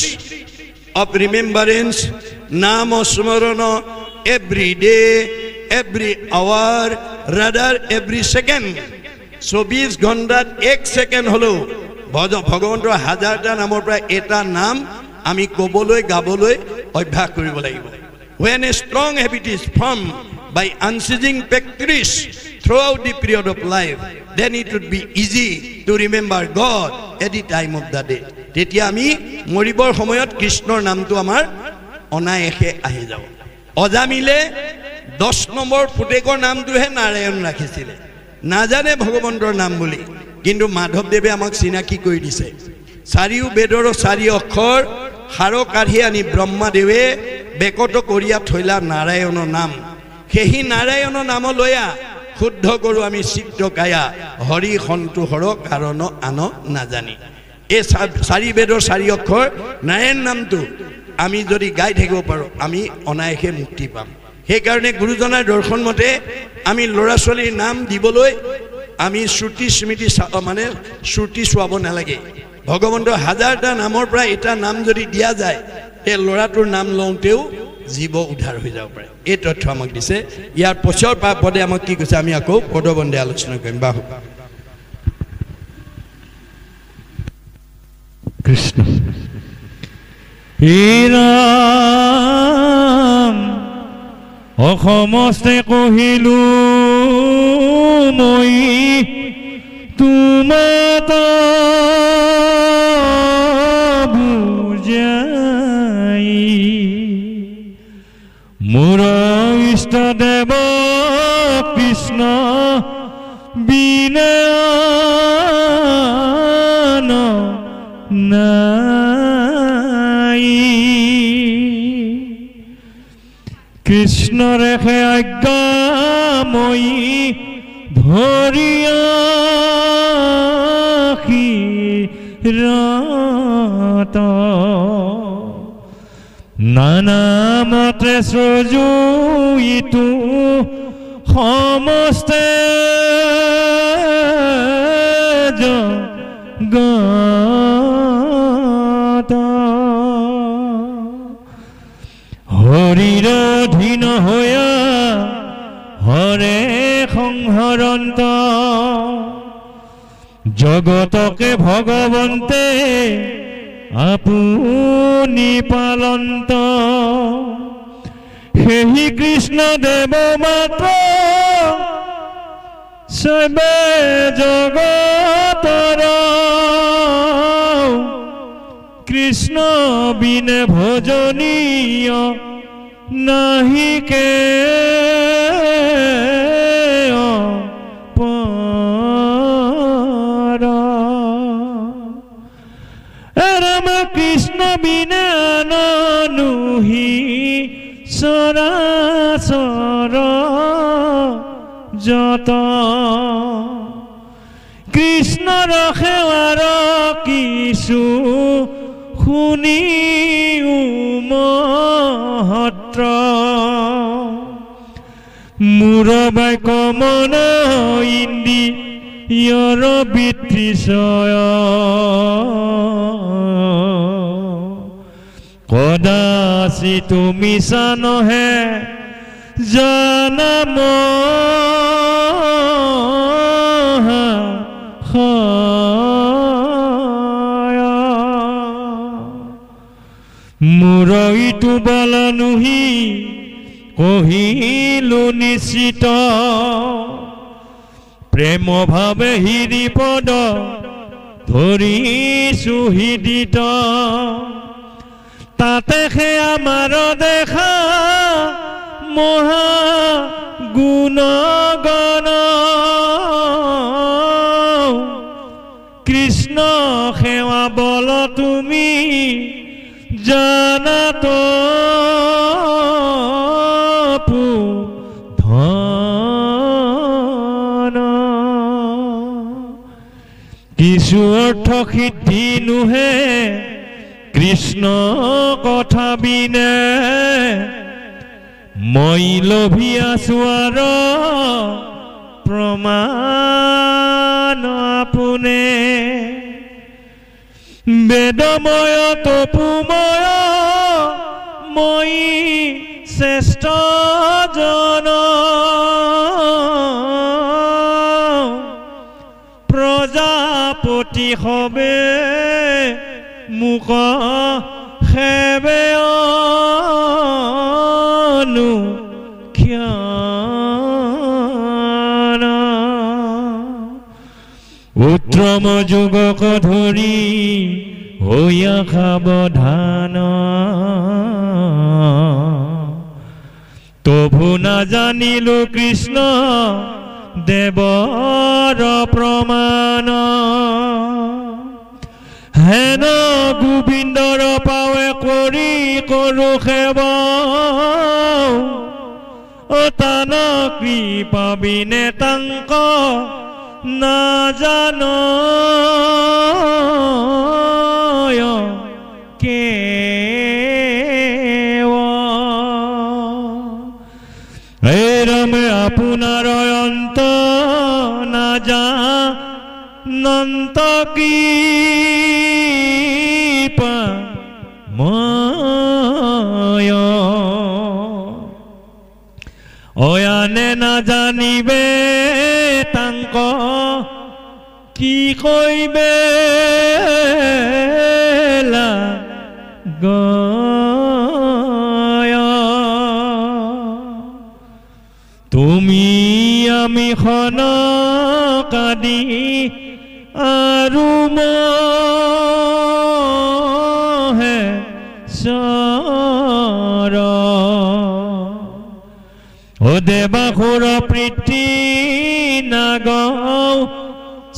of remembrance নাম স্মৰণ every day every hour rather every second 24 ঘণ্টাত 1 ছেকেণ্ড হ'লেও ভগৱন্তৰ হাজাৰটা নামৰ পৰা এটা নাম আমি ক'বলৈ গাবলৈ অভ্যাস কৰিব লাগিব when a strong habit is formed by unceasing practice throughout the period of life then it would be easy to remember God at the time of the day তেতিয়া আমি মৰিবৰ সময়ত কৃষ্ণৰ নামটো আমাৰ অনায়াসে আহি যাব অজামিলে 10 নম্বৰ পুতেকৰ নামটোহে নাৰায়ণ ৰাখিছিলে নাজানে ভগৱন্তৰ নাম বুলি কিন্তু মাধৱদেৱে আমাক চিনাকি কৰি দিছে চাৰিও বেদৰ চাৰি অক্ষৰ হাড় কাঢ়ি আনি ব্ৰহ্মাদেৱে বেকত কৰিয়া থৈলা নাৰায়ণৰ নাম সেই নাৰায়ণৰ নাম লৈয়া শুদ্ধ কৰোঁ আমি চিত্ৰ কায়া হৰি সন্তোষৰ কাৰণ আন নাজানি এই চাৰি বেদৰ চাৰি অক্ষৰ নাৰায়ণ নামটো আমি যদি গাই থাকিব পাৰোঁ আমি অনায়াসে মুক্তি পাম সেইকাৰণে গুৰুজনাৰ দৰ্শন মতে আমি ল'ৰা ছোৱালীৰ নাম দিবলৈ আমি শ্ৰুতি স্মৃতি মানে শ্ৰুতি চোৱাব নালাগে ভগৱন্তৰ হাজাৰটা নামৰ পৰা এটা নাম যদি দিয়া যায় এই ল'ৰাটোৰ নাম লওঁতেও জীৱ উদ্ধাৰ হৈ যাব পাৰে এই তথ্য আমাক দিছে ইয়াৰ পছৰ পদে আমাক কি কৈছে আমি আকৌ পদবন্ধে আলোচনা কৰিম বাহু কৃষ্ণ হে ৰাম অসমস্তে কহিলো মই তোমাত বুজাই মোৰ ইষ্ট দেৱ কৃষ্ণ বিনে নাই কৃষ্ণ ৰেখে আজ্ঞাময়ী ধৰিয়া ক্ষীৰত নানামতে সজুইতো সমস্তে জগত হৰিৰ অধীন হৈয়া হৰে সংহৰন্ত জগতকে ভগৱন্তে আপুনি পালন্ত সেই কৃষ্ণ দেৱ মাত্ৰ সবে জগতৰ কৃষ্ণ বিনে ভজনীয় নাহিকে ৰাম কৃষ্ণ বিনে আনুহি চৰাচৰ যত কৃষ্ণৰ সেৱাৰ কিছু শুনি মহত্ৰ মোৰ বাক্য মন ইন্দি ইয়ৰ বিতৃষয় কদাচিত মিছা নহে জানাম মোৰ ইটো বালানুহি কহিলো নিশ্চিত প্ৰেম ভাৱে হিৰি পদ ধৰিছো হৃদিত তাতে সে আমাৰ দেখা মহা গুণগণ কৃষ্ণ সেৱা বল তুমি জানাত কিছু অৰ্থ সিদ্ধি নুহে কৃষ্ণ কথা বিনে মই লোভি আছো আৰু প্ৰমাণ আপোনে বেদময় তপুময় মই শ্ৰেষ্ঠ জন প্ৰজাপতি হবে মুখ সেবে অনুখ্যান উত্তম যুগক ধৰি হৈয়া সাৱধান তবু নাজানিলো কৃষ্ণ দেৱৰ প্ৰমাণ হেন গোবিন্দৰ পাৱে কৰি কৰো সেৱা তান কৃপা বিনে তাংক নাজান ৰামে আপোনাৰ অন্ত নাজানন্ত কৃপা ময় অয়ানে নাজানিবে তাংক কি কৈবে তুমি আমি খনকাদি আৰু মহে চৰ ও দেৱাসুৰ প্ৰীতি নাগও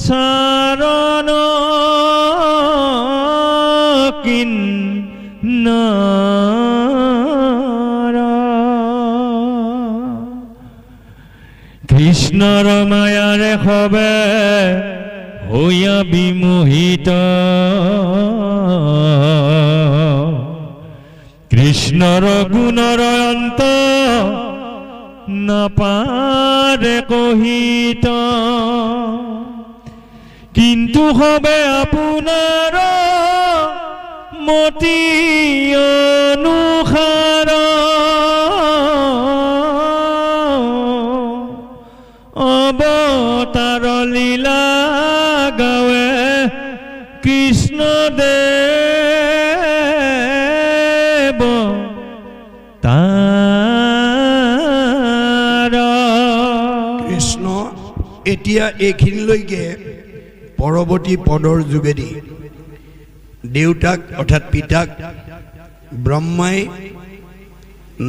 চাৰণ কিন্নৰ কৃষ্ণৰ মায়াৰে সবে হৈয়া বিমোহিত কৃষ্ণৰ গুণৰ অন্ত নাপাৰে কহিত কিন্তু হবে আপোনাৰ মতি অনুসাৰ অৱতাৰ লীলা গাৱে কৃষ্ণ দেৱ তাৰ কৃষ্ণ এতিয়া এইখিনিলৈকে পৰৱৰ্তী পদৰ যোগেদি দেউতাক অৰ্থাৎ পিতাক ব্ৰহ্মাই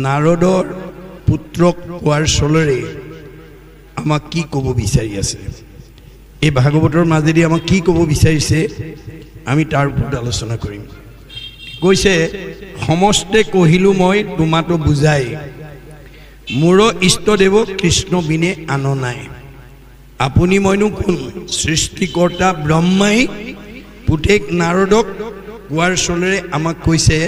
নাৰদৰ পুত্ৰক কোৱাৰ চলেৰে আমাক কি ক'ব বিচাৰি আছে এই ভাগৱতৰ মাজেদি আমাক কি ক'ব বিচাৰিছে আমি তাৰ ওপৰত আলোচনা কৰিম কৈছে সমস্তে কহিলো মই তোমাতো বুজাই মোৰ ইষ্টদেৱ কৃষ্ণ বিনে আন নাই আপুনি মইনো কোন সৃষ্টিকৰ্তা ব্ৰহ্মাই পুতেক নাৰদক কোৱাৰ চলেৰে আমাক কৈছে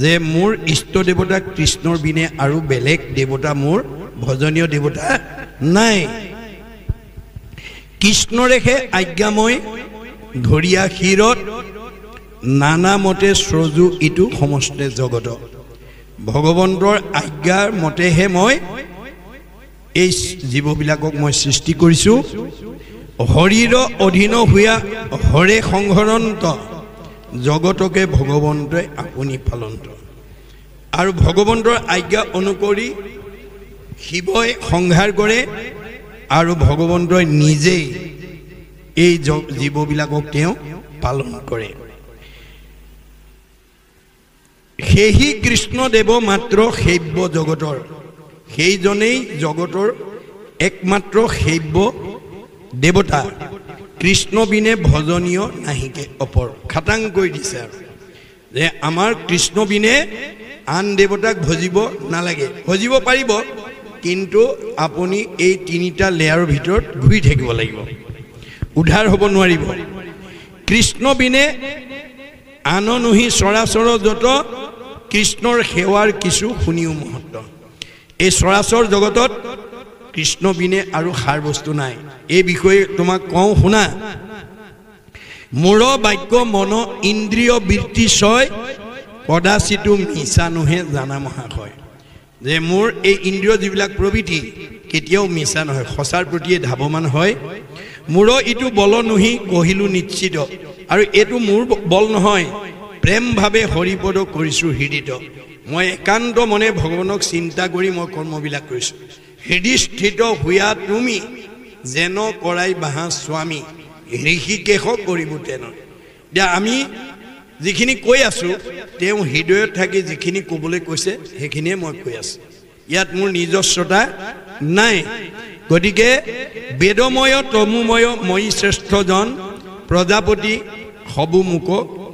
যে মোৰ ইষ্ট দেৱতা কৃষ্ণৰ বিনে আৰু বেলেগ দেৱতা মোৰ ভজনীয় দেৱতা নাই কৃষ্ণৰেহে আজ্ঞাময় ধৰিয়া ক্ষীৰত নানা মতে স্ৰজু ইটো সমস্তে জগত ভগৱন্তৰ আজ্ঞাৰ মতেহে মই এই জীৱবিলাকক মই সৃষ্টি কৰিছোঁ হৰিৰ অধীন হোৱা হৰে সংহৰন্ত জগতকে ভগৱন্তই আপুনি পালন্ত আৰু ভগৱন্তৰ আজ্ঞা অনুসৰি শিৱই সংহাৰ কৰে আৰু ভগৱন্তই নিজেই এই জীৱবিলাকক তেওঁ পালন কৰে সেহি কৃষ্ণদেৱ মাত্ৰ সেব্য জগতৰ সেইজনেই জগতৰ একমাত্ৰ সেব্য দেৱতা কৃষ্ণ বিনে ভজনীয় নাহিকে অপৰ খাটাং কৈ দিছে আৰু যে আমাৰ কৃষ্ণ বিনে আন দেৱতাক ভজিব নালাগে ভজিব পাৰিব কিন্তু আপুনি এই তিনিটা লেয়াৰৰ ভিতৰত ঘূৰি থাকিব লাগিব উদ্ধাৰ হ'ব নোৱাৰিব কৃষ্ণ বিনে আননুহি চৰাচৰ যত কৃষ্ণৰ সেৱাৰ কিছু শুনিও মহত্ব এই চৰাচৰ জগতত কৃষ্ণ বিনে আৰু সাৰ বস্তু নাই এই বিষয়ে তোমাক কওঁ শুনা মোৰ বাক্য মন ইন্দ্ৰিয় বৃত্তি ছয় কদাচিতো মিছা নোহে জানা মহাশয় যে মোৰ এই ইন্দ্ৰিয় যিবিলাক প্ৰবৃত্তি কেতিয়াও মিছা নহয় সঁচাৰ প্ৰতিয়ে ধাৱমান হয় মোৰ ইটো বল নোহি কহিলো নিশ্চিত আৰু এইটো মোৰ বল নহয় প্ৰেম ভাৱে হৰিপদ কৰিছো হৃদিত মই একান্ত মনে ভগৱানক চিন্তা কৰি মই কৰ্মবিলাক কৰিছো হৃদিস্থিত হোৱা তুমি যেন কৰাই বাহা স্বামী ঋষিকেশ কৰিব তেন এতিয়া আমি যিখিনি কৈ আছো তেওঁ হৃদয়ত থাকি যিখিনি ক'বলৈ কৈছে সেইখিনিয়ে মই কৈ আছো ইয়াত মোৰ নিজস্বতা নাই গতিকে বেদময় তমুময় মই শ্ৰেষ্ঠজন প্ৰজাপতি হবু মুক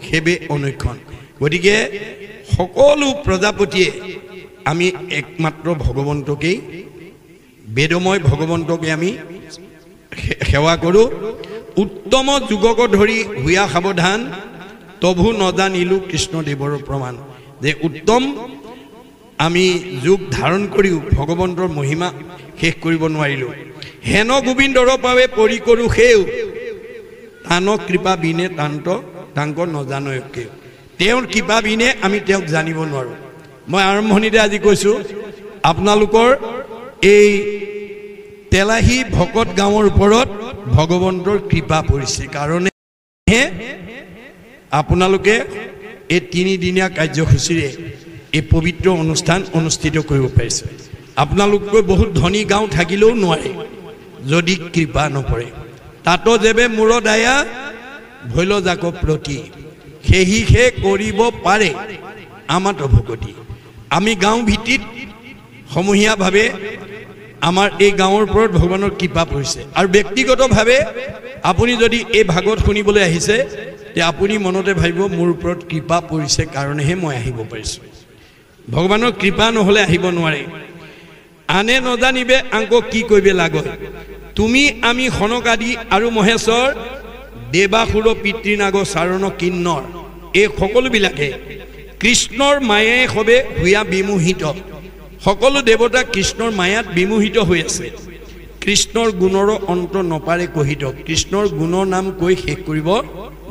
সেবে অনৈক্ষণ গতিকে সকলো প্ৰজাপতিয়ে আমি একমাত্ৰ ভগৱন্তকেই বেদময় ভগৱন্তকে আমি সেৱা কৰোঁ উত্তম যুগক ধৰি হুয়া সাৱধান তভু নজানিলো কৃষ্ণদেৱৰ প্ৰমাণ যে উত্তম আমি যুগ ধাৰণ কৰিও ভগৱন্তৰ মহিমা শেষ কৰিব নোৱাৰিলোঁ হেন গোবিন্দৰ পাৱে পৰি কৰোঁ সেও তান কৃপা বিনে তাংক নজানয়কে তেওঁৰ কৃপা বিনে আমি তেওঁক জানিব নোৱাৰোঁ মই আৰম্ভণিতে আজি কৈছোঁ আপোনালোকৰ এই তেলাহী ভকত গাঁৱৰ ওপৰত ভগৱন্তৰ কৃপা পৰিছে কাৰণেহে আপোনালোকে এই তিনিদিনীয়া কাৰ্যসূচীৰে এই পবিত্ৰ অনুষ্ঠান অনুষ্ঠিত কৰিব পাৰিছে আপোনালোককৈ বহুত ধনী গাঁও থাকিলেও নোৱাৰে যদি কৃপা নপৰে তাতো যেবে মূৰ দায়া ভৈল যাক প্ৰতি সেহিহে কৰিব পাৰে আমাত ভকতি আমি গাঁও ভিত্তিত সমূহীয়াভাৱে আমাৰ এই গাঁৱৰ ওপৰত ভগৱানৰ কৃপা পৰিছে আৰু ব্যক্তিগতভাৱে আপুনি যদি এই ভাগত শুনিবলৈ আহিছে তে আপুনি মনতে ভাবিব মোৰ ওপৰত কৃপা পৰিছে কাৰণেহে মই আহিব পাৰিছোঁ ভগৱানৰ কৃপা নহ'লে আহিব নোৱাৰে আনে নজানিবে আংক কি কৰিব লাগে তুমি আমি খনক আদি আৰু মহেশ্বৰ দেৱাসুৰ পিতৃনাগ চাৰণ কিন্নৰ এই সকলোবিলাকে কৃষ্ণৰ মায়াই সবে হুয়া বিমোহিত সকলো দেৱতা কৃষ্ণৰ মায়াত বিমোহিত হৈ আছে কৃষ্ণৰ গুণৰ অন্ত নপাৰে কহিত কৃষ্ণৰ গুণৰ নাম কৈ শেষ কৰিব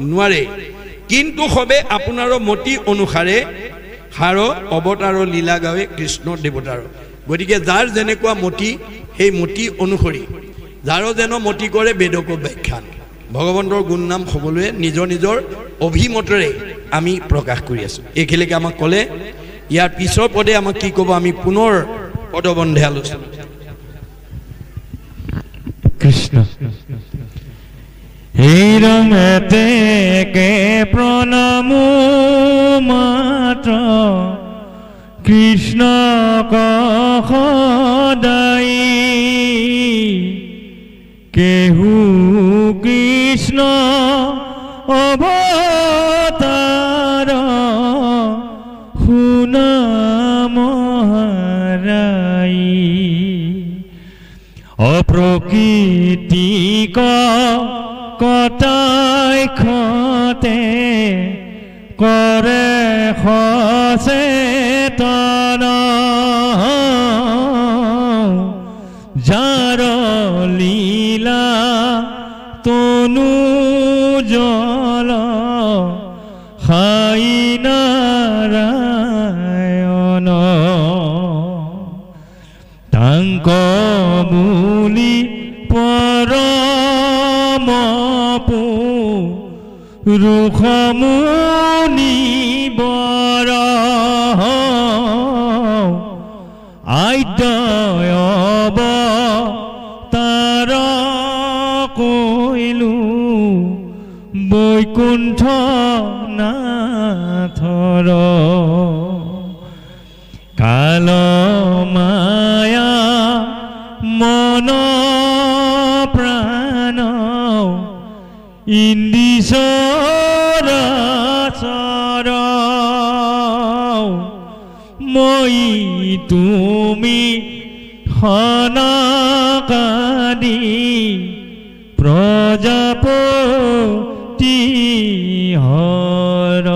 নোৱাৰে কিন্তু সবে আপোনাৰ মতি অনুসাৰে হাৰ অৱতাৰ লীলা গাৱে কৃষ্ণ দেৱতাৰ গতিকে যাৰ যেনেকুৱা মতি সেই মতি অনুসৰি যাৰ যেন মতি কৰে বেদক ব্যাখ্যান ভগৱন্তৰ গুণ নাম সকলোৱে নিজৰ নিজৰ অভিমতেৰে আমি প্ৰকাশ কৰি আছোঁ এইখিনিকে আমাক ক'লে ইয়াৰ পিছৰ পদে আমাক কি ক'ব আমি পুনৰ পদবন্ধে আলোচনা কৃষ্ণ এই ৰমেতে কে প্ৰণাম মাত্ৰ কৃষ্ণ সদায় কেহু কৃষ্ণ অৱতাৰ শুনামহাৰাই অপ্ৰকৃতিক কটাই খতে কৰে সচেতন যাৰ লীলা তনু জল সাই নাৰায়ণ তাংক বুলি পৰম পুৰুষমুনি বৰ আদ্যয়ব তাৰ কৈলো বৈকুণ্ঠ নাথৰ কাল মায়া মন প্ৰাণ ইন্দিচৰ চৰ মই তুমি সনকাদি প্ৰজাপতি হৰ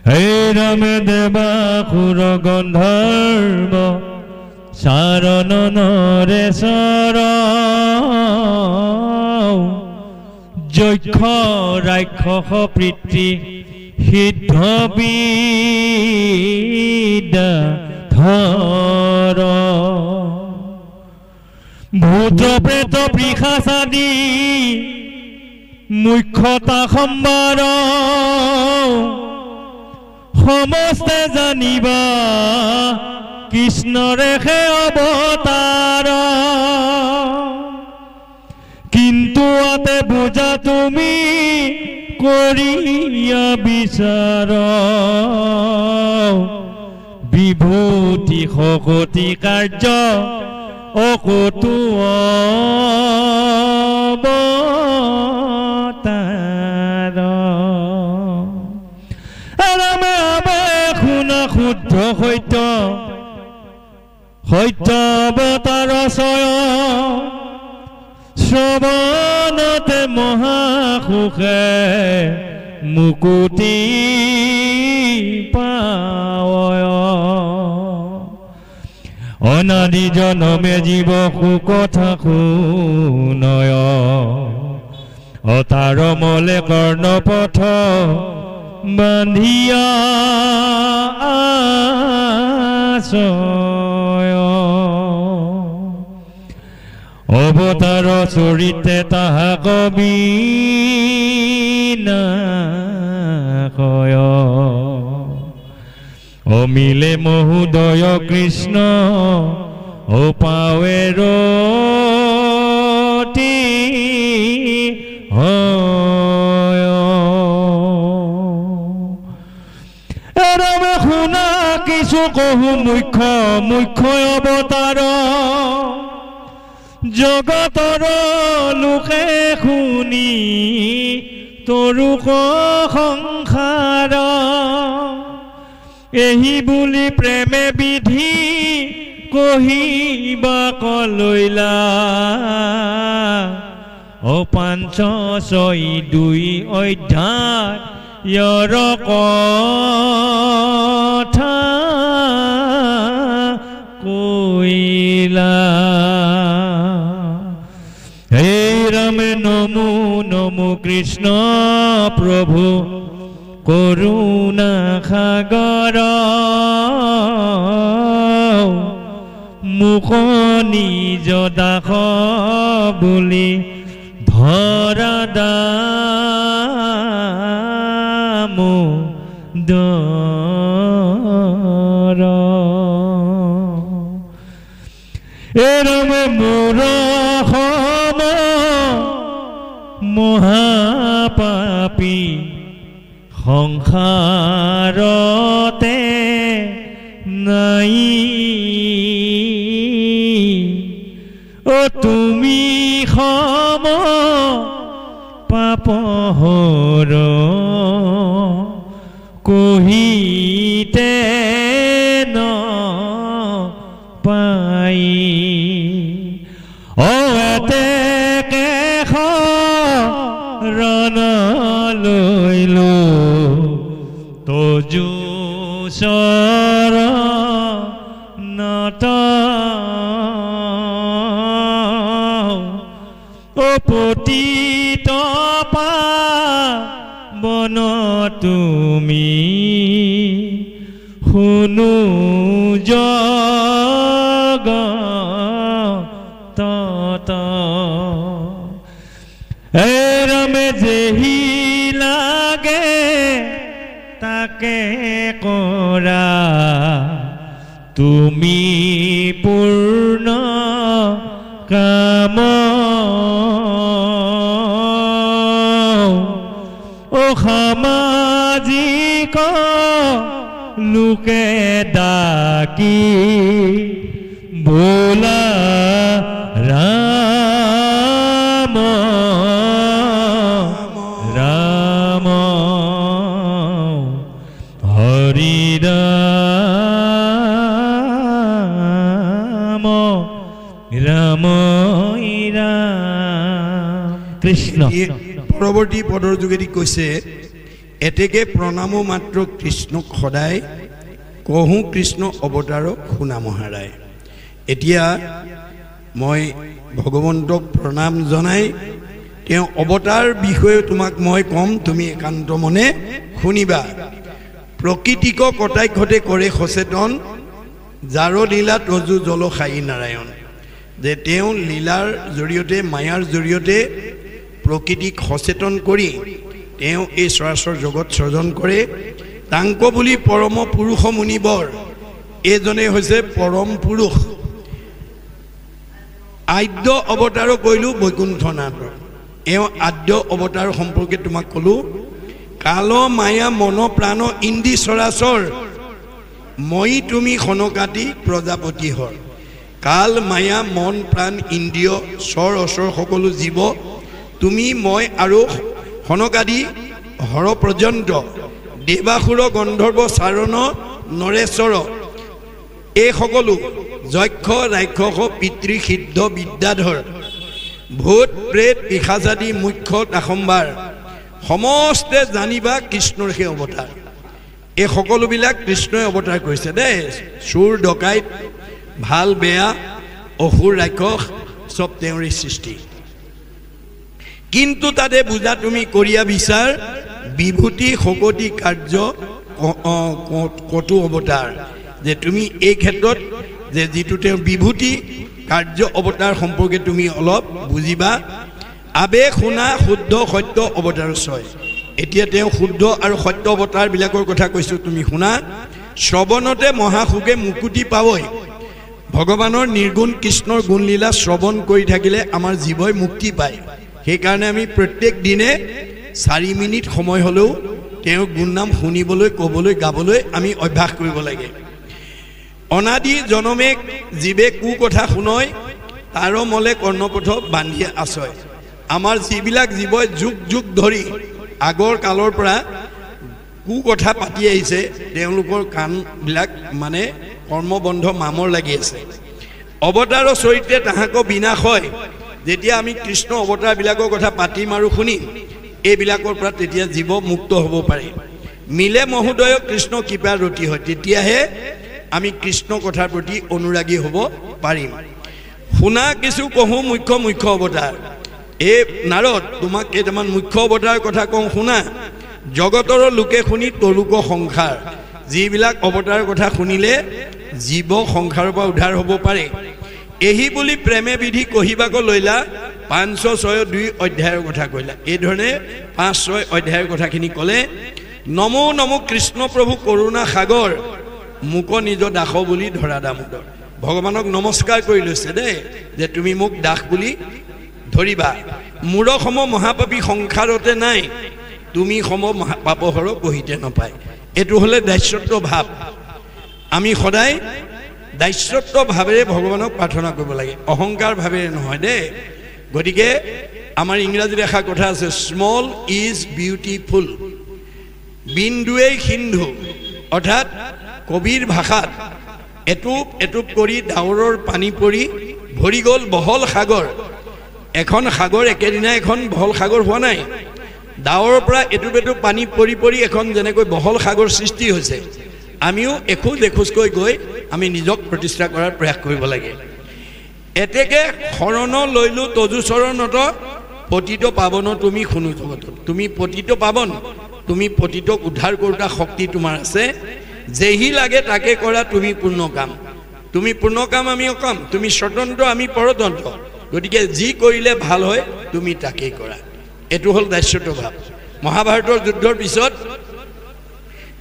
হে ৰাম দেৱাসুৰ গন্ধৰ্ব চাৰণ নৰেশ্বৰ যক্ষ ৰাক্ষস পিতৃ সিদ্ধ বিদ্যা ধৰ ভূত প্ৰেত পিশাচাদি মুখ্যতা সম্বাৰ সমস্তে জানিবা কৃষ্ণৰে হে অৱতাৰ কিন্তু আতে বুজা তুমি কৰিয়া বিচাৰ বিভূতি শকতি কাৰ্য অকতু অৱতাৰ ৰামে ৰামে শুনা শুদ্ধ সত্য সত্য অৱতাৰ চয় শ্ৰৱণতে মহাসুখে মুকুতি পায় অনাদি জনমে জীৱ সুকথা শুনয় অতাৰ মলে কৰ্ণপথ বান্ধিয়া আশ্ৰয় অৱতাৰ চৰিতে তাহা কবি নাকয় অমিলে মহোদয় কৃষ্ণ ও পাৱে ৰতি হয় ৰামে শুনা কিছু কহু মুখ্য মুখ্য অৱতাৰ জগতৰ লোকে শুনি তৰুক সংসাৰ এহি বুলি প্ৰেমে বিধি কহিবা কলৈলা অপাঞ্চ ছয় দুই অধ্যায় য়ৰ কথা কৈলা হে ৰাম নমো নমো কৃষ্ণ প্ৰভু কৰুণা সাগৰ মুখ নিজ দাস বুলি ধৰা দামোদৰ এৰমে মোৰ সম মহাপাপী সংসাৰতে নাই ও তুমি সম পাপহৰ কহিতে ন পাই এতেকে ৰণ লৈলো তজু চৰণত পতিত পাৱন তুমি শুনো জগতত এৰমে যেহি লাগে তাকে কৰা তুমি পূৰ্ণ কাম ও সামাজিক লোকে ডাকি বোলা ৰাম ৰাম হৰি ৰাম ৰাম কৃষ্ণ পৰৱৰ্তী পদৰ যোগেদি কৈছে এতেকে প্ৰণামো মাত্ৰ কৃষ্ণক সদায় কহো কৃষ্ণ অৱতাৰক শুনা মহাৰায়। এতিয়া মই ভগৱন্তক প্ৰণাম জনাই তেওঁ অৱতাৰ বিষয়ে তোমাক মই কম, তুমি একান্ত মনে শুনিবা। প্ৰকৃতিক কটাক্ষতে কৰে সচেতন যাৰ লীলা তজু জল খাই নাৰায়ণ। যে তেওঁ লীলাৰ জৰিয়তে মায়াৰ জৰিয়তে প্ৰকৃতিক সচেতন কৰি তেওঁ এই চৰাচৰ জগত সৃজন কৰে। তাংক বুলি পৰম পুৰুষ মুনিবৰ, এইজনে হৈছে পৰম পুৰুষ। আদ্য অৱতাৰো কৈলোঁ বৈকুণ্ঠনাথৰ, এওঁ আদ্য অৱতাৰ সম্পৰ্কে তোমাক ক'লোঁ। কাল মায়া মন প্ৰাণ ইন্দ্ৰি চৰাচৰ মই তুমি সনকাতি প্ৰজাপতি হৰ। কাল মায়া মন প্ৰাণ ইন্দ্ৰিয় স্বৰ অচৰ সকলো জীৱ তুমি মই আৰু সনকাদি হৰ পৰ্যন্ত দেৱাসুৰ গন্ধৰ্ব চাৰণ নৰেশ্বৰ এই সকলো যক্ষ ৰাক্ষস পিতৃ সিদ্ধ বিদ্যাধৰ ভূত প্ৰেত পিশাচাদি মুখ্য দাসম্বাৰ সমস্তে জানিবা কৃষ্ণৰ সেই অৱতাৰ। এই সকলোবিলাক কৃষ্ণই অৱতাৰ কৰিছে দেই। চোৰ ডকাইত ভাল বেয়া অসুৰ ৰাক্ষস চব তেওঁৰে সৃষ্টি। কিন্তু তাতে বুজা তুমি কৰিয়া বিচাৰ বিভূতি শকতি কাৰ্য কটু অৱতাৰ। যে তুমি এই ক্ষেত্ৰত যে যিটো তেওঁৰ বিভূতি কাৰ্য অৱতাৰ সম্পৰ্কে তুমি অলপ বুজিবা। আবেগ শুনা শুদ্ধ সত্য অৱতাৰ ছয়। এতিয়া তেওঁ শুদ্ধ আৰু সত্য অৱতাৰবিলাকৰ কথা কৈছোঁ, তুমি শুনা। শ্ৰৱণতে মহাসুখে মুকুতি পাৱই। ভগৱানৰ নিৰ্গুণ কৃষ্ণৰ গুণলীলা শ্ৰৱণ কৰি থাকিলে আমাৰ জীৱই মুক্তি পায়। সেইকাৰণে আমি প্ৰত্যেক দিনে 4 মিনিট সময় হ'লেও তেওঁৰ গুণনাম শুনিবলৈ ক'বলৈ গাবলৈ আমি অভ্যাস কৰিব লাগে। অনাদি জনমে জীৱে কু কথা শুনয় তাৰ মলে কৰ্ণপথ বান্ধি আছয়। আমাৰ যিবিলাক জীৱই যুগ যুগ ধৰি আগৰ কালৰ পৰা কু কথা পাতি আহিছে তেওঁলোকৰ কাণবিলাক মানে কৰ্মবন্ধ মামৰ লাগি আছে। অৱতাৰৰ চৰিত্ৰে তাহাক বিনাশ হয়। যেতিয়া আমি কৃষ্ণ অৱতাৰবিলাকৰ কথা পাতিম আৰু শুনিম এইবিলাকৰ পৰা তেতিয়া জীৱ মুক্ত হ'ব পাৰে। মিলে মহোদয় কৃষ্ণ কৃপা ৰতি হয়, তেতিয়াহে আমি কৃষ্ণ কথাৰ প্ৰতি অনুৰাগী হ'ব পাৰিম। শুনা কিছু কহোঁ মুখ্য মুখ্য অৱতাৰ। এই নাৰদ তোমাক কেইটামান মুখ্য অৱতাৰৰ কথা কওঁ শুনা। জগতৰ লোকে শুনি তৰুক সংসাৰ, যিবিলাক অৱতাৰৰ কথা শুনিলে জীৱ সংসাৰৰ পৰা উদ্ধাৰ হ'ব পাৰে। এহি বুলি প্ৰেমে বিধি কহিবাক লৈলা 506 অধ্যায়ৰ কথা কৈলা। এইধৰণে 5-6 অধ্যায়ৰ কথাখিনি ক'লে। নমো নমো কৃষ্ণ প্ৰভু কৰোণা সাগৰ মোক নিজ দাস বুলি ধৰা দামোদৰ। ভগৱানক নমস্কাৰ কৰি লৈছে দেই যে তুমি মোক দাস বুলি ধৰিবা। মূৰ সম মহাপাপী সংসাৰতে নাই, তুমি সম পাপহৰ কহিতে নাপায়। এইটো হ'লে দাস্যত্ব ভাৱ। আমি সদায় দাস্যত্ব ভাৱেৰে ভগৱানক প্ৰাৰ্থনা কৰিব লাগে, অহংকাৰ ভাৱেৰে নহয় দেই। গতিকে আমাৰ ইংৰাজীত এষাৰ কথা আছে, স্মল ইজ বিউটিফুল। বিন্দুৱেই সিন্ধু, অৰ্থাৎ কবিৰ ভাষাত এটুপ এটুপ কৰি ডাৱৰৰ পানী পৰি ভৰি গ'ল বহল সাগৰ। এখন সাগৰ একেদিনাই এখন বহল সাগৰ হোৱা নাই। ডাৱৰৰ পৰা এটুপ এটুপ পানী পৰি পৰি এখন যেনেকৈ বহল সাগৰ সৃষ্টি হৈছে, আমিও এখোজ এখোজকৈ গৈ আমি নিজক প্ৰতিষ্ঠা কৰাৰ প্ৰয়াস কৰিব লাগে। এতেকে শৰণ লৈলো তজু চৰণত পতিত পাৱন তুমি শুনো জগতত। তুমি পতিত পাৱন, তুমি পতিতক উদ্ধাৰ কৰোঁতা শক্তি তোমাৰ আছে। যেহি লাগে তাকে কৰা তুমি পূৰ্ণ কাম। তুমি পূৰ্ণ কাম আমি অকাম, তুমি স্বতন্ত্ৰ আমি পৰতন্ত্ৰ। গতিকে যি কৰিলে ভাল হয় তুমি তাকেই কৰা। এইটো হ'ল দাস্যত্ব ভাৱ। মহাভাৰতৰ যুদ্ধৰ পিছত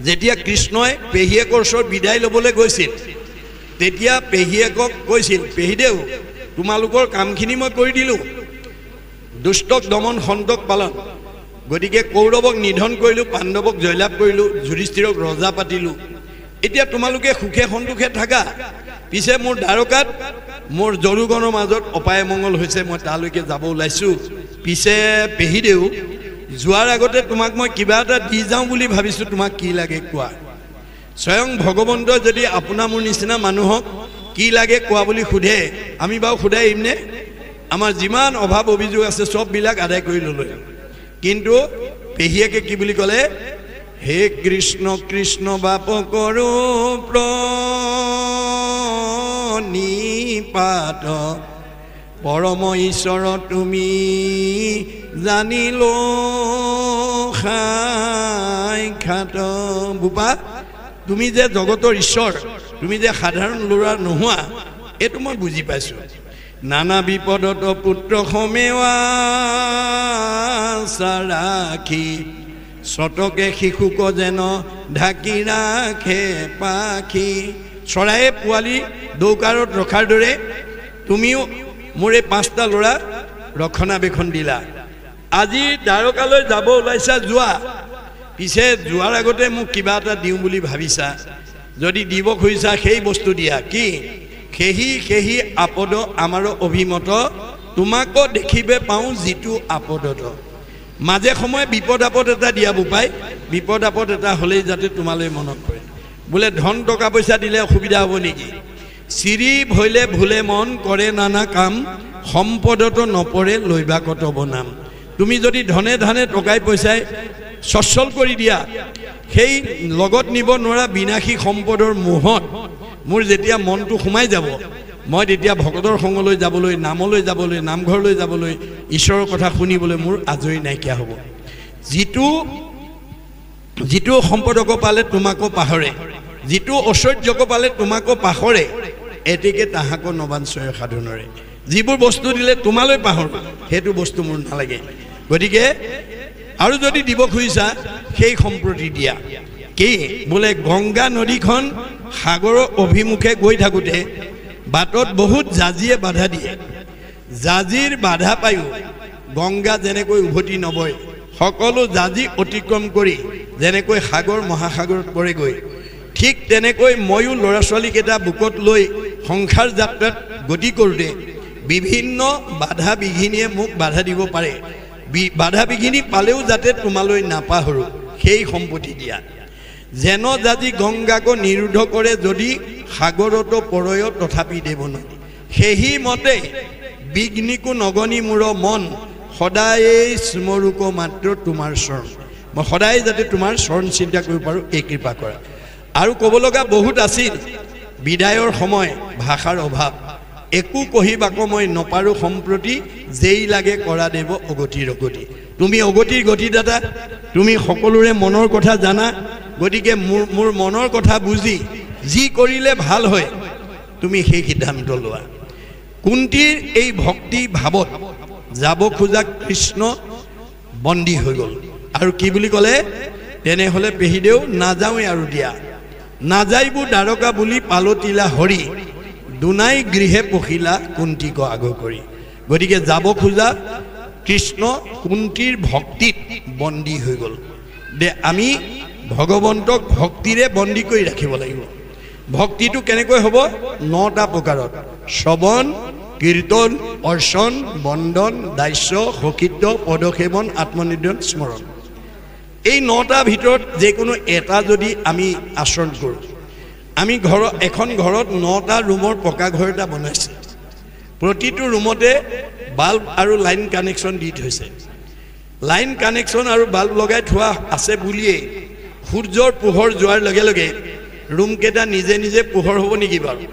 যেতিয়া কৃষ্ণই পেহীয়েকৰ ওচৰত বিদায় ল'বলৈ গৈছিল তেতিয়া পেহীয়েকক কৈছিল, পেহীদেউ তোমালোকৰ কামখিনি মই কৰি দিলোঁ, দুষ্টক দমন সন্তক পালন, গতিকে কৌৰৱক নিধন কৰিলোঁ, পাণ্ডৱক জয়লাভ কৰিলোঁ, যুধিষ্ঠিৰক ৰজা পাতিলোঁ। এতিয়া তোমালোকে সুখে সন্তোষে থাকা। পিছে মোৰ দ্বাৰকাত মোৰ জৰুগণৰ মাজত অপায় মংগল হৈছে, মই তালৈকে যাব ওলাইছোঁ। পিছে পেহীদেউ, যোৱাৰ আগতে তোমাক মই কিবা এটা দি যাওঁ বুলি ভাবিছোঁ, তোমাক কি লাগে কোৱা। স্বয়ং ভগৱন্তই যদি আপোনাৰ মোৰ নিচিনা মানুহক কি লাগে কোৱা বুলি সোধে, আমি বাৰু সোধাই আহিমনে? আমাৰ যিমান অভাৱ অভিযোগ আছে চববিলাক আদায় কৰি ল'লোঁ। কিন্তু পেহীয়েকে কি বুলি ক'লে, হে কৃষ্ণ কৃষ্ণ বাপ কৰো প্ৰণিপাত, পৰম ঈশ্বৰ তুমি জানিল সাক্ষাৎ। বোপা, তুমি যে জগতৰ ঈশ্বৰ, তুমি যে সাধাৰণ ল'ৰা নোহোৱা, এইটো মই বুজি পাইছোঁ। নানা বিপদত পুত্ৰ সমেৱা ৰাখি, চটকে শিশুক যেন ঢাকি ৰাখে পাখি। চৰায়ে পোৱালি দৌকাৰত ৰখাৰ দৰে তুমিও মোৰ এই 5টা ল'ৰা ৰক্ষণাবেক্ষণ দিলা। আজি দ্বাৰকালৈ যাব ওলাইছা, যোৱা। পিছে যোৱাৰ আগতে মোক কিবা এটা দিওঁ বুলি ভাবিছা, যদি দিব খুজিছা সেই বস্তু দিয়া। কি? সেহি সেহি আপদ আমাৰ অভিমত, তোমাকো দেখিবে পাওঁ যিটো আপদত। মাজে সময়ে বিপদ আপদ এটা দিয়া বোপাই, বিপদ আপদ এটা হ'লেই যাতে তোমালৈ মনত পৰে। বোলে ধন টকা পইচা দিলে অসুবিধা হ'ব নেকি? চিৰি ভৈলে ভুলে মন কৰে নানা কাম, সম্পদতো নপৰে লৈবা কত বনাম। তুমি যদি ধনে ধানে টকাই পইচাই সচ্ছল কৰি দিয়া, সেই লগত নিব নোৱাৰা বিনাশী সম্পদৰ মোহত মোৰ যেতিয়া মনটো সোমাই যাব, মই তেতিয়া ভকতৰ সংগলৈ যাবলৈ, নামলৈ যাবলৈ, নামঘৰলৈ যাবলৈ, ঈশ্বৰৰ কথা শুনিবলৈ মোৰ আজৰি নাইকিয়া হ'ব। যিটো সম্পদক পালে তোমাকো পাহৰে, যিটো ঐশ্বৰ্যক পালে তোমাকো পাহৰে, এটিকে তাহাকো নবাঞ্চয় সাধনৰে। যিবোৰ বস্তু দিলে তোমালৈ পাহৰ, সেইটো বস্তু মোৰ নালাগে। গতিকে আৰু যদি দিব খুজিছা সেই সম্প্ৰতি দিয়া। কি? বোলে গংগা নদীখন সাগৰৰ অভিমুখে গৈ থাকোঁতে বাটত বহুত জাজিয়ে বাধা দিয়ে। জাজিৰ বাধা পায়ো গংগা যেনেকৈ উভতি নবয়, সকলো জাজি অতিক্ৰম কৰি যেনেকৈ সাগৰ মহাসাগৰত পৰেগৈ, ঠিক তেনেকৈ ময়ো ল'ৰা ছোৱালীকেইটা বুকত লৈ সংসাৰ যাত্ৰাত গতি কৰোঁতে বিভিন্ন বাধা বিঘিনিয়ে মোক বাধা দিব পাৰে। বাধা বিঘিনি পালেও যাতে তোমালৈ নাপাহৰোঁ, সেই সম্পত্তি দিয়া। যেন জাজি গংগাকো নিৰোধ কৰে, যদি সাগৰতো পৰয় তথাপি দেৱ নদী। সেহি মতে বিঘ্নিকো নগনি মূৰ মন, সদায় স্মৰুক মাত্ৰ তোমাৰ চৰণ। মই সদায় যাতে তোমাৰ চৰণ চিন্তা কৰিব পাৰোঁ, এই কৃপা কৰা। আৰু ক'ব লগা বহুত আছিল, বিদায়ৰ সময়, ভাষাৰ অভাৱ, একো কহিবাকো মই নপাৰোঁ সম্প্ৰতি, যেই লাগে কৰা দেৱ অগতিৰ গতি। তুমি অগতিৰ গতিদাতা, তুমি সকলোৰে মনৰ কথা জানা। গতিকে মোৰ মনৰ কথা বুজি যি কৰিলে ভাল হয় তুমি সেই সিদ্ধান্ত লোৱা। কুন্তীৰ এই ভক্তি ভাৱত যাব খোজা কৃষ্ণ বন্দী হৈ গ'ল। আৰু কি বুলি ক'লে? তেনেহ'লে পেহীদেউ নাযাওঁৱে আৰু দিয়া। নাযাইবোৰ দ্বাৰকা বুলি পালতিলা হৰি, দুনাই গৃহে পখিলা কুন্তীক আগ কৰি। গতিকে যাব খোজা কৃষ্ণ কুন্তীৰ ভক্তিত বন্দী হৈ গ'ল। দে আমি ভগৱন্তক ভক্তিৰে বন্দী কৰি ৰাখিব লাগিব। ভক্তিটো কেনেকৈ হ'ব? 9টা প্ৰকাৰত: শ্ৰৱণ, কীৰ্তন, অৰ্চন, বন্দন, দাস্য, সখিত্ব, পদসেৱন, আত্মনিবেদন, স্মৰণ। এই 9টাৰ ভিতৰত যিকোনো এটা যদি আমি আচৰণ কৰোঁ, আমি এখন ঘৰত 9টা ৰুমৰ পকা ঘৰ এটা বনাইছে। প্ৰতিটো ৰুমতে বাল্ব আৰু লাইন কানেকশ্যন দি থৈছে। লাইন কানেকশ্যন আৰু বাল্ব লগাই থোৱা আছে বুলিয়েই সূৰ্যৰ পোহৰ যোৱাৰ লগে লগে ৰুমকেইটা নিজে নিজে পোহৰ হ'ব নেকি বাৰু?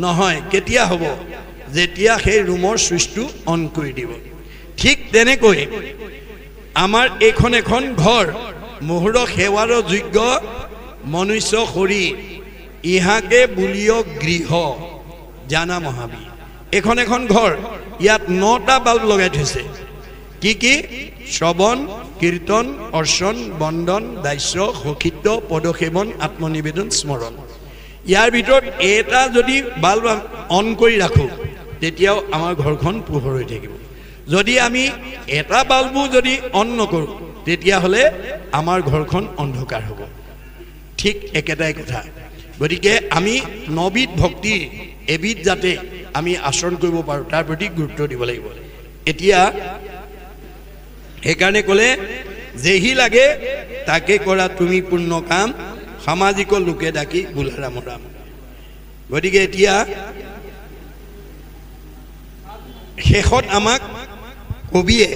নহয়। কেতিয়া হ'ব? যেতিয়া সেই ৰুমৰ ছুইচটো অন কৰি দিব। ঠিক তেনেকৈ আমাৰ এইখন এখন ঘৰ, মুহুৰ সেৱাৰ যোগ্য মনুষ্য শৰীৰ, ইহাকে বুলিয় গৃহ জানা মহাবীৰ। এখন এখন ঘৰ, ইয়াত 9টা বাল্ব লগাই থৈছে। কি কি? শ্ৰৱণ, কীৰ্তন, অৰ্চন, বন্দন, দাস্য, সখিত্ব, পদসেৱন, আত্মনিবেদন, স্মৰণ। ইয়াৰ ভিতৰত এটা যদি বাল্ব অন কৰি ৰাখোঁ, তেতিয়াও আমাৰ ঘৰখন পোহৰ হৈ থাকিব। যদি আমি এটা বাল্বো যদি অন নকৰোঁ, তেতিয়াহ'লে আমাৰ ঘৰখন অন্ধকাৰ হ'ব ঠিক একেটাই কথা গতিকে আমি নবিধ ভক্তি এবিধ যাতে আমি আচৰণ কৰিব পাৰোঁ তাৰ প্ৰতি গুৰুত্ব দিব লাগিব এতিয়া সেইকাৰণে ক'লে যেহি লাগে তাকে কৰা তুমি পূৰ্ণ কাম সামাজিক লোকে ডাকি বোলা ৰাম ৰাম গতিকে এতিয়া শেষত আমাক কবিয়ে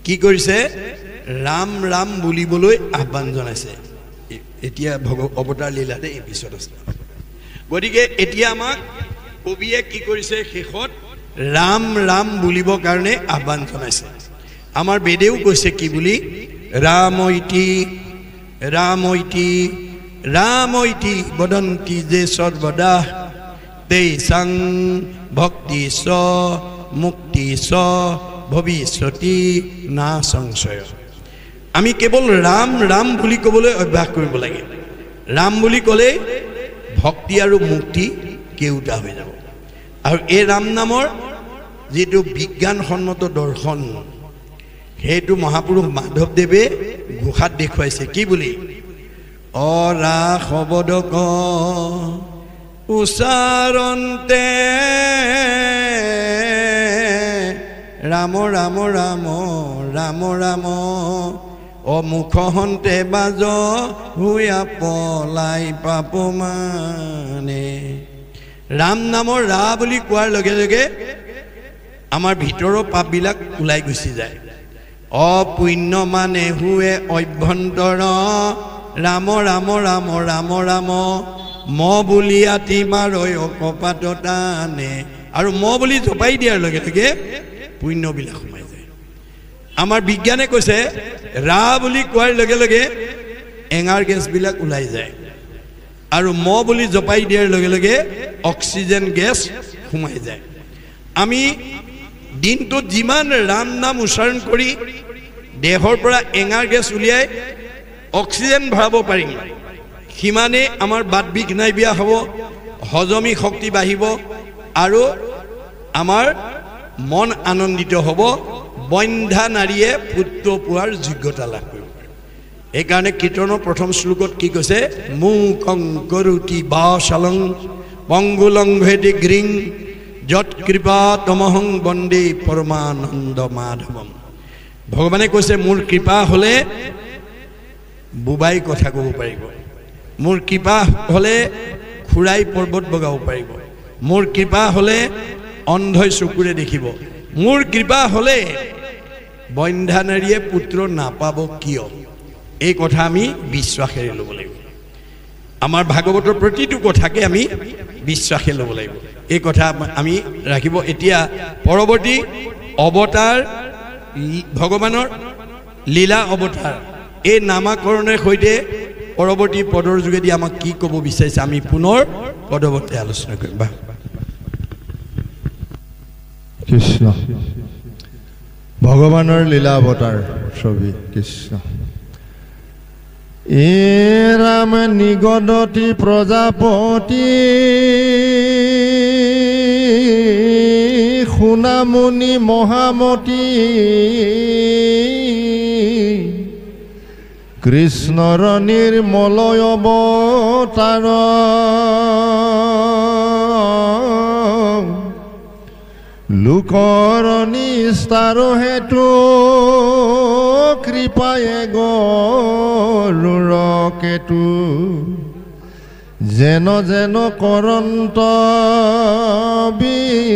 কি কৰিছে ৰাম ৰাম বুলিবলৈ আহ্বান জনাইছে এতিয়া অৱতাৰ লীলাতে এপিছড আছে গতিকে এতিয়া আমাক কবিয়ে কি কৰিছে শেষত ৰাম ৰাম বুলিবৰ কাৰণে আহ্বান জনাইছে আমাৰ বেদেও কৈছে কি বুলি ৰামইতি ৰামইতি ৰামইতি বদন্তি যে সৰ্বদা তেইসাং ভক্তি স মুক্তি স ভৱিষ্যতি না সংশয় আমি কেৱল ৰাম ৰাম বুলি ক'বলৈ অভ্যাস কৰিব লাগে ৰাম বুলি ক'লে ভক্তি আৰু মুক্তি কেউটা হৈ যাব আৰু এই ৰাম নামৰ যেটো বিজ্ঞানসন্মত দৰ্শন সেইটো মহাপুৰুষ মাধৱদেৱে ঘোষাত দেখুৱাইছে কি বুলি অৰা শব্দক উচ্চাৰণতে ৰাম ৰাম ৰাম ৰাম ৰাম অমুখহন্তে বাজ হুয়া পলাই পাপ মানে ৰাম নামৰ ৰা বুলি কোৱাৰ লগে লগে আমাৰ ভিতৰৰ পাপবিলাক ওলাই গুচি যায় অপুণ্য মানে হুৱে অভ্যন্তৰ ৰাম ৰাম ৰাম ৰাম ৰাম ম বুলি আতি মাৰৈ অকপাত টানে আৰু ম বুলি জপাই দিয়াৰ লগে লগে পুণ্যবিলাক সোমাই যায় আমাৰ বিজ্ঞানে কৈছে ৰা বুলি কোৱাৰ লগে লগে এঙাৰ গেছবিলাক ওলাই যায় আৰু ম বুলি জপাই দিয়াৰ লগে লগে অক্সিজেন গেছ সোমাই যায় আমি দিনটোত যিমান ৰাম নাম উচ্চাৰণ কৰি দেহৰ পৰা এঙাৰ গেছ উলিয়াই অক্সিজেন ভৰাব পাৰিম সিমানে আমাৰ বাত বিষ নাইবিয়া হ'ব হজমি শক্তি বাঢ়িব আৰু আমাৰ মন আনন্দিত হ'ব বন্ধা নাৰীয়ে পুত্ৰ পোৱাৰ যোগ্যতা লাভ কৰিব এইকাৰণে কীৰ্তনৰ প্ৰথম শ্লোকত কি কৈছে মুকং কৰোতি বাচালং পংগুলং ভেদি গ্ৰিং যৎ কৃপা তমহং বন্দে পৰমানন্দ মাধৱম ভগৱানে কৈছে মোৰ কৃপা হ'লে বুবাই কথা ক'ব পাৰিব মোৰ কৃপা হ'লে খুৰাই পৰ্বত বগাব পাৰিব মোৰ কৃপা হ'লে অন্ধই চকুৰে দেখিব মোৰ কৃপা হ'লে বন্ধা নাৰীয়ে পুত্ৰ নাপাব কিয় এই কথা আমি বিশ্বাসেৰে ল'ব লাগিব আমাৰ ভাগৱতৰ প্ৰতিটো কথাকে আমি বিশ্বাসে ল'ব লাগিব এই কথা আমি ৰাখিব এতিয়া পৰৱৰ্তী অৱতাৰ ভগৱানৰ লীলা অৱতাৰ এই নামাকৰণৰ সৈতে পৰৱৰ্তী পদৰ যোগেদি আমাক কি ক'ব বিচাৰিছে আমি পুনৰ পদৱৰ্তী আলোচনা কৰিম কৃষ্ণ ভগৱানৰ লীলা অৱতাৰ ছবি কৃষ্ণ এ ৰাম নিগদতি প্ৰজাপতি শুনামুনি মহামতি কৃষ্ণৰ নিৰ্মলয় অৱতাৰ লোকৰ নিস্তাৰ হেতু কৃপায়ে গৰুৰ কেতু যেন যেন কৰন্ত বিহাৰ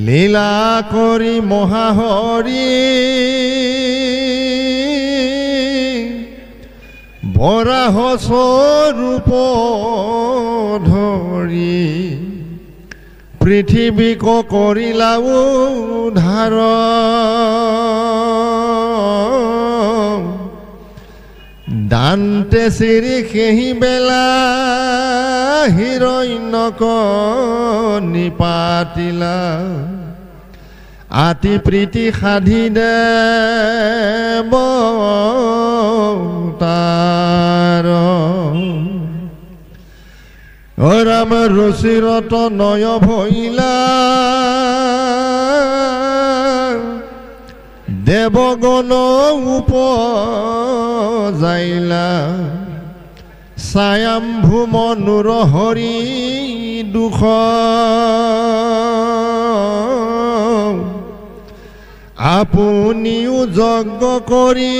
লীলা কৰি মহাহৰি বৰাহ স্বৰূপ ধৰি পৃথিৱীক কৰিলা উদ্ধাৰ দান্তে চিৰি সেহি বেলা হিৰণ্যক নিপাতিলা আতি প্ৰীতি সাধি দেৱ তাৰ ৰাম ৰুচিৰত নয় ভৈলা দেৱগণ উপজাইলা ছায়াম্ভু মনুৰ হৰি দুখ আপুনিও যজ্ঞ কৰি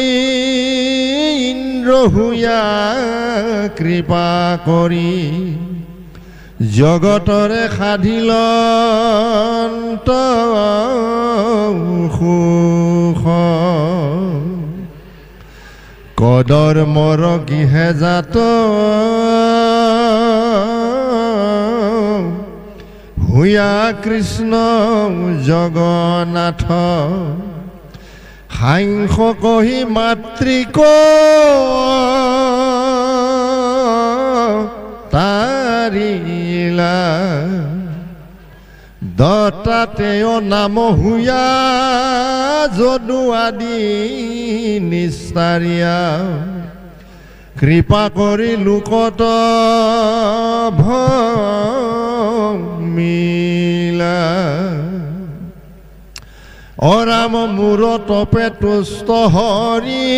ইন্দ্ৰ হুয়া কৃপা কৰি জগতৰে সাধিল সুখ কদৰ মৰ গৃহে জাত হুয়া কৃষ্ণ জগন্নাথ হাংস কহি মাতৃক তাৰিলা দত্তাতেয় নাম হুয়া যদু আদি নিস্তাৰিয়া কৃপা কৰি লোকত ভমিলা অৰাম মূৰ তপে তুষ্ট হৰি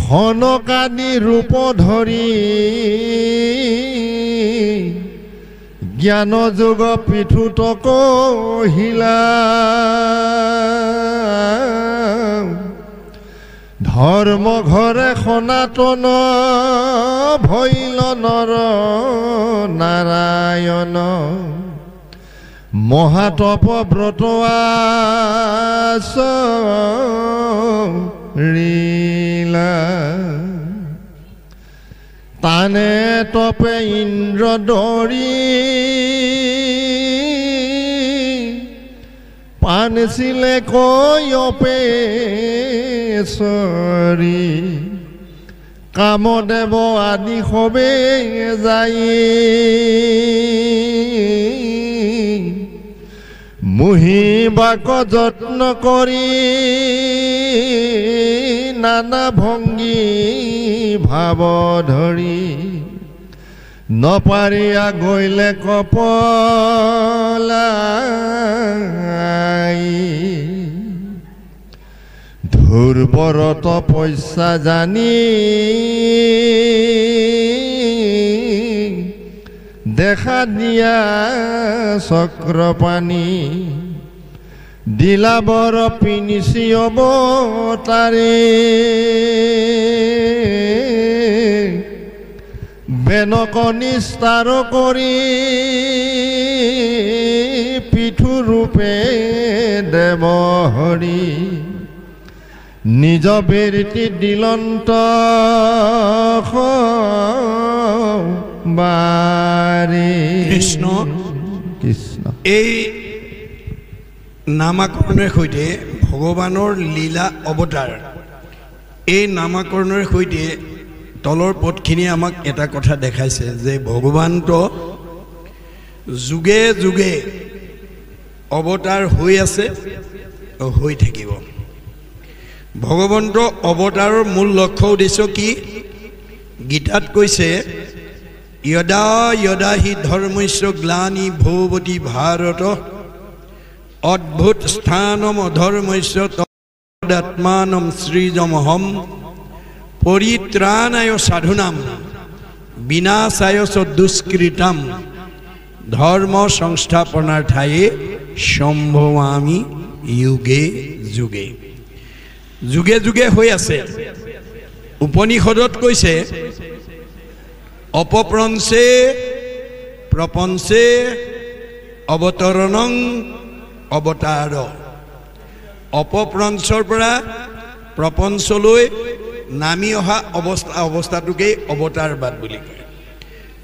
হনকাদি ৰূপ ধৰি জ্ঞান যোগ পিঠুত কহিলা ধৰ্ম ঘৰে সনাতন ভৈল নৰ নাৰায়ণ মহাতপ ব্ৰত ৰীলা তানে তপে ইন্দ্ৰ দৰি পানছিলে কয়পে চৰি কামদেৱ আদি সবে যাই মুহিবাক যত্ন কৰি নানা ভংগী ভাৱ ধৰি নপাৰিয়া গৈলে কপলাই ধ্ৰুৱৰ তপস্যা জানি দেখা দিয়া চক্ৰপাণি দিলাবৰ পিনিচি অৱতাৰে বেনক নিস্তাৰ কৰি পিঠু ৰূপে দেৱ হৰি নিজ বেৰিতি দিলন্ত বাৰে কৃষ্ণ কৃষ্ণ এই নামাকৰণৰ সৈতে ভগৱানৰ লীলা অৱতাৰ এই নামাকৰণৰ সৈতে তলৰ পদখিনি আমাক এটা কথা দেখাইছে যে ভগৱানটো যুগে যুগে অৱতাৰ হৈ আছে হৈ থাকিব ভগৱন্ত অৱতাৰৰ মূল লক্ষ্য উদ্দেশ্য কি গীতাত কৈছে यदा यदा हि धर्मस्य ग्लानि भवति भारत अद्भुत स्थानम अधर्मस्य तदात्मानं सृजमहं परित्राणाय साधूनां विनाशाय च दुष्कृतां धर्म संस्थापनार्थाय सम्भवामि युगे युगे जुगे जुगे হৈ আছে उपनिषदत কৈছে अपप्रंसे प्रपंसे अवतरणं अवतार अपप्रंसर পৰা प्रपंचলৈ নামি অহা অৱস্থাটোকে অৱতাৰবাদ বুলি কয়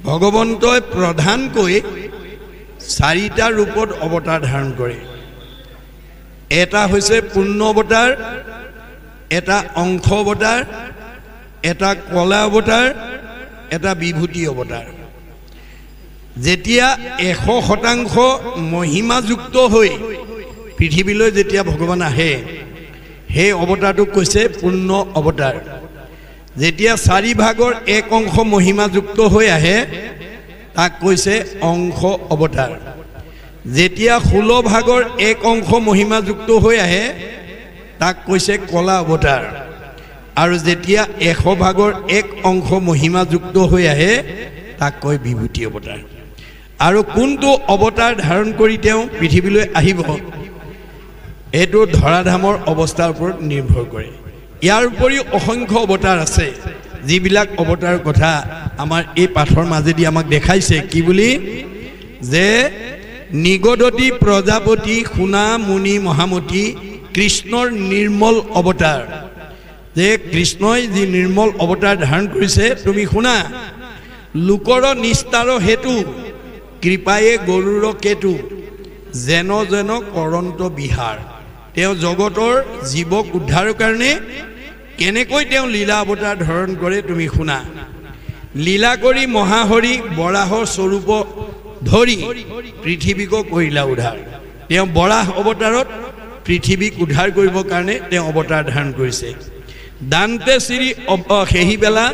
ভগৱন্তই প্ৰধানকৈ চাৰিটা ৰূপত অৱতাৰ ধাৰণ কৰে এটা হৈছে পূৰ্ণ অৱতাৰ এটা অংশ অৱতাৰ এটা কলা অৱতাৰ এটা বিভূতি অৱতাৰ যেতিয়া 100% মহিমাযুক্ত হৈ পৃথিৱীলৈ যেতিয়া ভগৱান আহে হে অৱতাৰটোক কৈছে পূৰ্ণ অৱতাৰ যেতিয়া চাৰি ভাগৰ এক অংশ মহিমাযুক্ত হৈ আহে তাক কৈছে অংশ অৱতাৰ যেতিয়া 16 ভাগৰ 1 অংশ মহিমাযুক্ত হৈ আহে তাক কৈছে কলা অৱতাৰ আৰু যেতিয়া 100 ভাগৰ 1 অংশ মহিমাযুক্ত হৈ আহে তাক কয় বিভূতি অৱতাৰ আৰু কোনটো অৱতাৰ ধাৰণ কৰি তেওঁ পৃথিৱীলৈ আহিব এটো ধৰাধামৰ অৱস্থাৰ ওপৰত নিৰ্ভৰ কৰে ইয়াৰ উপৰিও অসংখ্য অৱতাৰ আছে যিবিলাক অৱতাৰৰ কথা আমাৰ এই পাঠৰ মাজেদি আমাক দেখাইছে কি বুলি যে নিগদতি প্ৰজাপতি শুনা মুনি মহামতি কৃষ্ণৰ নিৰ্মল অৱতাৰ যে কৃষ্ণই যি নিৰ্মল অৱতাৰ ধাৰণ কৰিছে তুমি শুনা লোকৰ নিস্তাৰ হেতু কৃপায়ে গৰুৰ কেতু যেন যেন কৰন্ত বিহাৰ তেওঁ জগতৰ জীৱক উদ্ধাৰৰ কাৰণে কেনেকৈ তেওঁ লীলা অৱতাৰ ধাৰণ কৰে তুমি শুনা লীলা কৰি মহাহৰি বৰাহৰ স্বৰূপ ধৰি পৃথিৱীক কৰিলা উদ্ধাৰ তেওঁ বৰাহ অৱতাৰত পৃথিৱীক উদ্ধাৰ কৰিবৰ কাৰণে তেওঁ অৱতাৰ ধাৰণ কৰিছে দান্তে শ্ৰী সেহিবেলা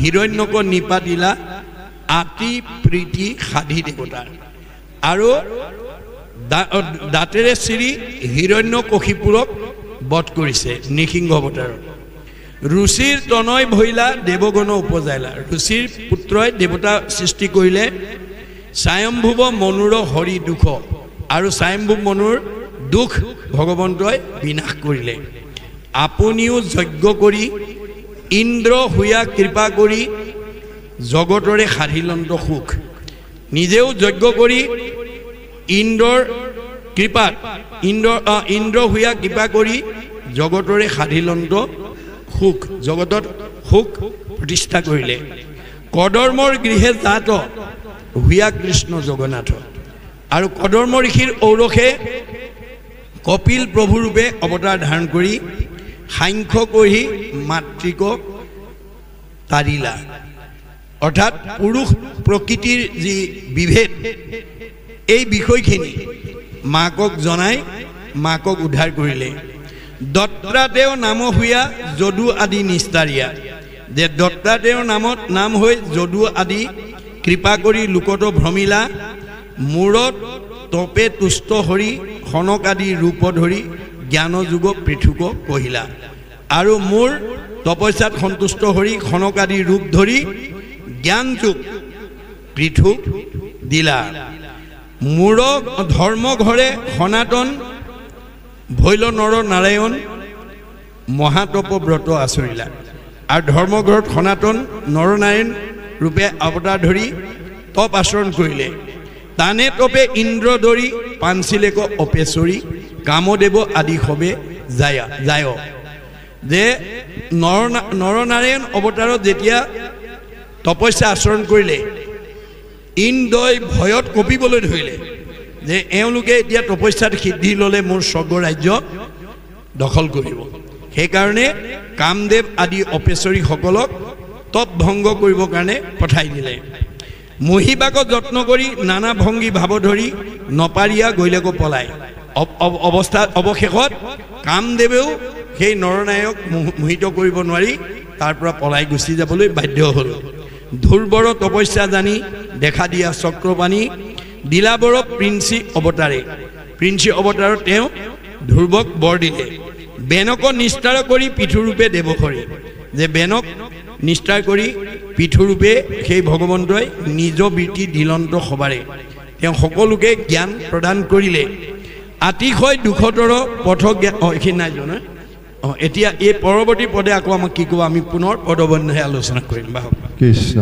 হিৰণ্যক নিপাতিলা আতি প্ৰীতি সাধি দেৱতাৰ আৰু দাঁতেৰে শ্ৰী হিৰণ্যকশিপুৰক বধ কৰিছে নৃসিংহ অৱতাৰত ৰুচিৰ তনয় ভৈলা দেৱগণ উপজাইলা ৰুচিৰ পুত্ৰই দেৱতা সৃষ্টি কৰিলে স্বয়ম্ভুৱ মনুৰ হৰি দুখ আৰু স্বয়ম্ভুৱ মনুৰ দুখ ভগৱন্তই বিনাশ কৰিলে আপুনিও যজ্ঞ কৰি ইন্দ্ৰ হুয়া কৃপা কৰি জগতৰে সাধিলন্ত সুখ নিজেও যজ্ঞ কৰি ইন্দ্ৰৰ কৃপাত ইন্দ্ৰ হুয়া কৃপা কৰি জগতৰে সাধিলন্ত সুখ জগতত সুখ প্ৰতিষ্ঠা কৰিলে কদৰ্মৰ গৃহে জাত হুয়া কৃষ্ণ জগন্নাথ আৰু কদৰ্ম ঋষিৰ ঔৰসে কপিল প্ৰভু ৰূপে অৱতাৰ ধাৰণ কৰি সাংখ্য কহি মাতৃক তাৰিলা অৰ্থাৎ পুৰুষ প্ৰকৃতিৰ যি বিভেদ এই বিষয়খিনি মাকক জনাই মাকক উদ্ধাৰ কৰিলে দত্তাতেও নাম হুয়া যদু আদি নিস্তাৰিয়া যে দত্তাতেও নাম হৈ যদু আদি কৃপা কৰি লোকত ভ্ৰমিলা মূৰত তপে তুষ্ট হৰি খনক আদি ৰূপ ধৰি জ্ঞান যুগ পৃথুক কহিলা আৰু মোৰ তপস্যাত সন্তুষ্ট হৰি খনক আদি ৰূপ ধৰি জ্ঞান যুগ পৃথুক দিলা মূৰ ধৰ্ম ঘৰে সনাতন ভৈল নৰ নাৰায়ণ মহাতপ ব্ৰত আচৰিলা আৰু ধৰ্মঘৰত সনাতন নৰনাৰায়ণ ৰূপে অৱতাৰ ধৰি তপ আচৰণ কৰিলে তানে তপে ইন্দ্ৰ ধৰি পাঞ্চিলেক অপেশ্বৰী কামদেৱ আদি সবে যায় যে নৰনাৰায়ণ অৱতাৰত যেতিয়া তপস্যা আচৰণ কৰিলে ইন্দ্ৰই ভয়ত কঁপিবলৈ ধৰিলে যে এওঁলোকে এতিয়া তপস্যাত সিদ্ধি ল'লে মোৰ স্বৰ্গ ৰাজ্য দখল কৰিব সেইকাৰণে কামদেৱ আদি অপেশ্বৰীসকলক তপ ভংগ কৰিবৰ কাৰণে পঠাই দিলে মহিবাক যত্ন কৰি নানা ভংগী ভাৱ ধৰি নপাৰিয়া গৈলেকো পলাই অৱশেষত কামদেৱেও সেই নৰনায়ক মোহিত কৰিব নোৱাৰি তাৰ পৰা পলাই গুচি যাবলৈ বাধ্য হ'ল ধুৰ্বৰ তপস্যা জানি দেখা দিয়া চক্ৰবাণী দিলাবৰ প্ৰিন্সি অৱতাৰত তেওঁ ধ্ৰুৱক বৰ দিলে বেনক নিষ্ঠাৰ কৰি পিঠুৰূপে দেৱহৰি যে বেনক নিষ্ঠাৰ কৰি পিঠুৰূপে সেই ভগৱন্তই নিজ বৃত্তি দিলন্ত সবাৰে তেওঁ সকলোকে জ্ঞান প্ৰদান কৰিলে আতিশয় দুখতৰ পথ এইখিনি নাই জনা এতিয়া এই পৰৱৰ্তী পদে আকৌ আমাক কি ক'ব আমি পুনৰ পদবন্ধে আলোচনা কৰিম কৃষ্ণ